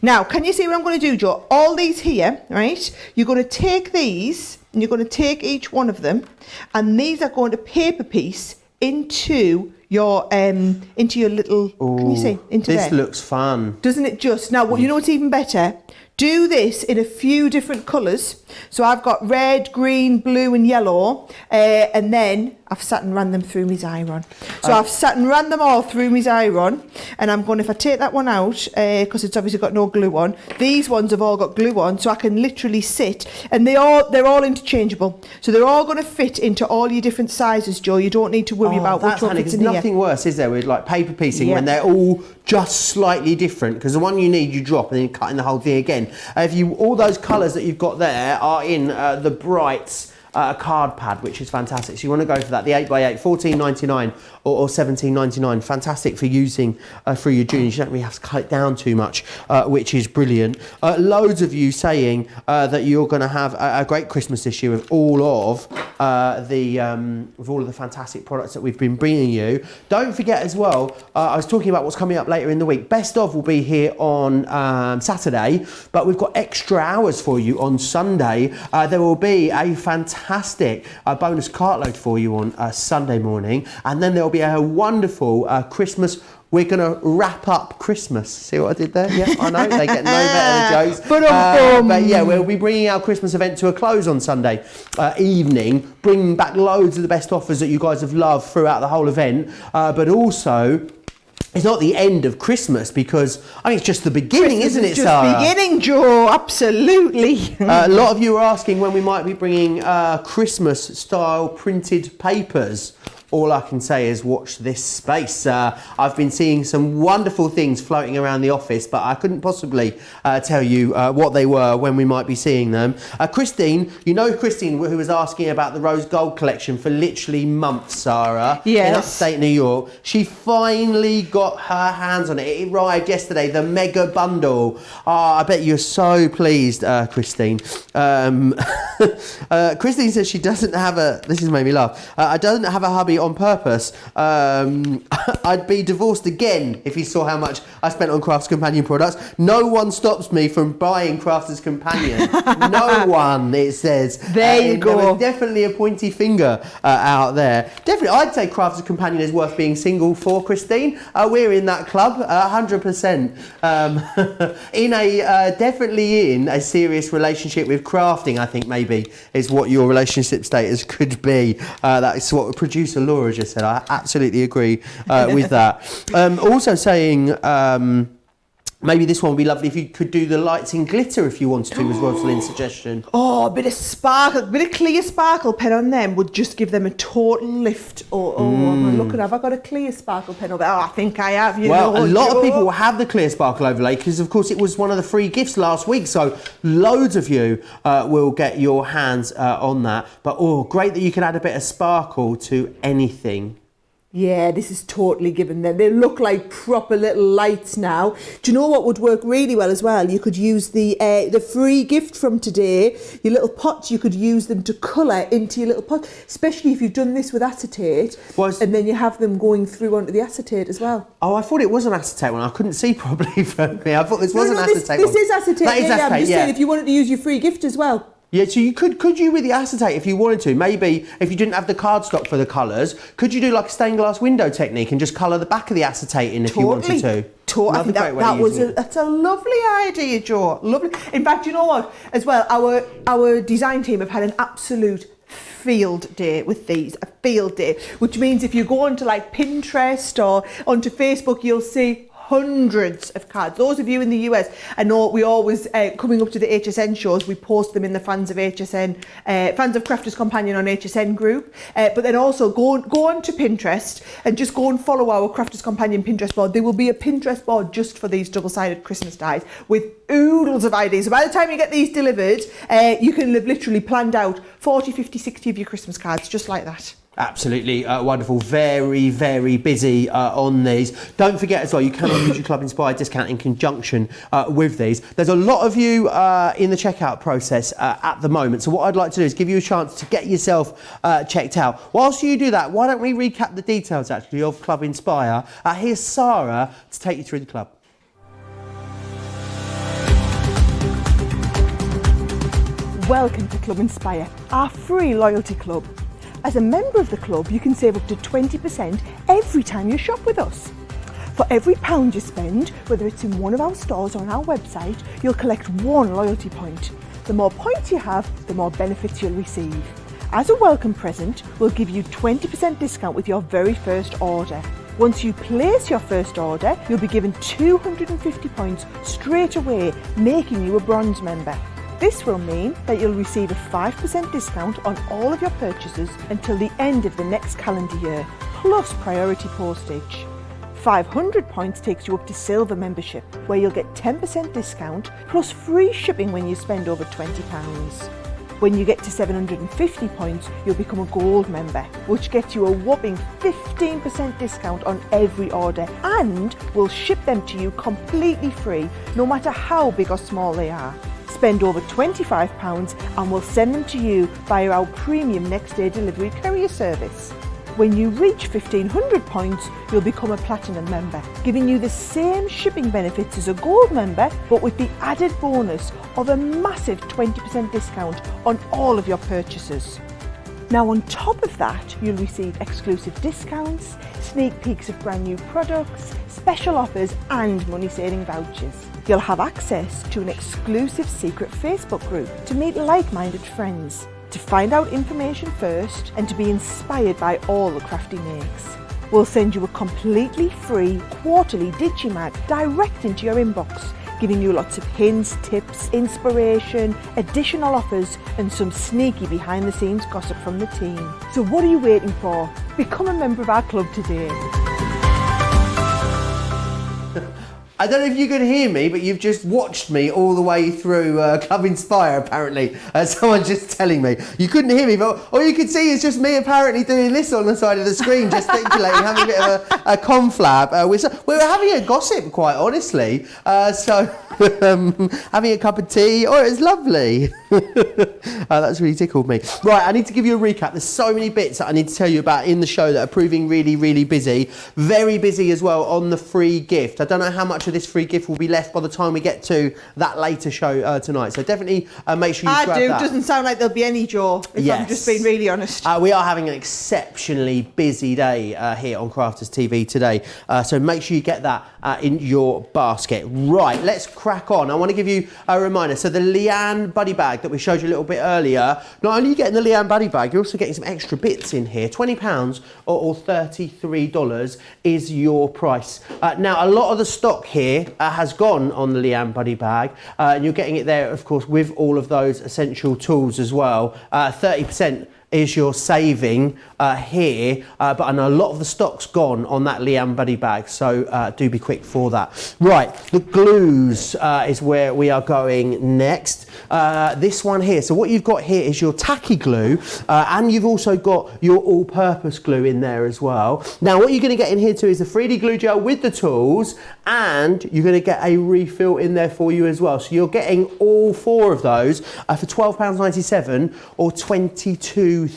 A: Now, can you see what I'm going to do, Joe? All these here, right? You're going to take these, and you're going to take each one of them, and these are going to paper piece into your little.
B: Ooh,
A: can you see into
B: this
A: there?
B: looks fun.
A: Doesn't it just? Now, what you know what's even better? Do this in a few different colours. So I've got red, green, blue and yellow. And then I've sat and ran them through my Xyron. So I've sat and ran them all through my Xyron. And I'm going, if I take that one out, because it's obviously got no glue on, these ones have all got glue on. So I can literally sit. And they're all interchangeable. So they're all going to fit into all your different sizes, Joe. You don't need to worry about which one fits in here.
B: There's nothing worse, is there, with like paper piecing when they're all just slightly different, because the one you need you drop and then cutting the whole thing again. All those colours that you've got there are in the Brights card pad, which is fantastic. So you want to go for that, the 8x8, $14.99 or $17.99. Fantastic for using for your juniors. You don't really have to cut it down too much, which is brilliant. Loads of you saying that you're going to have a great Christmas this year with all of the fantastic products that we've been bringing you. Don't forget as well, I was talking about what's coming up later in the week. Best of will be here on Saturday, but we've got extra hours for you on Sunday. There will be a fantastic bonus cartload for you on Sunday morning, and then there will be a wonderful Christmas. We're going to wrap up Christmas. See what I did there? Yeah, I know. They get no better jokes. But yeah, we'll be bringing our Christmas event to a close on Sunday evening, bringing back loads of the best offers that you guys have loved throughout the whole event. But also, it's not the end of Christmas, because I mean it's just the beginning, isn't it, Sarah?
A: Just beginning, Joe. Absolutely.
B: A lot of you are asking when we might be bringing Christmas-style printed papers. All I can say is watch this space. I've been seeing some wonderful things floating around the office, but I couldn't possibly tell you what they were when we might be seeing them. Christine, you know Christine, who was asking about the Rose Gold collection for literally months, Sarah,
A: yes,
B: in upstate New York. She finally got her hands on it. It arrived yesterday, the mega bundle. I bet you're so pleased, Christine. Christine says she doesn't have this has made me laugh, I doesn't have a hubby on purpose. I'd be divorced again if he saw how much I spent on Crafts Companion products. No one stops me from buying Crafters Companion. No one, it says.
A: There you go.
B: There was definitely a pointy finger out there. Definitely, I'd say Crafters Companion is worth being single for, Christine. We're in that club, 100%. Definitely in a serious relationship with crafting, I think maybe is what your relationship status could be. That's what producer Laura just said. I absolutely agree with that. Also saying maybe this one would be lovely if you could do the lights in glitter if you wanted to, was Rosalind's suggestion.
A: Oh, a bit of sparkle, a bit of clear sparkle pen on them would just give them a total lift. I'm looking, have I got a clear sparkle pen over there? Oh, I think I have.
B: Well, a lot of people will have the clear sparkle overlay because, of course, it was one of the free gifts last week. So loads of you will get your hands on that. But, great that you can add a bit of sparkle to anything.
A: Yeah, this is totally given them. They look like proper little lights now. Do you know what would work really well as well? You could use the free gift from today, your little pots, you could use them to colour into your little pot, especially if you've done this with acetate, and then you have them going through onto the acetate as well.
B: Oh, I thought it was an acetate one. I couldn't see properly from me. I thought this was an acetate one.
A: This is acetate.
B: That is acetate,
A: I'm just saying if you wanted to use your free gift as well.
B: Yeah, so you could you with the acetate if you wanted to, maybe if you didn't have the cardstock for the colours, could you do like a stained glass window technique and just colour the back of the acetate in if you wanted to?
A: I think that's a lovely idea, Joe. Lovely. In fact, you know what? As well, our design team have had an absolute field day with these, a field day, which means if you go onto like Pinterest or onto Facebook, you'll see hundreds of cards. Those of you in the US, I know we always, coming up to the HSN shows, we post them in the Fans of HSN, Fans of Crafters Companion on HSN group. But then also go on to Pinterest and just go and follow our Crafters Companion Pinterest board. There will be a Pinterest board just for these double-sided Christmas dies with oodles of ideas. So by the time you get these delivered, you can have literally planned out 40, 50, 60 of your Christmas cards just like that.
B: Absolutely wonderful. Very, very busy on these. Don't forget as well, you can use your Club Inspired discount in conjunction with these. There's a lot of you in the checkout process at the moment. So what I'd like to do is give you a chance to get yourself checked out. Whilst you do that, why don't we recap the details actually of Club Inspire. Here's Sara to take you through the club.
A: Welcome to Club Inspire, our free loyalty club. As a member of the club, you can save up to 20% every time you shop with us. For every £1 you spend, whether it's in one of our stores or on our website, you'll collect 1 loyalty point. The more points you have, the more benefits you'll receive. As a welcome present, we'll give you 20% discount with your very first order. Once you place your first order, you'll be given 250 points straight away, making you a bronze member. This will mean that you'll receive a 5% discount on all of your purchases until the end of the next calendar year, plus priority postage. 500 points takes you up to silver membership, where you'll get 10% discount plus free shipping when you spend over £20. When you get to 750 points, you'll become a gold member, which gets you a whopping 15% discount on every order, and we'll ship them to you completely free, no matter how big or small they are. Spend over £25 and we'll send them to you via our premium next day delivery courier service. When you reach 1500 points, you'll become a platinum member, giving you the same shipping benefits as a gold member, but with the added bonus of a massive 20% discount on all of your purchases. Now on top of that, you'll receive exclusive discounts, sneak peeks of brand new products, special offers and money-saving vouchers. You'll have access to an exclusive secret Facebook group to meet like-minded friends, to find out information first and to be inspired by all the crafty makes. We'll send you a completely free quarterly Digimag direct into your inbox, giving you lots of hints, tips, inspiration, additional offers and some sneaky behind-the-scenes gossip from the team. So what are you waiting for? Become a member of our club today.
B: I don't know if you could hear me, but you've just watched me all the way through Club Inspire, apparently. Someone's just telling me. You couldn't hear me, but all you could see is just me apparently doing this on the side of the screen, gesticulating, having a bit of a conflab. We were having a gossip, quite honestly. Having a cup of tea. Oh, it was lovely. That's really tickled me. Right, I need to give you a recap. There's so many bits that I need to tell you about in the show that are proving really, really busy. Very busy as well on the free gift. I don't know how much of this free gift will be left by the time we get to that later show tonight. So definitely make sure you grab that.
A: It doesn't sound like there'll be any, Joe, if I'm just being really honest.
B: We are having an exceptionally busy day here on Crafters TV today. So make sure you get that in your basket. Right, let's crack on. I want to give you a reminder. So the Leanne Buddy Bag that we showed you a little bit earlier, not only are you getting the Leanne Buddy Bag, you're also getting some extra bits in here. £20 or $33 is your price. Now, a lot of the stock here has gone on the Leanne Buddy Bag, and you're getting it there, of course, with all of those essential tools as well. 30% is your saving here, but I know a lot of the stock's gone on that Leanne Buddy Bag, so do be quick for that. Right, the glues is where we are going next. This one here, so what you've got here is your tacky glue, and you've also got your all-purpose glue in there as well. Now what you're going to get in here too is the 3D glue gel with the tools, and you're going to get a refill in there for you as well. So you're getting all 4 of those for £12.97 or $22.39.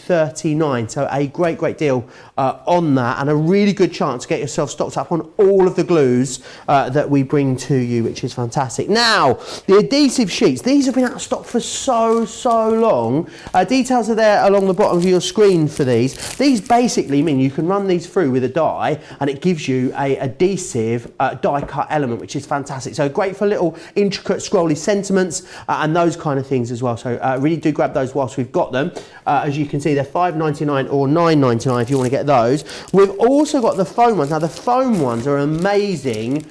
B: So a great deal on that, and a really good chance to get yourself stocked up on all of the glues that we bring to you, which is fantastic. Now, the adhesive sheets, these have been out of stock for so long. Details are there along the bottom of your screen for these. These basically mean you can run these through with a die and it gives you a adhesive die cut element, which is fantastic. So great for little intricate scrolly sentiments and those kind of things as well. So really do grab those whilst we've got them. As you can see, they're $5.99 or $9.99 if you want to get those. We've also got the foam ones. Now the foam ones are amazing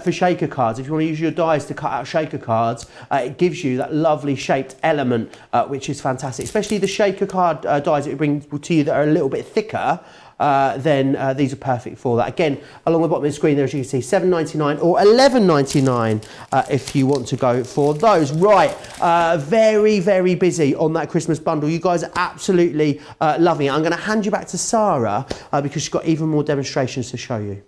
B: for shaker cards. If you want to use your dies to cut out shaker cards, it gives you that lovely shaped element, which is fantastic. Especially the shaker card dies that we bring to you that are a little bit thicker. Then these are perfect for that. Again, along the bottom of the screen there, as you can see, $7.99 or $11.99 if you want to go for those. Right, very, very busy on that Christmas bundle. You guys are absolutely loving it. I'm going to hand you back to Sara because she's got even more demonstrations to show you.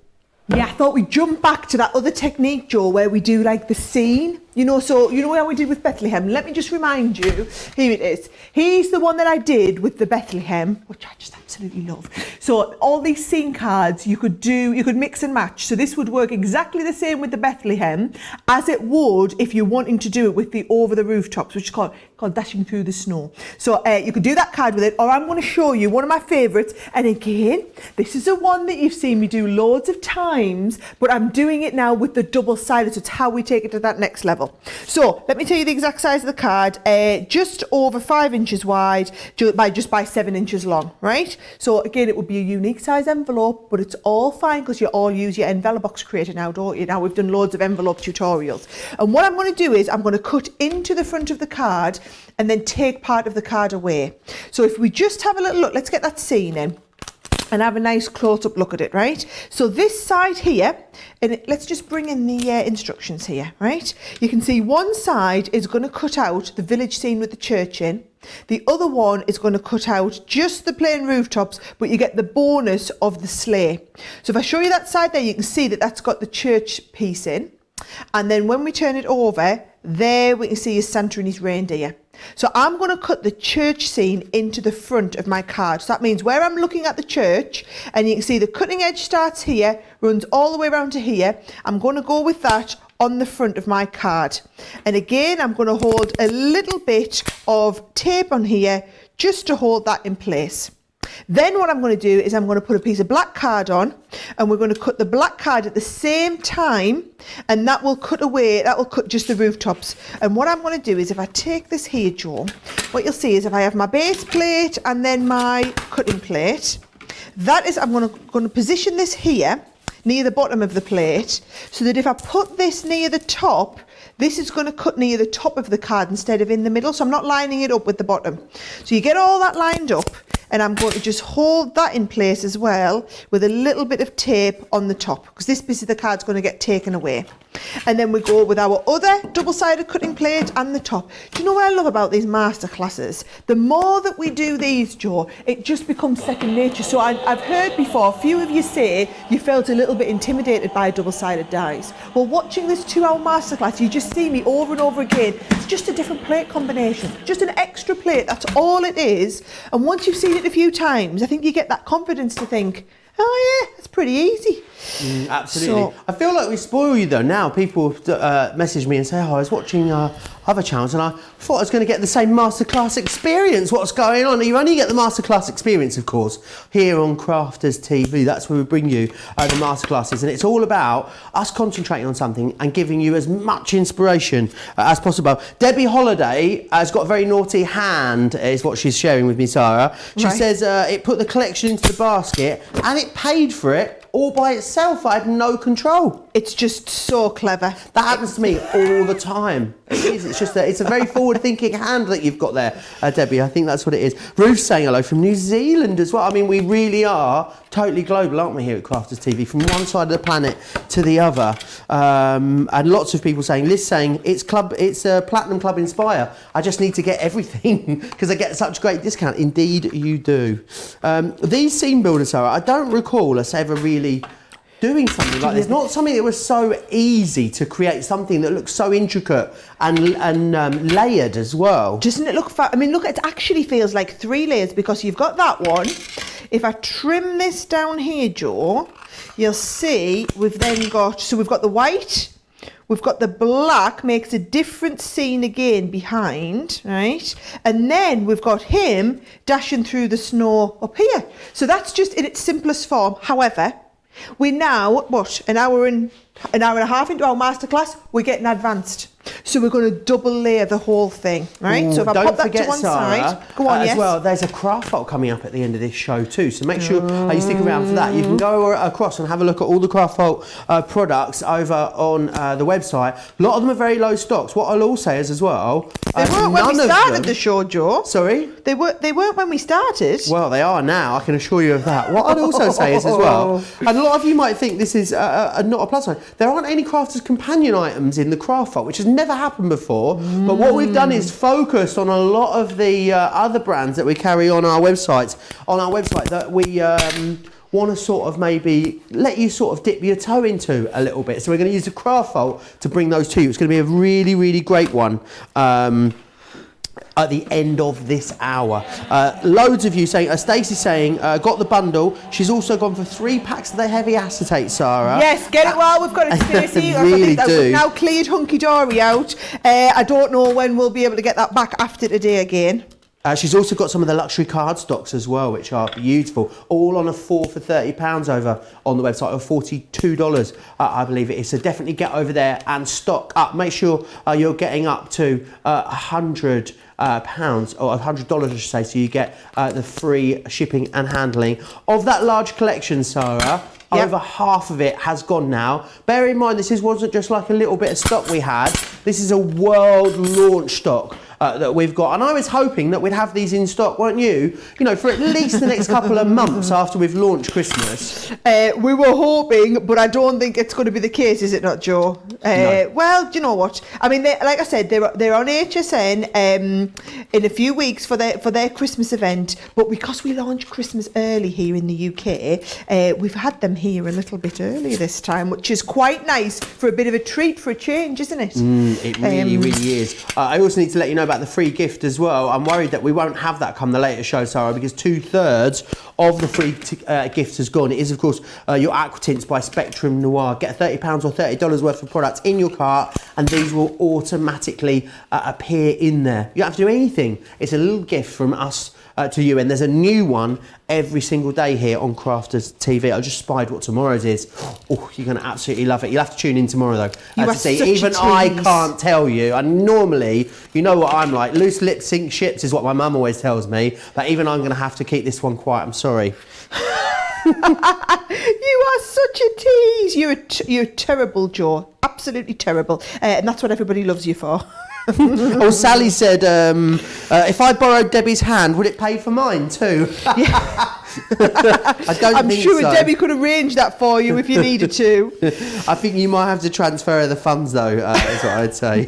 A: Yeah, I thought we'd jump back to that other technique, Joe, where we do like the scene. You know, so you know how we did with Bethlehem? Let me just remind you, here it is. Here's the one that I did with the Bethlehem, which I just absolutely love. So all these scene cards you could mix and match. So this would work exactly the same with the Bethlehem as it would if you're wanting to do it with the Over the Rooftops, which is called Dashing Through the Snow. So you could do that card with it, or I'm going to show you one of my favourites. And again, this is a one that you've seen me do loads of times, but I'm doing it now with the double-sided, so it's how we take it to that next level. So let me tell you the exact size of the card. Just over 5 inches wide by 7 inches long, right? So again, it would be a unique size envelope, but it's all fine because you all use your envelope box creator now, don't you? Now we've done loads of envelope tutorials. And what I'm going to do is I'm going to cut into the front of the card and then take part of the card away. So if we just have a little look, let's get that scene in and have a nice close-up look at it, right? So this side here, and let's just bring in the instructions here, right? You can see one side is going to cut out the village scene with the church in. The other one is going to cut out just the plain rooftops, but you get the bonus of the sleigh. So if I show you that side there, you can see that that's got the church piece in. And then when we turn it over, there we can see is Santa and his reindeer. So I'm going to cut the church scene into the front of my card. So that means where I'm looking at the church, and you can see the cutting edge starts here, runs all the way around to here. I'm going to go with that on the front of my card. And again, I'm going to hold a little bit of tape on here just to hold that in place. Then what I'm going to do is I'm going to put a piece of black card on, and we're going to cut the black card at the same time, and that will cut away, that will cut just the rooftops. And what I'm going to do is if I take this here, Joe, what you'll see is if I have my base plate and then my cutting plate, that is, I'm going to position this here near the bottom of the plate, so that if I put this near the top, this is going to cut near the top of the card instead of in the middle, so I'm not lining it up with the bottom. So you get all that lined up, and I'm going to just hold that in place as well with a little bit of tape on the top, because this piece of the card's going to get taken away. And then we go with our other double-sided cutting plate and the top. Do you know what I love about these master classes? The more that we do these, Joe, it just becomes second nature. So I've heard before, a few of you say you felt a little bit intimidated by double-sided dies. Well, watching this 2-hour masterclass, you just see me over and over again. It's just a different plate combination, just an extra plate. That's all it is. And once you've seen it a few times, I think you get that confidence to think, oh yeah, it's pretty easy.
B: Absolutely.
A: So,
B: I feel like we spoil you though. Now people message me and say, oh, I was watching other channels and I thought I was going to get the same masterclass experience. What's going on? You only get the masterclass experience, of course, here on Crafters TV. That's where we bring you the masterclasses, and it's all about us concentrating on something and giving you as much inspiration as possible. Debbie Holiday has got a very naughty hand, is what she's sharing with me, Sara. She says it put the collection into the basket and it paid for it all by itself. I had no control.
A: it's just so clever.
B: That happens to me all the time. It is. It's just it's a very forward-thinking hand that you've got there, Debbie. I think that's what it is. Ruth's saying hello from New Zealand as well. I mean, we really are totally global, aren't we, here at Crafters TV, from one side of the planet to the other. And lots of people saying, Liz saying, it's Platinum Club Inspire. I just need to get everything because I get such great discount. Indeed, you do. These scene builders, Sarah, I don't recall us ever really doing something like this. Not something that was so easy to create, something that looks so intricate and layered as well.
A: Doesn't it look I mean, look, it actually feels like 3 layers because you've got that one. If I trim this down here, Joe, you'll see we've then got, so we've got the white, we've got the black, makes a different scene again behind, right? And then we've got him dashing through the snow up here. So that's just in its simplest form. However, we're now, what, an hour and a half into our masterclass, we're getting advanced. So we're going to double layer the whole thing, right?
B: Ooh,
A: so if I
B: don't
A: pop that
B: forget,
A: to one
B: Sarah,
A: side, go on,
B: as well, there's a craft vault coming up at the end of this show too. So make sure you stick around for that. You can go across and have a look at all the craft vault products over on the website. A lot of them are very low stocks. What I'll also say is as well,
A: They weren't when we started the show, Joe.
B: Sorry?
A: They weren't when we started.
B: Well, they are now, I can assure you of that. What I'd also say is as well, and a lot of you might think this is not a plus sign, there aren't any crafters companion items in the craft vault, which has never happened before. But what we've done is focused on a lot of the other brands that we carry on our website that we want to sort of maybe let you sort of dip your toe into a little bit. So we're going to use the craft vault to bring those to you. It's going to be a really, really great one. At the end of this hour, loads of you saying, Stacey's saying, got the bundle. She's also gone for 3 packs of the heavy acetate, Sarah.
A: Yes, get it while we've got it, Stacey.
B: Really do.
A: We've now cleared hunky-dory out. I don't know when we'll be able to get that back after today again.
B: She's also got some of the luxury card stocks as well, which are beautiful. All on a 4 for £30 over on the website, or $42, I believe it is. So definitely get over there and stock up. Make sure you're getting up to £100 or $100, I should say, so you get the free shipping and handling of that large collection, Sarah. Yep. Over half of it has gone now. Bear in mind, this wasn't just like a little bit of stock we had. This is a world launch stock that we've got. And I was hoping that we'd have these in stock, weren't you? You know, for at least the next couple of months after we've launched Christmas.
A: We were hoping, but I don't think it's going to be the case, is it not, Joe?
B: No.
A: Well, do you know what? I mean, like I said, they're on HSN in a few weeks for their Christmas event. But because we launched Christmas early here in the UK, we've had them here a little bit earlier this time, which is quite nice for a bit of a treat for a change, isn't it?
B: It really, really is. I also need to let you know about the free gift as well. I'm worried that we won't have that come the later show, Sarah, because 2/3 of the free gifts has gone. It is, of course, your Aquatints by Spectrum Noir. Get £30 or $30 worth of products in your cart, and these will automatically appear in there. You don't have to do anything. It's a little gift from us to you, and there's a new one every single day here on Crafters TV. I just spied what tomorrow's is. Oh, you're going to absolutely love it. You'll have to tune in tomorrow, though. To see. Even I can't tell you. And normally, you know what I'm like. Loose lip sync ships is what my mum always tells me. But even I'm going to have to keep this one quiet. I'm sorry.
A: You are such a tease. You're terrible, Joe. Absolutely terrible. And that's what everybody loves you for.
B: Oh, Sally said, if I borrowed Debbie's hand, would it pay for mine too?
A: Yeah.
B: I'm
A: sure
B: so.
A: Debbie could arrange that for you if you needed to.
B: I think you might have to transfer the funds though, is what I'd say.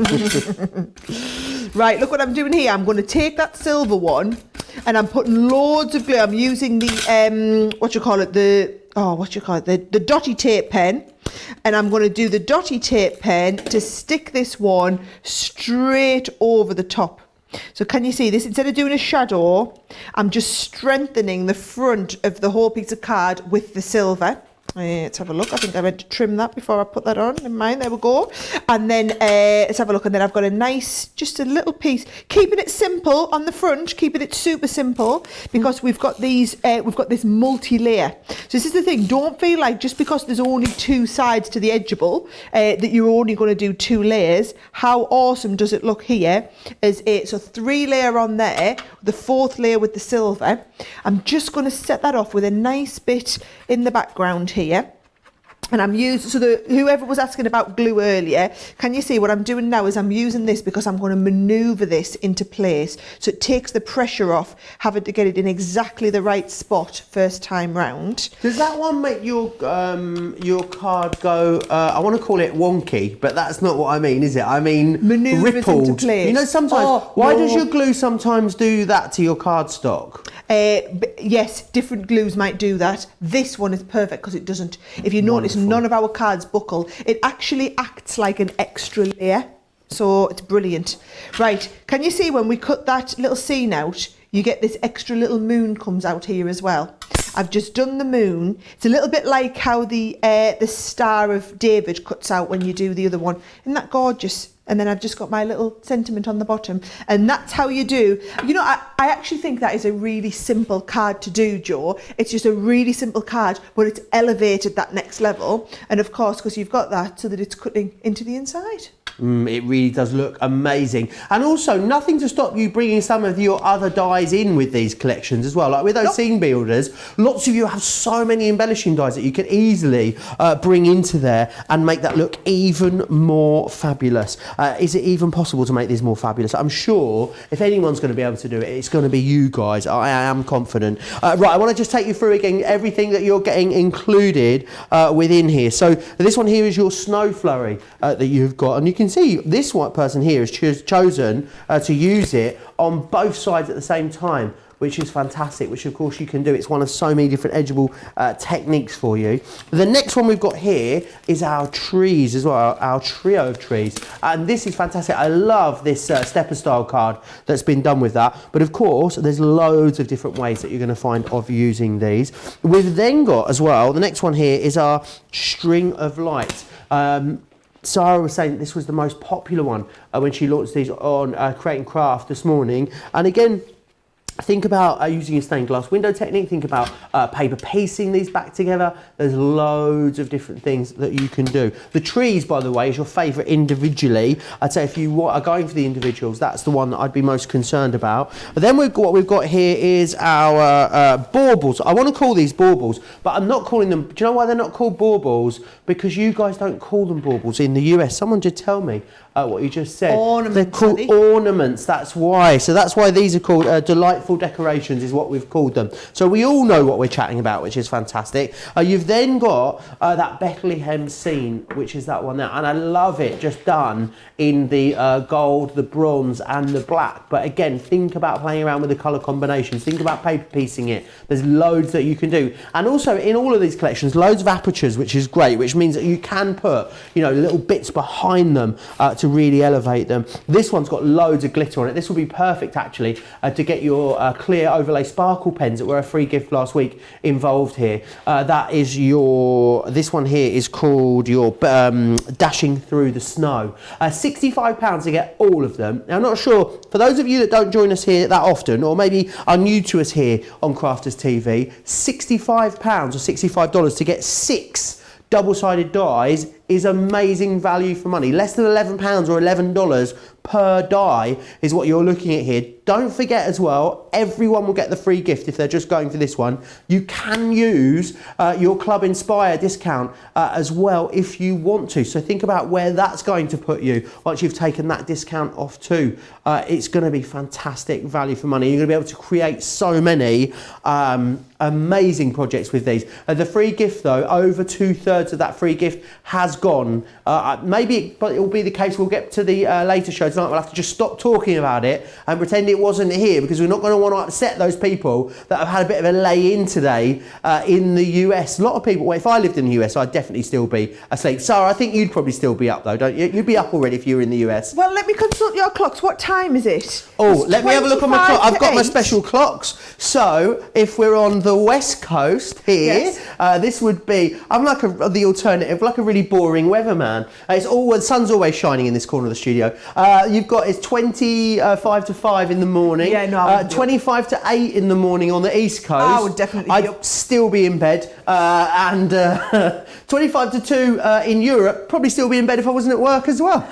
A: Right, look what I'm doing here. I'm going to take that silver one and I'm putting loads of glue. I'm using the, the dotty tape pen. And I'm going to do the dotty tape pen to stick this one straight over the top. So can you see this? Instead of doing a shadow, I'm just strengthening the front of the whole piece of card with the silver. Let's have a look. I think I meant to trim that before I put that on. Never mind, there we go. And then let's have a look. And then I've got a nice, just a little piece. Keeping it simple on the front, keeping it super simple, because we've got these, we've got this multi-layer. So this is the thing. Don't feel like just because there's only 2 sides to the edgeable that you're only going to do 2 layers. How awesome does it look here? As a 3-layer on there, the 4th layer with the silver. I'm just going to set that off with a nice bit in the background here. And I'm using, whoever was asking about glue earlier, can you see what I'm doing now is I'm using this because I'm going to manoeuvre this into place. So it takes the pressure off having to get it in exactly the right spot first time round.
B: Does that one make your card go, I want to call it wonky, but that's not what I mean, is it? I mean
A: manoeuvre
B: rippled.
A: into place.
B: You know, sometimes, why does your glue sometimes do that to your cardstock?
A: Yes, different glues might do that. This one is perfect because it doesn't. If you notice, none of our cards buckle. It actually acts like an extra layer. So it's brilliant. Right, can you see when we cut that little scene out, you get this extra little moon comes out here as well. I've just done the moon. It's a little bit like how the Star of David cuts out when you do the other one. Isn't that gorgeous? And then I've just got my little sentiment on the bottom. And that's how you do. You know, I actually think that is a really simple card to do, Joe. It's just a really simple card, but it's elevated that next level. And of course, because you've got that so that it's cutting into the inside.
B: It really does look amazing. And also, nothing to stop you bringing some of your other dies in with these collections as well. Like with those scene builders, lots of you have so many embellishing dies that you can easily bring into there and make that look even more fabulous. Is it even possible to make these more fabulous? I'm sure if anyone's going to be able to do it, it's going to be you guys. I am confident. Right, I want to just take you through again everything that you're getting included within here. So this one here is your snow flurry that you've got, and you can see this one person here has chosen to use it on both sides at the same time, which is fantastic, which of course you can do. It's one of so many different edgeable techniques for you. The next one we've got here is our trees as well, our trio of trees. And this is fantastic. I love this stepper style card that's been done with that. But of course, there's loads of different ways that you're gonna find of using these. We've then got as well, the next one here is our string of lights. Sara was saying this was the most popular one when she launched these on Create and Craft this morning. And again, think about using a stained glass window technique. Think about paper piecing these back together. There's loads of different things that you can do. The trees, by the way, is your favourite individually. I'd say if you are going for the individuals, that's the one that I'd be most concerned about. But then what we've got here is our baubles. I want to call these baubles, but I'm not calling them. Do you know why they're not called baubles? Because you guys don't call them baubles in the US. Someone just tell me what you just said.
A: Ornaments.
B: They're called ornaments. That's why. So that's why these are called delightful decorations is what we've called them. So we all know what we're chatting about, which is fantastic. You've then got that Bethlehem scene, which is that one there, and I love it, just done in the gold, the bronze and the black. But again, think about playing around with the colour combinations, think about paper piecing it. There's loads that you can do. And also in all of these collections, loads of apertures, which is great, which means that you can put, you know, little bits behind them to really elevate them. This one's got loads of glitter on it. This will be perfect actually to get your clear overlay sparkle pens that were a free gift last week involved here. That is your, this one here is called your Dashing Through the Snow. £65 to get all of them. Now I'm not sure, for those of you that don't join us here that often, or maybe are new to us here on Crafters TV, £65 or $65 to get 6 double-sided dies is amazing value for money. Less than £11 or $11 per die is what you're looking at here. Don't forget as well, everyone will get the free gift if they're just going for this one. You can use your Club Inspire discount as well if you want to. So think about where that's going to put you once you've taken that discount off too. It's going to be fantastic value for money. You're going to be able to create so many amazing projects with these. The free gift though, over 2/3 of that free gift has gone. Maybe but it will be the case, we'll get to the later show tonight, we'll have to just stop talking about it and pretend it wasn't here, because we're not going to want to upset those people that have had a bit of a lay-in today in the US. A lot of people, well, if I lived in the US, I'd definitely still be asleep. Sarah, I think you'd probably still be up though, don't you? You'd be up already if you were in the US.
A: Well, let me consult your clocks. What time is it?
B: Oh, let me have a look on my clock. I've got my
A: 8.
B: special clocks. So if we're on the West Coast here, this would be, I'm like the alternative, like a really boring weatherman. It's the sun's always shining in this corner of the studio. You've got, it's 25 to 5 in the morning.
A: Yeah, no,
B: 25 to 8 in the morning on the East Coast.
A: I would definitely be up.
B: I'd still be in bed. And 25 to 2 in Europe, probably still be in bed if I wasn't at work as well.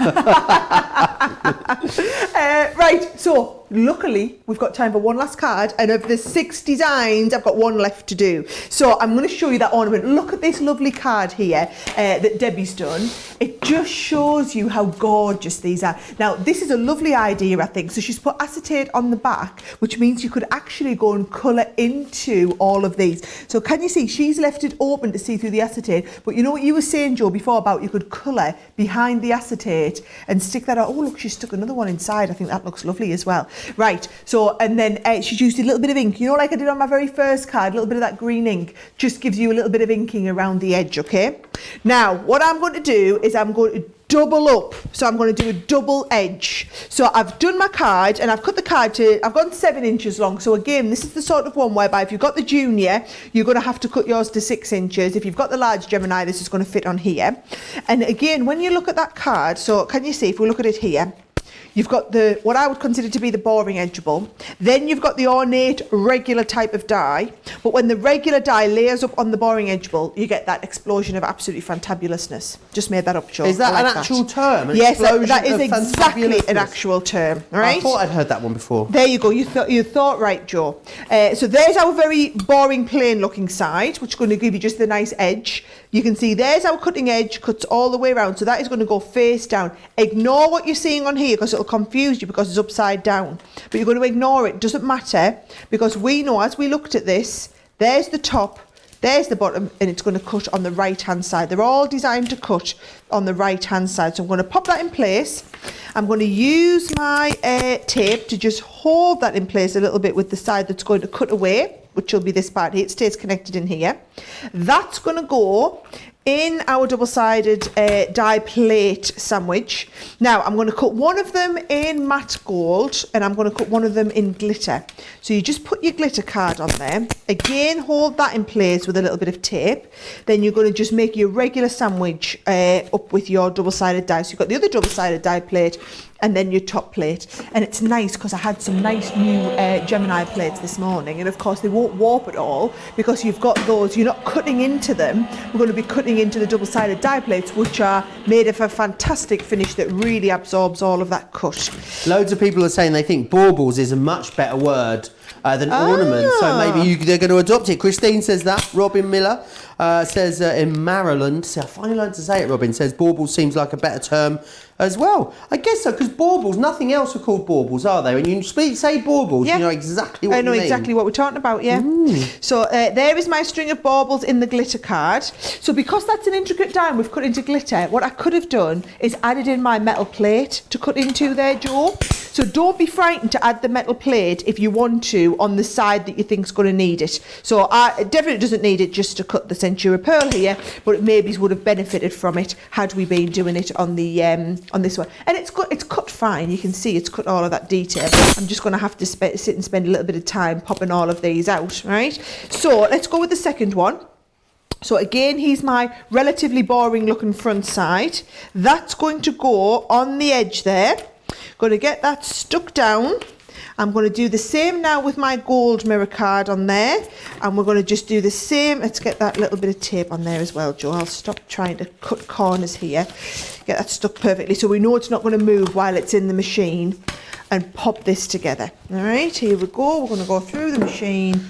A: Right, so luckily we've got time for one last card, and of the 6 designs I've got one left to do. So I'm going to show you that ornament. Look at this lovely card here that Debbie's done. It just shows you how gorgeous these are. Now this is a lovely idea, I think. So she's put acetate on the back, which means you could actually go and colour into all of these. So can you see she's left it open to see through the acetate, but you know what you were saying, Joe, before about you could colour behind the acetate and stick that out. Oh look, she stuck another one inside. I think that looks lovely as well. Right, so and then she's used a little bit of ink, you know, like I did on my very first card, a little bit of that green ink just gives you a little bit of inking around the edge. Okay, now what I'm going to do is I'm going to double up. So I'm going to do a double edge. So I've done my card and I've cut the card to, I've gone 7 inches long. So again, this is the sort of one whereby if you've got the junior, you're going to have to cut yours to 6 inches. If you've got the large Gemini, this is going to fit on here. And again, when you look at that card, so can you see if we look at it here, You've got what I would consider to be the boring edgeable. Then you've got the ornate regular type of die. But when the regular die layers up on the boring edgeable, you get that explosion of absolutely fantabulousness. Just made that up, Joe.
B: Is that an actual term?
A: Yes, that is exactly an actual term. Right?
B: I thought I'd heard that one before.
A: There you go. You thought right, Joe. So there's our very boring, plain-looking side, which is going to give you just the nice edge. You can see there's our cutting edge, cuts all the way around. So that is going to go face down. Ignore what you're seeing on here because it'll confuse you because it's upside down. But you're going to ignore it. Doesn't matter because we know as we looked at this, there's the top, there's the bottom, and it's going to cut on the right-hand side. They're all designed to cut on the right-hand side. So I'm going to pop that in place. I'm going to use my tape to just hold that in place a little bit with the side that's going to cut away, which will be this part here. It stays connected in here. That's going to go in our double-sided die plate sandwich. Now I'm going to cut one of them in matte gold and I'm going to cut one of them in glitter. So you just put your glitter card on there. Again, hold that in place with a little bit of tape. Then you're going to just make your regular sandwich up with your double-sided die. So you've got the other double-sided die plate and then your top plate. And it's nice because I had some nice new Gemini plates this morning, and of course they won't warp at all because you've got those, you're not cutting into them. We're going to be cutting into the double-sided die plates, which are made of a fantastic finish that really absorbs all of that cut.
B: Loads of people are saying they think baubles is a much better word than ornament, so maybe they're going to adopt it. Christine says that. Robin Miller says in Maryland, see, I finally learned to say it, Robin, says baubles seems like a better term as well. I guess so, because baubles, nothing else are called baubles, are they? When you say baubles, you know exactly what you mean.
A: I know exactly what we're talking about, yeah. So there is my string of baubles in the glitter card. So because that's an intricate die and we've cut into glitter, what I could have done is added in my metal plate to cut into there, Joe. So don't be frightened to add the metal plate if you want to on the side that you think's going to need it. So it definitely doesn't need it just to cut the Centura Pearl here, but it maybe would have benefited from it had we been doing it on the on this one. And it's cut fine. You can see it's cut all of that detail. I'm just going to have to sit and spend a little bit of time popping all of these out, right? So let's go with the second one. So again, here's my relatively boring looking front side. That's going to go on the edge there. Going to get that stuck down. I'm going to do the same now with my gold mirror card on there, and we're going to just do the same. Let's get that little bit of tape on there as well, Joe. I'll stop trying to cut corners here. Get that stuck perfectly so we know it's not going to move while it's in the machine, and pop this together. All right, here we go. We're going to go through the machine.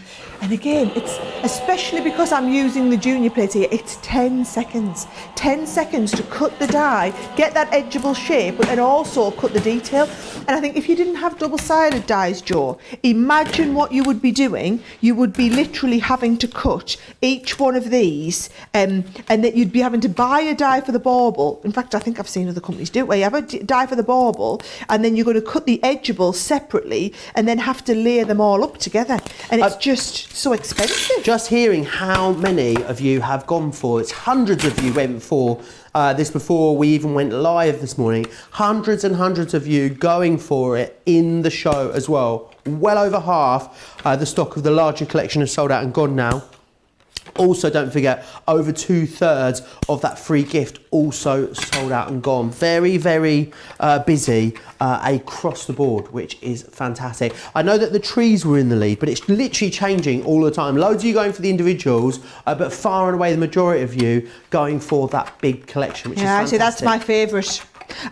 A: And again, it's especially because I'm using the junior plate here, it's 10 seconds. 10 seconds to cut the die, get that edgeable shape, but then also cut the detail. And I think if you didn't have double-sided dies, Joe, imagine what you would be doing. You would be literally having to cut each one of these, and that you'd be having to buy a die for the bauble. In fact, I think I've seen other companies do it, where you have a die for the bauble, and then you're going to cut the edgeable separately, and then have to layer them all up together. And it's just so expensive.
B: Just hearing how many of you have gone for it's hundreds of you went for this before we even went live this morning. Hundreds and hundreds of you going for it in the show as well. Well over half the stock of the larger collection is sold out and gone now. Also, don't forget, over 2/3 of that free gift also sold out and gone. Very, very busy across the board, which is fantastic. I know that the trees were in the lead, but it's literally changing all the time. Loads of you going for the individuals, but far and away the majority of you going for that big collection, which is fantastic.
A: Yeah, actually, that's my favourite.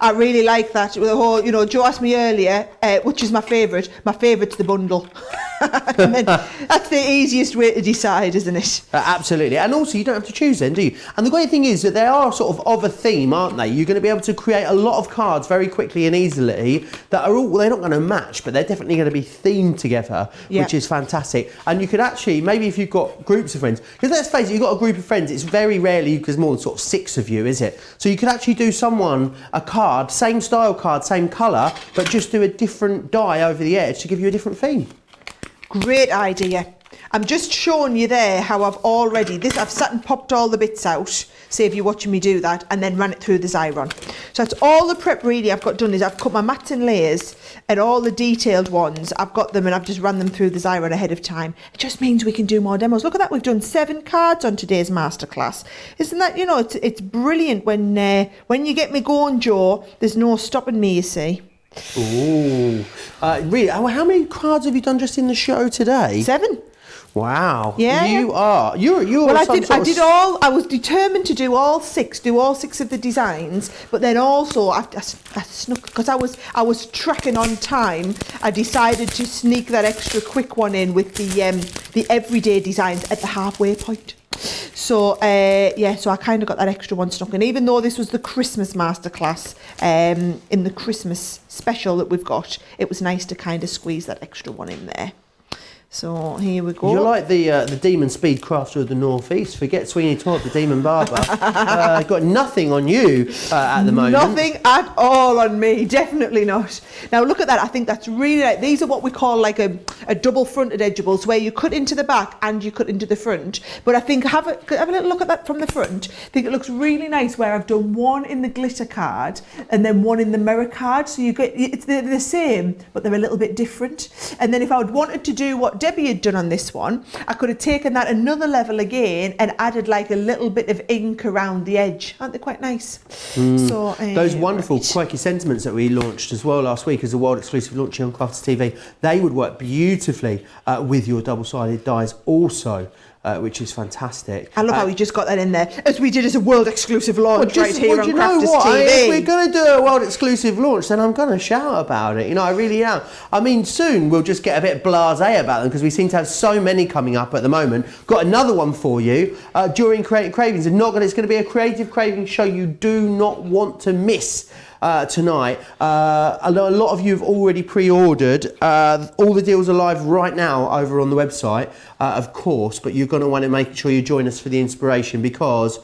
A: I really like that. The whole, Joe asked me earlier, which is my favourite. My favourite's the bundle. And then that's the easiest way to decide, isn't it?
B: Absolutely. And also, you don't have to choose then, do you? And the great thing is that they are sort of a theme, aren't they? You're going to be able to create a lot of cards very quickly and easily that are all, they're not going to match, but they're definitely going to be themed together, which is fantastic. And you could actually, maybe if you've got groups of friends, because let's face it, you've got a group of friends, it's very rarely there's more than sort of 6 of you, is it? So you could actually do a card, same style card, same colour, but just do a different die over the edge to give you a different theme. Great
A: idea. I'm just showing you there how I've sat and popped all the bits out, say if you're watching me do that, and then ran it through the Xyron. So that's all the prep really I've got done is I've cut my mats in layers, and all the detailed ones, I've got them and I've just run them through the Xyron ahead of time. It just means we can do more demos. Look at that, we've done 7 cards on today's masterclass. Isn't that, it's brilliant when you get me going, Joe, there's no stopping me, you see.
B: Ooh. Really? How many cards have you done just in the show today?
A: 7.
B: Wow.
A: Yeah.
B: You are. You're
A: Well, I was determined to do all 6 of the designs, but then also I snuck, because I was tracking on time. I decided to sneak that extra quick one in with the everyday designs at the halfway point. So so I kind of got that extra one snuck in, even though this was the Christmas masterclass in the Christmas special that we've got. It was nice to kind of squeeze that extra one in there. So here we go.
B: You're like the demon speed crafter of the northeast. Forget Sweeney Todd, the demon barber. Got nothing on you at the moment.
A: Nothing at all on me, definitely not. Now look at that. I think that's really nice. These are what we call like a double fronted edgeables, where you cut into the back and you cut into the front. But I think have a little look at that from the front. I think it looks really nice where I've done one in the glitter card and then one in the mirror card. So they're the same, but they're a little bit different. And then if I would wanted to do what Debbie had done on this one, I could have taken that another level again and added like a little bit of ink around the edge. Aren't they quite nice? So
B: those wonderful quirky sentiments that we launched as well last week as a world exclusive launching on Crafters TV, they would work beautifully with your double-sided dies also. Which is fantastic.
A: I love how we just got that in there, as we did as a world exclusive launch right here on Crafters TV.
B: If we're going to do a world exclusive launch, then I'm going to shout about it. You know, I really am. I mean, soon we'll just get a bit blasé about them because we seem to have so many coming up at the moment. Got another one for you during Creative Cravings. It's going to be a Creative Cravings show you do not want to miss. Tonight. A lot of you have already pre-ordered. All the deals are live right now over on the website, of course, but you're going to want to make sure you join us for the inspiration, because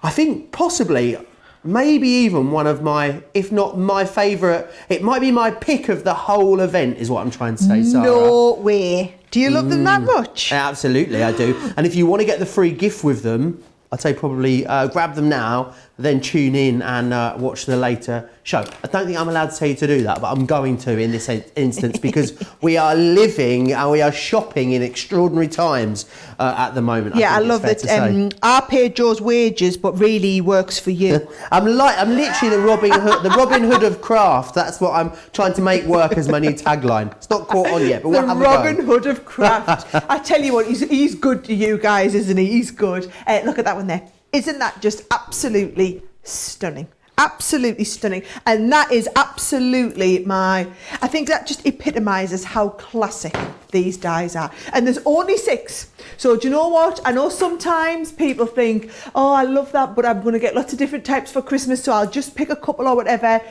B: I think possibly, maybe even one of my, if not my favourite, it might be my pick of the whole event, is what I'm trying to say, Sarah.
A: No way. Do you love them that much?
B: Absolutely, I do. And if you want to get the free gift with them, I'd say probably grab them now, then tune in and watch the later show. I don't think I'm allowed to tell you to do that, but I'm going to in this instance because we are living and we are shopping in extraordinary times at the moment.
A: Yeah, I love that. I pay Joe's wages, but really he works for you.
B: I'm literally the Robin Hood of craft. That's what I'm trying to make work as my new tagline. It's not caught on yet, but we'll have a go.
A: The Robin Hood of craft. I tell you what, he's good to you guys, isn't he? He's good. Look at that one there. Isn't that just absolutely stunning? Absolutely stunning. And that is absolutely I think that just epitomises how classic these dies are. And there's only 6. So do you know what? I know sometimes people think, oh, I love that, but I'm going to get lots of different types for Christmas, so I'll just pick a couple or whatever.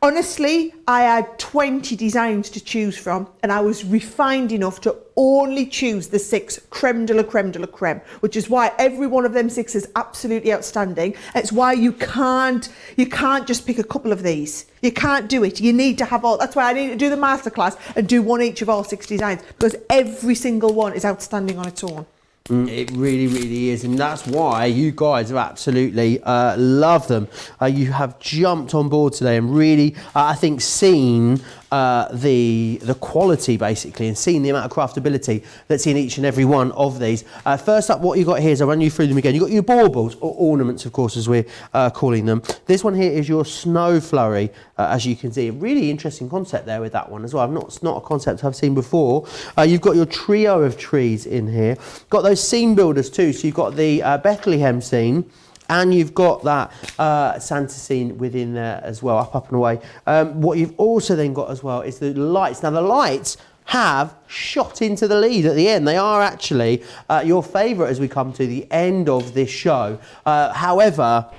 A: Honestly, I had 20 designs to choose from, and I was refined enough to only choose the 6 creme de la creme, which is why every one of them 6 is absolutely outstanding. It's why you can't just pick a couple of these. You can't do it. You need to have all. That's why I need to do the masterclass and do one each of all 6 designs, because every single one is outstanding on its own.
B: It really, really is, and that's why you guys have absolutely love them. You have jumped on board today and really, I think, seen the quality basically, and seen the amount of craftability that's in each and every one of these. First up, what you got here is, I'll run you through them again. You've got your baubles, or ornaments, of course, as we're calling them. This one here is your snow flurry, as you can see. A really interesting concept there with that one as well. It's not a concept I've seen before. You've got your trio of trees in here. Got those scene builders too. So you've got the Bethlehem scene, and you've got that Santa scene within there as well, up and away. What you've also then got as well is the lights. Now the lights have shot into the lead at the end. They are actually your favourite as we come to the end of this show. However,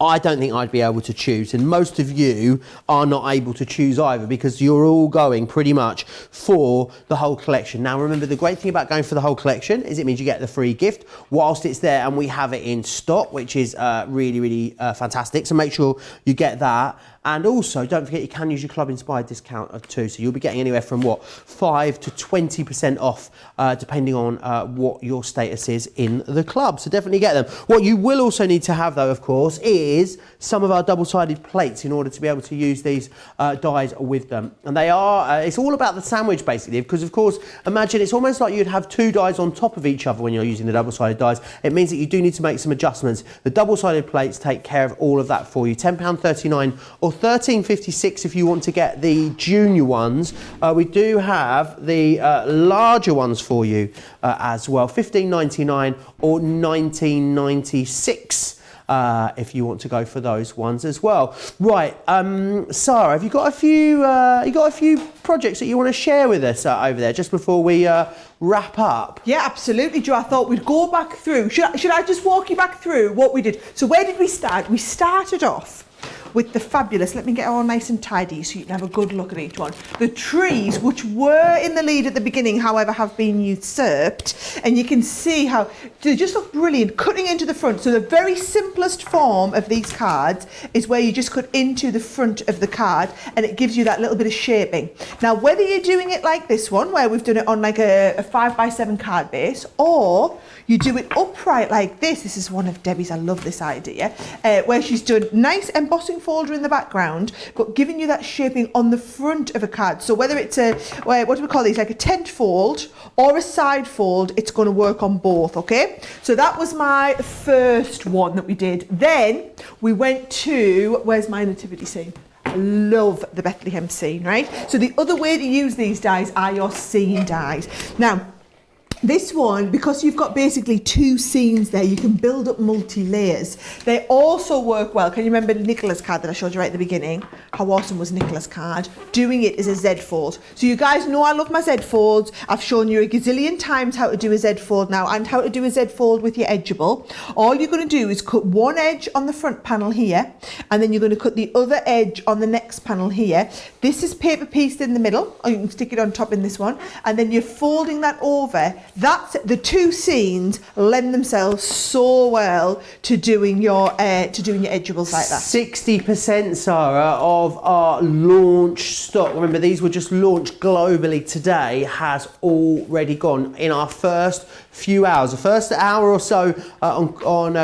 B: I don't think I'd be able to choose, and most of you are not able to choose either, because you're all going pretty much for the whole collection. Now remember, the great thing about going for the whole collection is it means you get the free gift whilst it's there, and we have it in stock, which is really, really fantastic. So make sure you get that. And also, don't forget, you can use your Club Inspired discount too. So you'll be getting anywhere from 5 to 20% off, depending on what your status is in the club. So definitely get them. What you will also need to have, though, of course, is some of our double-sided plates in order to be able to use these dies with them. And they are, it's all about the sandwich, basically, because, of course, imagine it's almost like you'd have 2 dies on top of each other when you're using the double-sided dies. It means that you do need to make some adjustments. The double-sided plates take care of all of that for you. £10.39 or or £13.56 if you want to get the junior ones. We do have the larger ones for you as well, £15.99 or £19.96. If you want to go for those ones as well. Right, Sarah, have you got a few projects that you want to share with us over there just before we wrap up?
A: Yeah, absolutely, Joe. I thought we'd go back through. Should I just walk you back through what we did? So where did we start? We started off with the fabulous, let me get all nice and tidy so you can have a good look at each one. The trees, which were in the lead at the beginning, however, have been usurped. And you can see how they just look brilliant, cutting into the front. So the very simplest form of these cards is where you just cut into the front of the card and it gives you that little bit of shaping. Now, whether you're doing it like this one, where we've done it on like a 5x7 card base, or you do it upright like this. This is one of Debbie's, I love this idea, where she's done nice embossing folder in the background, but giving you that shaping on the front of a card. So whether it's a, what do we call these, like a tent fold or a side fold, it's going to work on both, okay? So that was my first one that we did. Then we went to, where's my nativity scene? I love the Bethlehem scene, right? So the other way to use these dies are your scene dies. Now, this one, because you've got basically two scenes there, you can build up multi-layers. They also work well. Can you remember Nicola's card that I showed you right at the beginning? How awesome was Nicola's card? Doing it is a Z fold. So you guys know I love my Z folds. I've shown you a gazillion times how to do a Z fold now and how to do a Z fold with your edgeable. All you're going to do is cut one edge on the front panel here, and then you're going to cut the other edge on the next panel here. This is paper pieced in the middle, or you can stick it on top in this one, and then you're folding that over. That's the two scenes lend themselves so well to doing your edgeables like that.
B: 60%, Sarah, of our launch stock. Remember, these were just launched globally today. Has already gone in our first few hours. The first hour or so on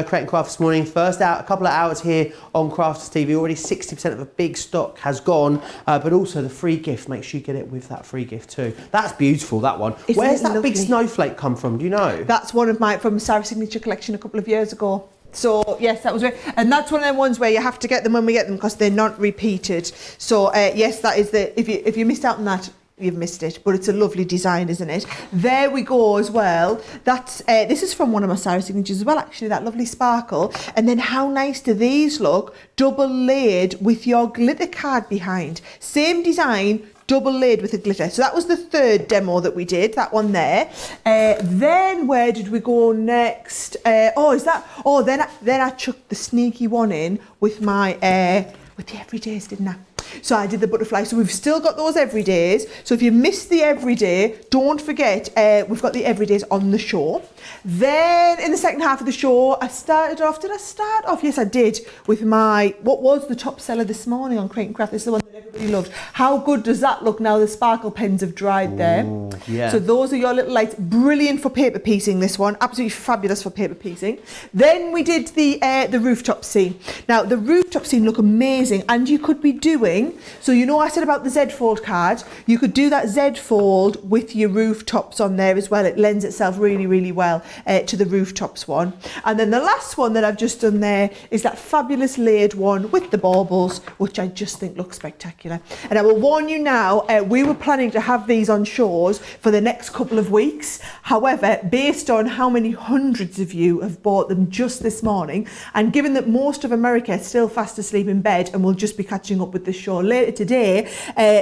B: Create and Craft this morning. First a couple of hours here on Crafters TV. Already 60% of a big stock has gone, but also the free gift. Make sure you get it with that free gift too. That's beautiful. That one. Where's that big snowflake come from? Do you know?
A: That's one of my from Sarah's signature collection a couple of years ago. So yes, that was great, and that's one of them ones where you have to get them when we get them because they're not repeated. So yes, that is the if you missed out on that, you've missed it, but it's a lovely design, isn't it? There we go as well. That's this is from one of my Sarah signatures as well, actually, that lovely sparkle. And then how nice do these look? Double layered with your glitter card behind. Same design, double layered with a glitter. So that was the third demo that we did, that one there. Then where did we go next? Then I chucked the sneaky one in with my with the everydays, didn't I? So I did the butterfly. So we've still got those everydays. So if you missed the everyday, don't forget, we've got the everydays on the show. Then in the second half of the show, I started off, did I start off? Yes, I did, with my, what was the top seller this morning on Create and Craft? This is the one that everybody loved. How good does that look now the sparkle pens have dried there?
B: Ooh, yeah.
A: So those are your little lights. Brilliant for paper piecing, this one. Absolutely fabulous for paper piecing. Then we did the rooftop scene. Now, the rooftop scene look amazing, and you could be doing, so you know I said about the Z fold card, you could do that Z fold with your rooftops on there as well. It lends itself really, really well to the rooftops one. And then the last one that I've just done there is that fabulous layered one with the baubles, which I just think looks spectacular. And I will warn you now, we were planning to have these on shows for the next couple of weeks. However, based on how many hundreds of you have bought them just this morning, and given that most of America is still fast asleep in bed and will just be catching up with the show later today,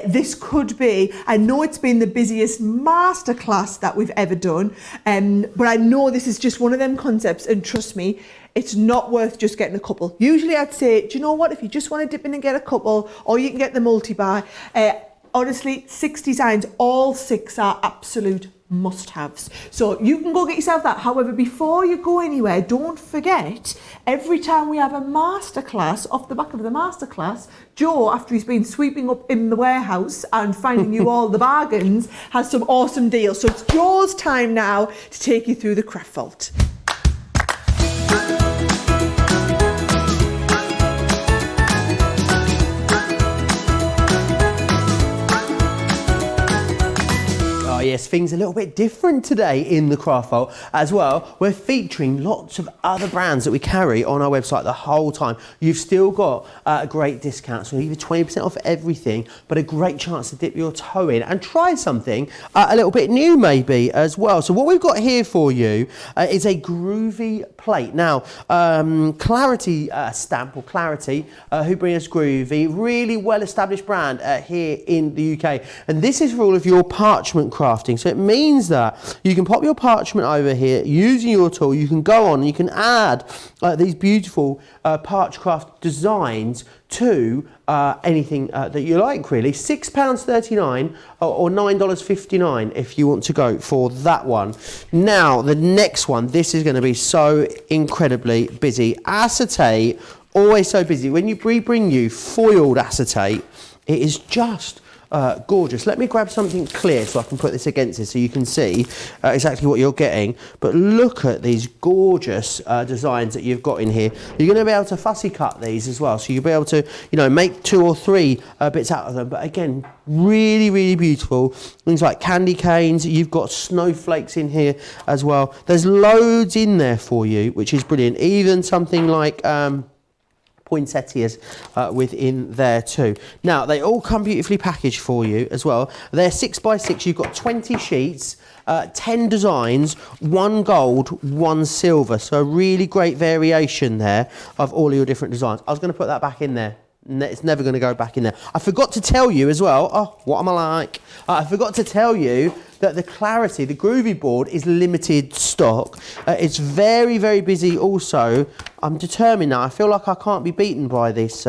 A: this could be, I know it's been the busiest masterclass that we've ever done, but I know this is just one of them concepts, and trust me, it's not worth just getting a couple. Usually I'd say, do you know what, if you just want to dip in and get a couple, or you can get the multi-buy, honestly, 6 designs, all 6 are absolute must-haves. So you can go get yourself that. However, before you go anywhere, don't forget, every time we have a masterclass, off the back of the masterclass, Joe, after he's been sweeping up in the warehouse and finding you all the bargains, has some awesome deals. So it's Joe's time now to take you through the craft vault.
B: Yes, things a little bit different today in the craft vault as well. We're featuring lots of other brands that we carry on our website the whole time. You've still got a great discount, so either 20% off everything, but a great chance to dip your toe in and try something a little bit new maybe as well. So what we've got here for you is a groovy plate. Now, Clarity Stamp, or Clarity, who bring us Groovy, really well-established brand here in the UK. And this is for all of your parchment crafting. So it means that you can pop your parchment over here using your tool. You can go on and you can add these beautiful Parchcraft designs to anything that you like, really. £6.39 or $9.59 if you want to go for that one. Now, the next one, this is going to be so incredibly busy. Acetate, always so busy. When we bring you foiled acetate, it is just gorgeous. Let me grab something clear so I can put this against it so you can see exactly what you're getting. But look at these gorgeous designs that you've got in here. You're going to be able to fussy cut these as well. So you'll be able to, you know, make 2 or 3 bits out of them. But again, really, really beautiful. Things like candy canes. You've got snowflakes in here as well. There's loads in there for you, which is brilliant. Even something like poinsettias within there too. Now, they all come beautifully packaged for you as well. They're 6x6. You've got 20 sheets, 10 designs, 1 gold, 1 silver. So a really great variation there of all your different designs. I was going to put that back in there. It's never going to go back in there. I forgot to tell you as well. Oh, what am I like? I forgot to tell you that the Clarity, the Groovy board, is limited stock. It's very, very busy also. I'm determined now. I feel like I can't be beaten by this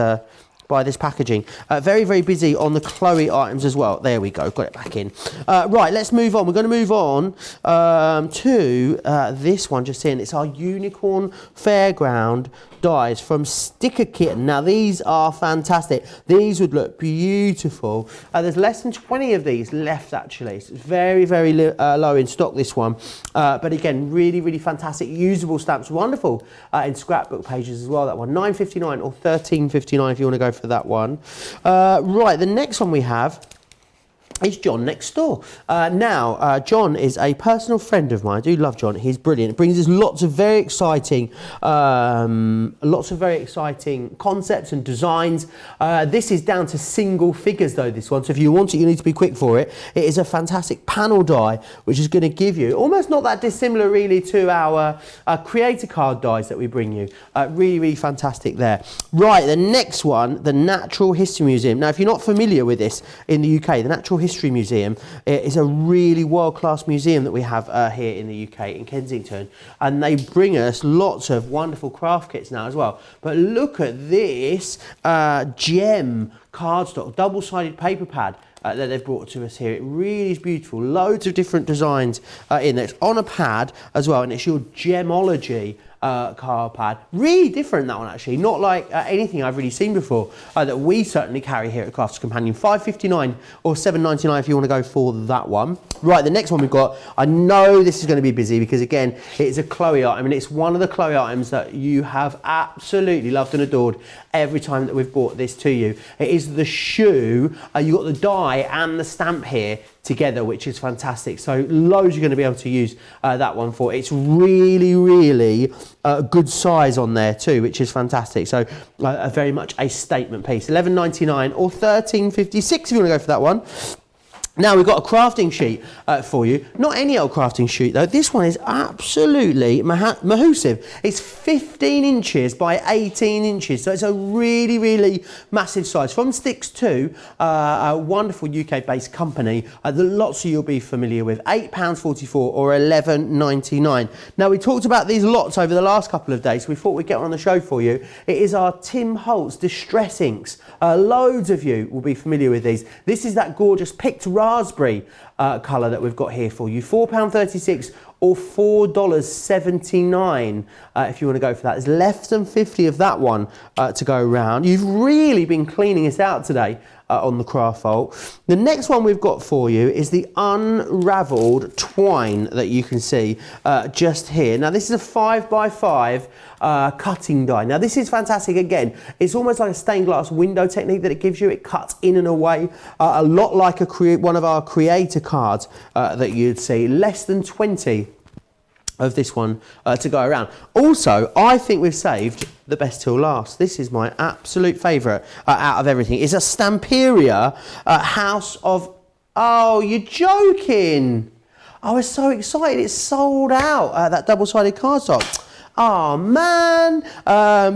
B: packaging. Very, very busy on the Chloe items as well. There we go, got it back in. Right, let's move on. We're going to move on to this one just in. It's our Unicorn Fairground dies from Sticker Kitten. Now, these are fantastic. These would look beautiful. There's less than 20 of these left, actually. So it's very, very low in stock, this one. But again, really, really fantastic. Usable stamps, wonderful in scrapbook pages as well, that one. £9.59 or £13.59 if you want to go for that one. Right, the next one we have is John next door. John is a personal friend of mine. I do love John. He's brilliant. It brings us lots of very exciting concepts and designs. This is down to single figures though, this one. So if you want it, you need to be quick for it. It is a fantastic panel die, which is going to give you almost not that dissimilar really to our creator card dies that we bring you. Really, really fantastic there. Right, the next one, the Natural History Museum. Now, if you're not familiar with this in the UK, the Natural History Museum is a really world-class museum that we have here in the UK in Kensington, and they bring us lots of wonderful craft kits now as well. But look at this gem cardstock double-sided paper pad that they've brought to us here. It really is beautiful. Loads of different designs in there. It's on a pad as well, and it's your gemology card pad. Really different, that one, actually. Not like anything I've really seen before that we certainly carry here at Crafts Companion. £5.59 or £7.99 if you want to go for that one. Right, the next one we've got, I know this is going to be busy because, again, it is a Chloe item, and it's one of the Chloe items that you have absolutely loved and adored every time that we've brought this to you. It is the shoe. You've got the die and the stamp here together, which is fantastic. So loads you're going to be able to use that one for. It's really, really good size on there too, which is fantastic. So very much a statement piece. £11.99 or £13.56 if you want to go for that one. Now we've got a crafting sheet for you. Not any old crafting sheet though. This one is absolutely massive. It's 15 inches by 18 inches. So it's a really, really massive size. From Sticks 2, a wonderful UK-based company that lots of you will be familiar with. £8.44 or £11.99. Now we talked about these lots over the last couple of days. So we thought we'd get one on the show for you. It is our Tim Holtz Distress Inks. Loads of you will be familiar with these. This is that gorgeous picked raspberry colour that we've got here for you. £4.36 or $4.79 if you want to go for that. There's less than 50 of that one to go around. You've really been cleaning us out today on the craft vault. The next one we've got for you is the unravelled twine that you can see just here. Now this is a 5x5 cutting die. Now this is fantastic. Again, it's almost like a stained glass window technique that it gives you. It cuts in and away a lot like one of our creator cards that you'd see. Less than 20 of this one to go around. Also, I think we've saved the best till last. This is my absolute favourite out of everything. It's a Stamperia House of... Oh, you're joking! I was so excited. It's sold out, that double-sided cardstock. Oh man,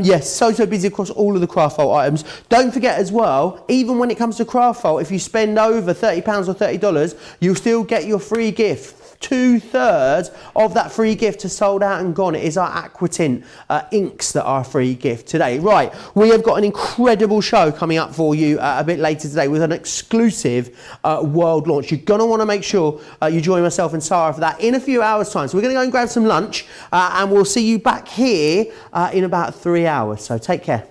B: yes, so busy across all of the craft vault items. Don't forget as well, even when it comes to craft vault, if you spend over £30 or $30, you'll still get your free gift. 2/3 of that free gift is sold out and gone. It is our Aquatint inks that are a free gift today. Right, we have got an incredible show coming up for you a bit later today with an exclusive world launch. You're going to want to make sure you join myself and Sara for that in a few hours' time. So we're going to go and grab some lunch and we'll see you back here in about 3 hours. So take care.